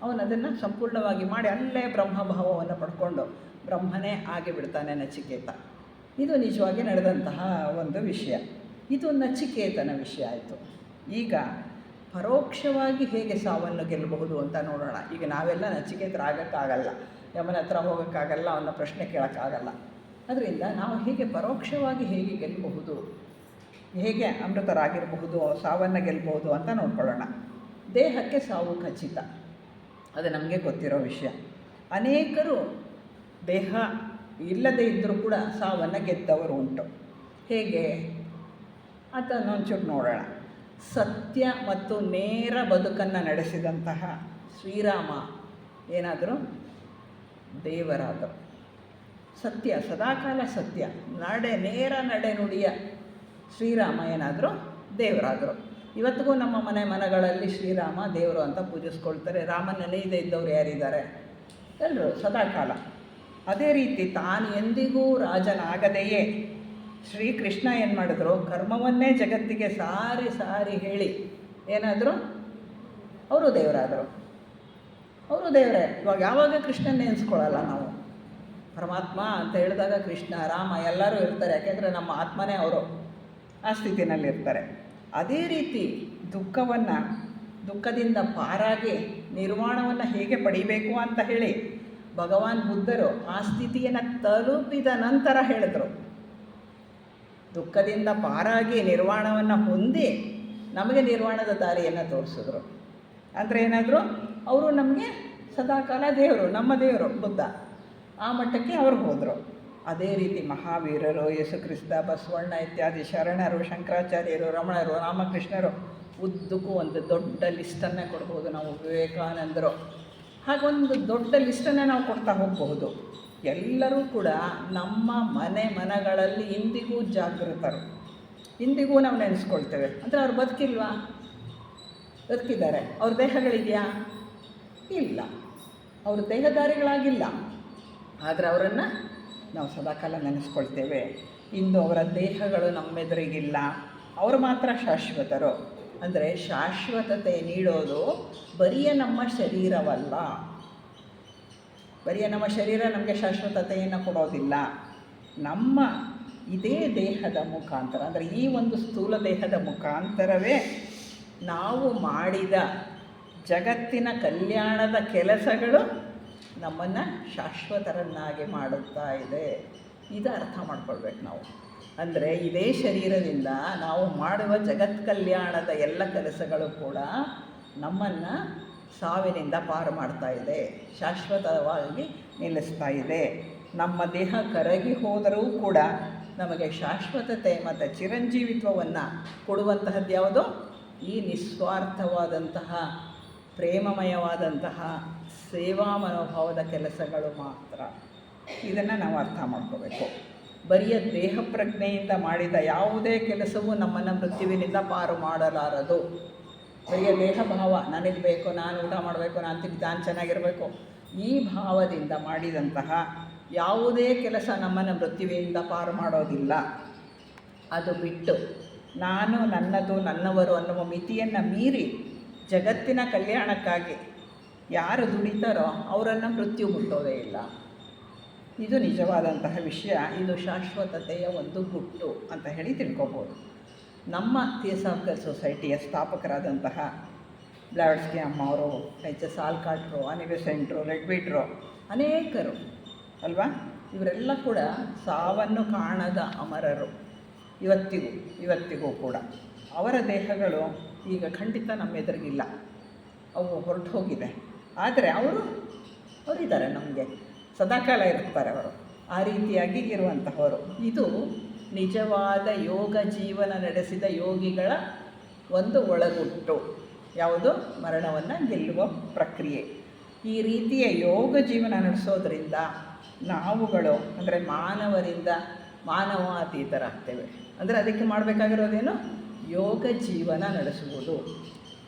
ಅವನದನ್ನು ಸಂಪೂರ್ಣವಾಗಿ ಮಾಡಿ ಅಲ್ಲೇ ಬ್ರಹ್ಮಭಾವವನ್ನು ಪಡ್ಕೊಂಡು ಬ್ರಹ್ಮನೇ ಆಗಿಬಿಡ್ತಾನೆ ನಚಿಕೇತ. ಇದು ನಿಜವಾಗಿ ನಡೆದಂತಹ ಒಂದು ವಿಷಯ. ಇದು ನಚಿಕೇತನ ವಿಷಯ ಆಯಿತು. ಈಗ ಪರೋಕ್ಷವಾಗಿ ಹೇಗೆ ಸಾವನ್ನು ಗೆಲ್ಲಬಹುದು ಅಂತ ನೋಡೋಣ. ಈಗ ನಾವೆಲ್ಲ ನಚಿಕೇತರಾಗೋಕ್ಕಾಗಲ್ಲ, ಯಮನ ಹತ್ರ ಹೋಗೋಕ್ಕಾಗಲ್ಲ, ಅವನ ಪ್ರಶ್ನೆ ಕೇಳೋಕ್ಕಾಗಲ್ಲ. ಅದರಿಂದ ನಾವು ಹೀಗೆ ಪರೋಕ್ಷವಾಗಿ ಹೇಗೆ ಗೆಲ್ಲಬಹುದು, ಹೇಗೆ ಅಮೃತರಾಗಿರಬಹುದು, ಸಾವನ್ನು ಗೆಲ್ಲಬಹುದು ಅಂತ ನೋಡ್ಕೊಳ್ಳೋಣ. ದೇಹಕ್ಕೆ ಸಾವು ಖಚಿತ, ಅದು ನಮಗೆ ಗೊತ್ತಿರೋ ವಿಷಯ. ಅನೇಕರು ದೇಹ ಇಲ್ಲದೇ ಇದ್ದರೂ ಕೂಡ ಸಾವನ್ನು ಗೆದ್ದವರು ಉಂಟು. ಹೇಗೆ ಅದನ್ನು ಒಂಚೂರು ನೋಡೋಣ. ಸತ್ಯ ಮತ್ತು ನೇರ ಬದುಕನ್ನು ನಡೆಸಿದಂತಹ ಶ್ರೀರಾಮ ಏನಾದರೂ ದೇವರಾದರು. ಸತ್ಯ, ಸದಾಕಾಲ ಸತ್ಯ, ನೇರ ನಡೆನುಡಿಯ ಶ್ರೀರಾಮ ಏನಾದರೂ ದೇವರಾದರು. ಇವತ್ತಿಗೂ ನಮ್ಮ ಮನೆಗಳಲ್ಲಿ ಶ್ರೀರಾಮ ದೇವರು ಅಂತ ಪೂಜಿಸ್ಕೊಳ್ತಾರೆ. ರಾಮನ ನೆನೆಯದೇ ಇದ್ದವ್ರು ಯಾರಿದ್ದಾರೆ? ಎಲ್ಲರೂ ಸದಾಕಾಲ. ಅದೇ ರೀತಿ ತಾನು ಎಂದಿಗೂ ರಾಜನಾಗದೆಯೇ ಶ್ರೀಕೃಷ್ಣ ಏನು ಮಾಡಿದ್ರು? ಕರ್ಮವನ್ನೇ ಜಗತ್ತಿಗೆ ಸಾರಿ ಸಾರಿ ಹೇಳಿ ಏನಾದರೂ ಅವರು ದೇವರಾದರು. ಅವರು ದೇವರೇ. ಇವಾಗ ಯಾವಾಗ ಕೃಷ್ಣನ ನೆನೆಸ್ಕೊಳ್ಳಲ್ಲ ನಾವು. ಪರಮಾತ್ಮ ಅಂತ ಹೇಳಿದಾಗ ಕೃಷ್ಣ, ರಾಮ ಎಲ್ಲರೂ ಇರ್ತಾರೆ. ಯಾಕೆಂದರೆ ನಮ್ಮ ಆತ್ಮನೇ ಅವರು ಆ ಸ್ಥಿತಿನಲ್ಲಿರ್ತಾರೆ. ಅದೇ ರೀತಿ ದುಃಖವನ್ನು ದುಃಖದಿಂದ ಪಾರಾಗಿ ನಿರ್ವಾಣವನ್ನು ಹೇಗೆ ಪಡಿಬೇಕು ಅಂತ ಹೇಳಿ ಭಗವಾನ್ ಬುದ್ಧರು ಆ ಸ್ಥಿತಿಯನ್ನು ತಲುಪಿದ ನಂತರ ಹೇಳಿದರು. ದುಃಖದಿಂದ ಪಾರಾಗಿ ನಿರ್ವಾಣವನ್ನು ಹೊಂದಿ ನಮಗೆ ನಿರ್ವಾಣದ ದಾರಿಯನ್ನು ತೋರಿಸಿದ್ರು. ಅಂದರೆ ಏನಾದರೂ ಅವರು ನಮಗೆ ಸದಾಕಾಲ ದೇವರು, ನಮ್ಮ ದೇವರು ಬುದ್ಧ, ಆ ಮಟ್ಟಕ್ಕೆ ಅವರು ಹೋದರು. ಅದೇ ರೀತಿ ಮಹಾವೀರರು, ಯೇಸುಕ್ರಿಸ್ತ, ಬಸವಣ್ಣ ಇತ್ಯಾದಿ ಶರಣರು, ಶಂಕರಾಚಾರ್ಯರು, ರಮಣರು, ರಾಮಕೃಷ್ಣರು, ಉದ್ದಕ್ಕೂ ಒಂದು ದೊಡ್ಡ ಲಿಸ್ಟನ್ನೇ ಕೊಡ್ಬೋದು ನಾವು. ವಿವೇಕಾನಂದರು, ಹಾಗೊಂದು ದೊಡ್ಡ ಲಿಸ್ಟನ್ನೇ ನಾವು ಕೊಡ್ತಾ ಹೋಗಬಹುದು. ಎಲ್ಲರೂ ಕೂಡ ನಮ್ಮ ಮನೆಗಳಲ್ಲಿ ಇಂದಿಗೂ ಜಾಗೃತರು, ಇಂದಿಗೂ ನಾವು ನೆನೆಸ್ಕೊಳ್ತೇವೆ. ಅಂದರೆ ಅವ್ರು ಬದುಕಿಲ್ವಾ? ಬದುಕಿದ್ದಾರೆ. ಅವ್ರ ದೇಹಗಳಿದೆಯಾ? ಇಲ್ಲ, ಅವರು ದೇಹಧಾರಿಗಳಾಗಿಲ್ಲ. ಆದರೆ ಅವರನ್ನು ನಾವು ಸದಾಕಾಲ ನೆನೆಸ್ಕೊಳ್ತೇವೆ. ಇಂದು ಅವರ ದೇಹಗಳು ನಮ್ಮೆದುರಿಗಿಲ್ಲ, ಅವರು ಮಾತ್ರ ಶಾಶ್ವತರು. ಅಂದರೆ ಶಾಶ್ವತತೆ ನೀಡೋದು ಬರಿಯ ನಮ್ಮ ಶರೀರವಲ್ಲ. ಬರಿಯ ನಮ್ಮ ಶರೀರ ನಮಗೆ ಶಾಶ್ವತತೆಯನ್ನು ಕೊಡೋದಿಲ್ಲ. ನಮ್ಮ ಇದೇ ದೇಹದ ಮುಖಾಂತರ, ಅಂದರೆ ಈ ಒಂದು ಸ್ಥೂಲ ದೇಹದ ಮುಖಾಂತರವೇ ನಾವು ಮಾಡಿದ ಜಗತ್ತಿನ ಕಲ್ಯಾಣದ ಕೆಲಸಗಳು ನಮ್ಮನ್ನು ಶಾಶ್ವತರನ್ನಾಗಿ ಮಾಡುತ್ತಾ ಇದೆ. ಇದು ಅರ್ಥ ಮಾಡ್ಕೊಳ್ಬೇಕು ನಾವು. ಅಂದರೆ ಇದೇ ಶರೀರದಿಂದ ನಾವು ಮಾಡುವ ಜಗತ್ ಕಲ್ಯಾಣದ ಎಲ್ಲ ಕೆಲಸಗಳು ಕೂಡ ನಮ್ಮನ್ನು ಸಾವಿನಿಂದ ಪಾರು ಮಾಡ್ತಾ ಇದೆ, ಶಾಶ್ವತವಾಗಿ ನಿಲ್ಲಿಸ್ತಾ ಇದೆ. ನಮ್ಮ ದೇಹ ಕರಗಿ ಹೋದರೂ ಕೂಡ ನಮಗೆ ಶಾಶ್ವತತೆ ಮತ್ತು ಚಿರಂಜೀವಿತ್ವವನ್ನು ಕೊಡುವಂತಹದ್ದು ಯಾವುದೋ ಈ ನಿಸ್ವಾರ್ಥವಾದಂತಹ ಪ್ರೇಮಮಯವಾದಂತಹ ಸೇವಾ ಮನೋಭಾವದ ಕೆಲಸಗಳು ಮಾತ್ರ. ಇದನ್ನು ನಾವು ಅರ್ಥ ಮಾಡ್ಕೋಬೇಕು. ಬರಿಯ ದೇಹ ಪ್ರಜ್ಞೆಯಿಂದ ಮಾಡಿದ ಯಾವುದೇ ಕೆಲಸವೂ ನಮ್ಮನ್ನು ಮೃತ್ಯುವಿನಿಂದ ಪಾರು ಮಾಡಲಾರದು. ಬರಿಯ ದೇಹ ಭಾವ, ನನಗೆ ಬೇಕು, ನಾನು ಊಟ ಮಾಡಬೇಕು, ನಾನು ಚೆನ್ನಾಗಿರಬೇಕು, ಈ ಭಾವದಿಂದ ಮಾಡಿದಂತಹ ಯಾವುದೇ ಕೆಲಸ ನಮ್ಮನ್ನು ಮೃತ್ಯುವಿನಿಂದ ಪಾರು ಮಾಡೋದಿಲ್ಲ. ಅದು ಬಿಟ್ಟು ನಾನು, ನನ್ನದು, ನನ್ನವರು ಅನ್ನುವ ಮಿತಿಯನ್ನು ಮೀರಿ ಜಗತ್ತಿನ ಕಲ್ಯಾಣಕ್ಕಾಗಿ ಯಾರು ದುಡಿತಾರೋ ಅವರನ್ನು ಮೃತ್ಯು ಮುಟ್ಟೋದೇ ಇಲ್ಲ. ಇದು ನಿಜವಾದಂತಹ ವಿಷಯ. ಇದು ಶಾಶ್ವತತೆಯ ಒಂದು ಗುಟ್ಟು ಅಂತ ಹೇಳಿ ತಿಳ್ಕೊಬೋದು. ನಮ್ಮ ಥಿಯೋಸಾಫಿಕಲ್ ಸೊಸೈಟಿಯ ಸ್ಥಾಪಕರಾದಂತಹ ಬ್ಲಾವಟ್ಸ್ಕಿ ಅಮ್ಮ ಅವರು, HS ಆಲ್ಕಾಟ್ರು, ಅನಿಬೆಸೆಂಟ್ರು, ರೆಡ್ವಿಟ್ರು, ಅನೇಕರು ಅಲ್ವಾ, ಇವರೆಲ್ಲ ಕೂಡ ಸಾವನ್ನು ಕಾಣದ ಅಮರರು. ಇವತ್ತಿಗೂ ಕೂಡ ಅವರ ದೇಹಗಳು ಈಗ ಖಂಡಿತ ನಮ್ಮ ಎದುರಿಗಿಲ್ಲ, ಅವು ಹೊರಟು ಹೋಗಿದೆ. ಆದರೆ ಅವರಿದ್ದಾರೆ, ನಮಗೆ ಸದಾಕಾಲ ಇರ್ತಾರೆ ಅವರು. ಆ ರೀತಿಯಾಗಿ ಇರುವಂತಹವರು. ಇದು ನಿಜವಾದ ಯೋಗ ಜೀವನ ನಡೆಸಿದ ಯೋಗಿಗಳ ಒಂದು ಒಳಗುಟ್ಟು. ಯಾವುದು? ಮರಣವನ್ನು ಗೆಲ್ಲುವ ಪ್ರಕ್ರಿಯೆ. ಈ ರೀತಿಯ ಯೋಗ ಜೀವನ ನಡೆಸೋದ್ರಿಂದ ನಾವುಗಳು ಅಂದರೆ ಮಾನವರಿಂದ ಮಾನವಾತೀತರಾಗ್ತೇವೆ. ಅಂದರೆ ಅದಕ್ಕೆ ಮಾಡಬೇಕಾಗಿರೋದೇನು? ಯೋಗ ಜೀವನ ನಡೆಸುವುದು.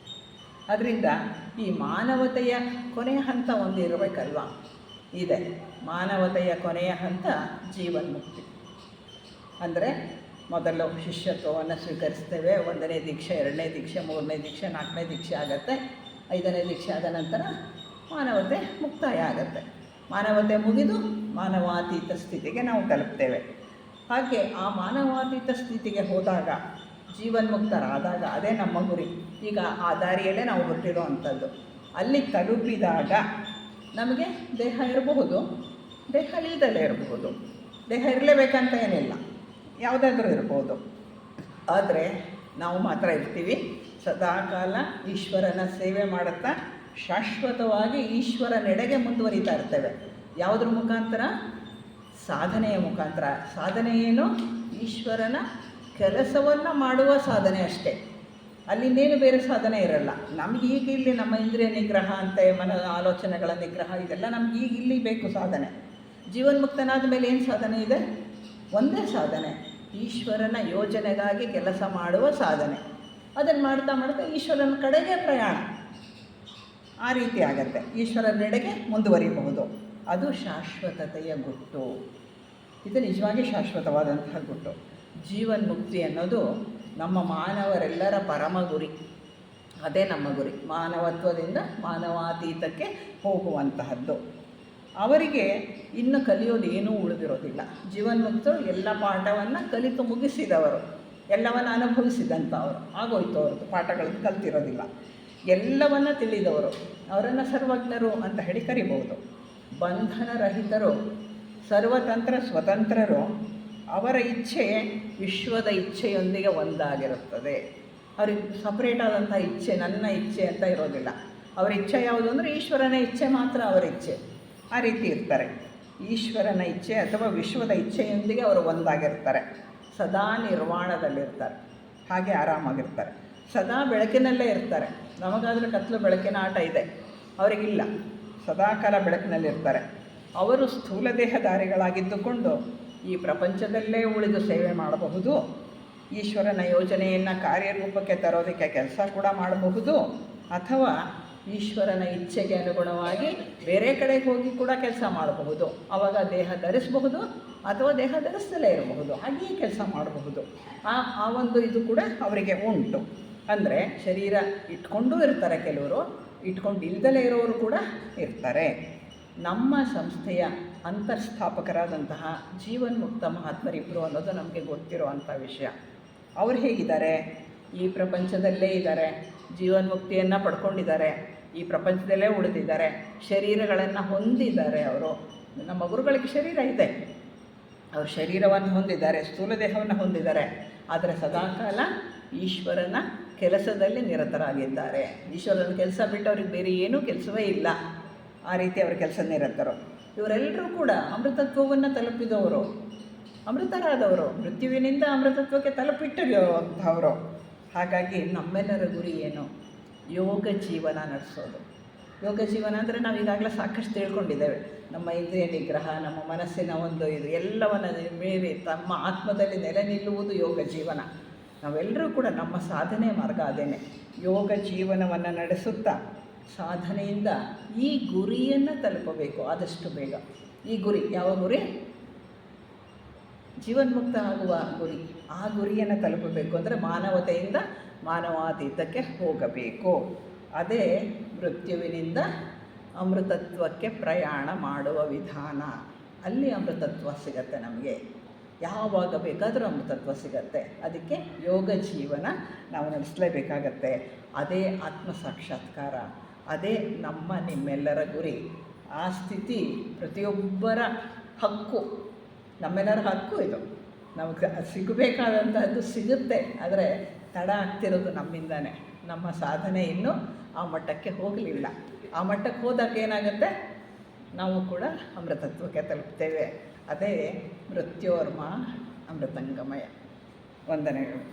ಅದರಿಂದ ಈ ಮಾನವತೆಯ ಕೊನೆಯ ಹಂತ ಒಂದು ಇರಬೇಕಲ್ವ? ಇದೆ. ಮಾನವತೆಯ ಕೊನೆಯ ಹಂತ ಜೀವನ್ಮುಕ್ತಿ. ಅಂದರೆ ಮೊದಲು ಶಿಷ್ಯತ್ವವನ್ನು ಸ್ವೀಕರಿಸ್ತೇವೆ. 1ನೇ ದೀಕ್ಷೆ, 2ನೇ ದೀಕ್ಷೆ, 3ನೇ ದೀಕ್ಷೆ, 4ನೇ ದೀಕ್ಷೆ ಆಗುತ್ತೆ. 5ನೇ ದೀಕ್ಷೆ ಆದ ನಂತರ ಮಾನವತೆ ಮುಕ್ತಾಯ ಆಗುತ್ತೆ. ಮಾನವತೆ ಮುಗಿದು ಮಾನವಾತೀತ ಸ್ಥಿತಿಗೆ ನಾವು ತಲುಪ್ತೇವೆ. ಹಾಗೆ ಆ ಮಾನವಾತೀತ ಸ್ಥಿತಿಗೆ ಹೋದಾಗ, ಜೀವನ್ಮುಕ್ತರಾದಾಗ, ಅದೇ ನಮ್ಮ ಗುರಿ. ಈಗ ಆ ದಾರಿಯಲ್ಲೇ ನಾವು ಹೊರಟಿರೋ ಅಂಥದ್ದು. ಅಲ್ಲಿ ತಲುಪಿದಾಗ ನಮಗೆ ದೇಹ ಇರಬಹುದು, ದೇಹ ಇಲ್ಲದಲ್ಲೇ ಇರಬಹುದು. ದೇಹ ಇರಲೇಬೇಕಂತ ಏನಿಲ್ಲ, ಯಾವುದಾದ್ರೂ ಇರ್ಬೋದು. ಆದರೆ ನಾವು ಮಾತ್ರ ಇರ್ತೀವಿ ಸದಾಕಾಲ ಈಶ್ವರನ ಸೇವೆ ಮಾಡುತ್ತಾ ಶಾಶ್ವತವಾಗಿ ಈಶ್ವರನೆಡೆಗೆ ಮುಂದುವರಿತಾ ಇರ್ತೇವೆ. ಯಾವುದ್ರ ಮುಖಾಂತರ? ಸಾಧನೆಯ ಮುಖಾಂತರ. ಸಾಧನೆ ಏನು? ಈಶ್ವರನ ಕೆಲಸವನ್ನು ಮಾಡುವ ಸಾಧನೆ ಅಷ್ಟೇ. ಅಲ್ಲಿಂದೇನು ಬೇರೆ ಸಾಧನೆ ಇರಲ್ಲ. ನಮ್ಗೆ ಈಗ ಇಲ್ಲಿ ನಮ್ಮ ಇಂದ್ರಿಯ ನಿಗ್ರಹ ಅಂತೆ, ಆಲೋಚನೆಗಳ ನಿಗ್ರಹ, ಇದೆಲ್ಲ ನಮ್ಗೆ ಈಗ ಇಲ್ಲಿ ಬೇಕು ಸಾಧನೆ. ಜೀವನ್ಮುಕ್ತನಾದ ಮೇಲೆ ಏನು ಸಾಧನೆ ಇದೆ? ಒಂದೇ ಸಾಧನೆ, ಈಶ್ವರನ ಯೋಜನೆಗಾಗಿ ಕೆಲಸ ಮಾಡುವ ಸಾಧನೆ. ಅದನ್ನು ಮಾಡ್ತಾ ಮಾಡ್ತಾ ಈಶ್ವರನ ಕಡೆಗೆ ಪ್ರಯಾಣ. ಆ ರೀತಿ ಆಗತ್ತೆ. ಈಶ್ವರನೆಡೆಗೆ ಮುಂದುವರಿಬಹುದು. ಅದು ಶಾಶ್ವತತೆಯ ಗುಟ್ಟು. ಇದು ನಿಜವಾಗಿ ಶಾಶ್ವತವಾದಂತಹ ಗುಟ್ಟು. ಜೀವನ್ಮುಕ್ತಿ ಅನ್ನೋದು ನಮ್ಮ ಮಾನವರೆಲ್ಲರ ಪರಮ ಗುರಿ. ಅದೇ ನಮ್ಮ ಗುರಿ. ಮಾನವತ್ವದಿಂದ ಮಾನವಾತೀತಕ್ಕೆ ಹೋಗುವಂತಹದ್ದು. ಅವರಿಗೆ ಇನ್ನು ಕಲಿಯೋದು ಏನೂ ಉಳಿದಿರೋದಿಲ್ಲ. ಜೀವನ್ಮುಕ್ತರು ಎಲ್ಲ ಪಾಠವನ್ನು ಕಲಿತು ಮುಗಿಸಿದವರು, ಎಲ್ಲವನ್ನು ಅನುಭವಿಸಿದಂಥವರು. ಆಗೋಯ್ತು, ಅವ್ರದ್ದು ಪಾಠಗಳನ್ನು ಕಲ್ತಿರೋದಿಲ್ಲ. ಎಲ್ಲವನ್ನ ತಿಳಿದವರು, ಅವರನ್ನು ಸರ್ವಜ್ಞರು ಅಂತ ಹೇಳಿ ಕರಿಬಹುದು. ಬಂಧನರಹಿತರು, ಸರ್ವತಂತ್ರ ಸ್ವತಂತ್ರರು. ಅವರ ಇಚ್ಛೆ ವಿಶ್ವದ ಇಚ್ಛೆಯೊಂದಿಗೆ ಒಂದಾಗಿರುತ್ತದೆ. ಅವ್ರಿಗೆ ಸಪ್ರೇಟ್ ಆದಂಥ ಇಚ್ಛೆ, ನನ್ನ ಇಚ್ಛೆ ಅಂತ ಇರೋದಿಲ್ಲ. ಅವರ ಇಚ್ಛೆ ಯಾವುದು ಅಂದರೆ ಈಶ್ವರನ ಇಚ್ಛೆ ಮಾತ್ರ ಅವರ ಇಚ್ಛೆ. ಆ ರೀತಿ ಇರ್ತಾರೆ. ಈಶ್ವರನ ಇಚ್ಛೆ ಅಥವಾ ವಿಶ್ವದ ಇಚ್ಛೆಯೊಂದಿಗೆ ಅವರು ಒಂದಾಗಿರ್ತಾರೆ. ಸದಾ ನಿರ್ವಾಣದಲ್ಲಿರ್ತಾರೆ. ಹಾಗೆ ಆರಾಮಾಗಿರ್ತಾರೆ. ಸದಾ ಬೆಳಕಿನಲ್ಲೇ ಇರ್ತಾರೆ. ನಮಗಾದರೆ ಕತ್ತಲು ಬೆಳಕಿನ ಆಟ ಇದೆ, ಅವರಿಗಿಲ್ಲ. ಸದಾಕಾಲ ಬೆಳಕಿನಲ್ಲಿರ್ತಾರೆ. ಅವರು ಸ್ಥೂಲ ದೇಹಧಾರಿಗಳಾಗಿದ್ದುಕೊಂಡು ಈ ಪ್ರಪಂಚದಲ್ಲೇ ಉಳಿದು ಸೇವೆ ಮಾಡಬಹುದು. ಈಶ್ವರನ ಯೋಜನೆಯನ್ನು ಕಾರ್ಯರೂಪಕ್ಕೆ ತರೋದಕ್ಕೆ ಕೆಲಸ ಕೂಡ ಮಾಡಬಹುದು. ಅಥವಾ ಈಶ್ವರನ ಇಚ್ಛೆಗೆ ಅನುಗುಣವಾಗಿ ಬೇರೆ ಕಡೆಗೆ ಹೋಗಿ ಕೂಡ ಕೆಲಸ ಮಾಡಬಹುದು. ಆವಾಗ ದೇಹ ಧರಿಸಬಹುದು ಅಥವಾ ದೇಹ ಧರಿಸದಲ್ಲೇ ಇರಬಹುದು. ಹಾಗೆಯೇ ಕೆಲಸ ಮಾಡಬಹುದು. ಆ ಒಂದು ಇದು ಕೂಡ ಅವರಿಗೆ ಉಂಟು. ಅಂದರೆ ಶರೀರ ಇಟ್ಕೊಂಡೂ ಇರ್ತಾರೆ ಕೆಲವರು, ಇಟ್ಕೊಂಡು ಇಲ್ದಲೇ ಇರೋರು ಕೂಡ ಇರ್ತಾರೆ. ನಮ್ಮ ಸಂಸ್ಥೆಯ ಅಂತರ್ಸ್ಥಾಪಕರಾದಂತಹ ಜೀವನ್ಮುಕ್ತ ಮಹಾತ್ಮರಿಬ್ಬರು ಅನ್ನೋದು ನಮಗೆ ಗೊತ್ತಿರುವಂಥ ವಿಷಯ. ಅವ್ರು ಹೇಗಿದ್ದಾರೆ? ಈ ಪ್ರಪಂಚದಲ್ಲೇ ಇದ್ದಾರೆ, ಜೀವನ್ಮುಕ್ತಿಯನ್ನು ಪಡ್ಕೊಂಡಿದ್ದಾರೆ, ಈ ಪ್ರಪಂಚದಲ್ಲೇ ಉಳಿದಿದ್ದಾರೆ, ಶರೀರಗಳನ್ನು ಹೊಂದಿದ್ದಾರೆ. ಅವರು ನಮ್ಮ ಗುರುಗಳಿಗೆ ಶರೀರ ಇದೆ, ಅವರು ಶರೀರವನ್ನು ಹೊಂದಿದ್ದಾರೆ, ಸ್ಥೂಲ ದೇಹವನ್ನು ಹೊಂದಿದ್ದಾರೆ. ಆದರೆ ಸದಾಕಾಲ ಈಶ್ವರನ ಕೆಲಸದಲ್ಲಿ ನಿರತರಾಗಿದ್ದಾರೆ. ಈಶ್ವರನ ಕೆಲಸ ಬಿಟ್ಟು ಅವ್ರಿಗೆ ಬೇರೆ ಏನೂ ಕೆಲಸವೇ ಇಲ್ಲ. ಆ ರೀತಿ ಅವರ ಕೆಲಸ ನಿರತರು. ಇವರೆಲ್ಲರೂ ಕೂಡ ಅಮೃತತ್ವವನ್ನು ತಲುಪಿದವರು, ಅಮೃತರಾದವರು, ಮೃತ್ಯುವಿನಿಂದ ಅಮೃತತ್ವಕ್ಕೆ ತಲುಪಿಟ್ಟಂಥವರು. ಹಾಗಾಗಿ ನಮ್ಮೆಲ್ಲರ ಗುರಿ ಏನು? ಯೋಗ ಜೀವನ ನಡೆಸೋದು. ಯೋಗ ಜೀವನ ಅಂದರೆ ನಾವು ಈಗಾಗಲೇ ಸಾಕಷ್ಟು ತಿಳ್ಕೊಂಡಿದ್ದೇವೆ. ನಮ್ಮ ಇಂದ್ರಿಯ ನಿಗ್ರಹ, ನಮ್ಮ ಮನಸ್ಸಿನ ಒಂದು ಇದು ಎಲ್ಲವನ್ನು ಮೀರಿ ತಮ್ಮ ಆತ್ಮದಲ್ಲಿ ನೆಲೆ ನಿಲ್ಲುವುದು ಯೋಗ ಜೀವನ. ನಾವೆಲ್ಲರೂ ಕೂಡ ನಮ್ಮ ಸಾಧನೆ ಮಾರ್ಗ ಅದೇನೆ. ಯೋಗ ಜೀವನವನ್ನು ನಡೆಸುತ್ತಾ ಸಾಧನೆಯಿಂದ ಈ ಗುರಿಯನ್ನು ತಲುಪಬೇಕು ಆದಷ್ಟು ಬೇಗ. ಈ ಗುರಿ ಯಾವ ಗುರಿ? ಜೀವನ್ಮುಕ್ತ ಆಗುವ ಗುರಿ. ಆ ಗುರಿಯನ್ನು ತಲುಪಬೇಕು ಅಂದರೆ ಮಾನವತೆಯಿಂದ ಮಾನವಾತೀತಕ್ಕೆ ಹೋಗಬೇಕು. ಅದೇ ಮೃತ್ಯುವಿನಿಂದ ಅಮೃತತ್ವಕ್ಕೆ ಪ್ರಯಾಣ ಮಾಡುವ ವಿಧಾನ. ಅಲ್ಲಿ ಅಮೃತತ್ವ ಸಿಗತ್ತೆ ನಮಗೆ. ಯಾವಾಗ ಬೇಕಾದರೂ ಅಮೃತತ್ವ ಸಿಗತ್ತೆ. ಅದಕ್ಕೆ ಯೋಗ ಜೀವನ ನಾವು ನಡೆಸಲೇಬೇಕಾಗತ್ತೆ. ಅದೇ ಆತ್ಮ ಸಾಕ್ಷಾತ್ಕಾರ, ಅದೇ ನಮ್ಮ ನಿಮ್ಮೆಲ್ಲರ ಗುರಿ. ಆ ಸ್ಥಿತಿ ಪ್ರತಿಯೊಬ್ಬರ ಹಕ್ಕು, ನಮ್ಮೆಲ್ಲರ ಹಕ್ಕು ಇದು. ನಮಗೆ ಸಿಗಬೇಕಾದಂಥದ್ದು ಸಿಗುತ್ತೆ. ಆದರೆ ತಡ ಆಗ್ತಿರೋದು ನಮ್ಮಿಂದಾನೆ. ನಮ್ಮ ಸಾಧನೆ ಇನ್ನೂ ಆ ಮಟ್ಟಕ್ಕೆ ಹೋಗಲಿಲ್ಲ. ಆ ಮಟ್ಟಕ್ಕೆ ಹೋದಾಗ ಏನಾಗುತ್ತೆ? ನಾವು ಕೂಡ ಅಮೃತತ್ವಕ್ಕೆ ತಲುಪ್ತೇವೆ. ಅದೇ ಮೃತ್ಯೋರ್ಮ ಅಮೃತಂಗಮಯ. ವಂದನೆಗಳು.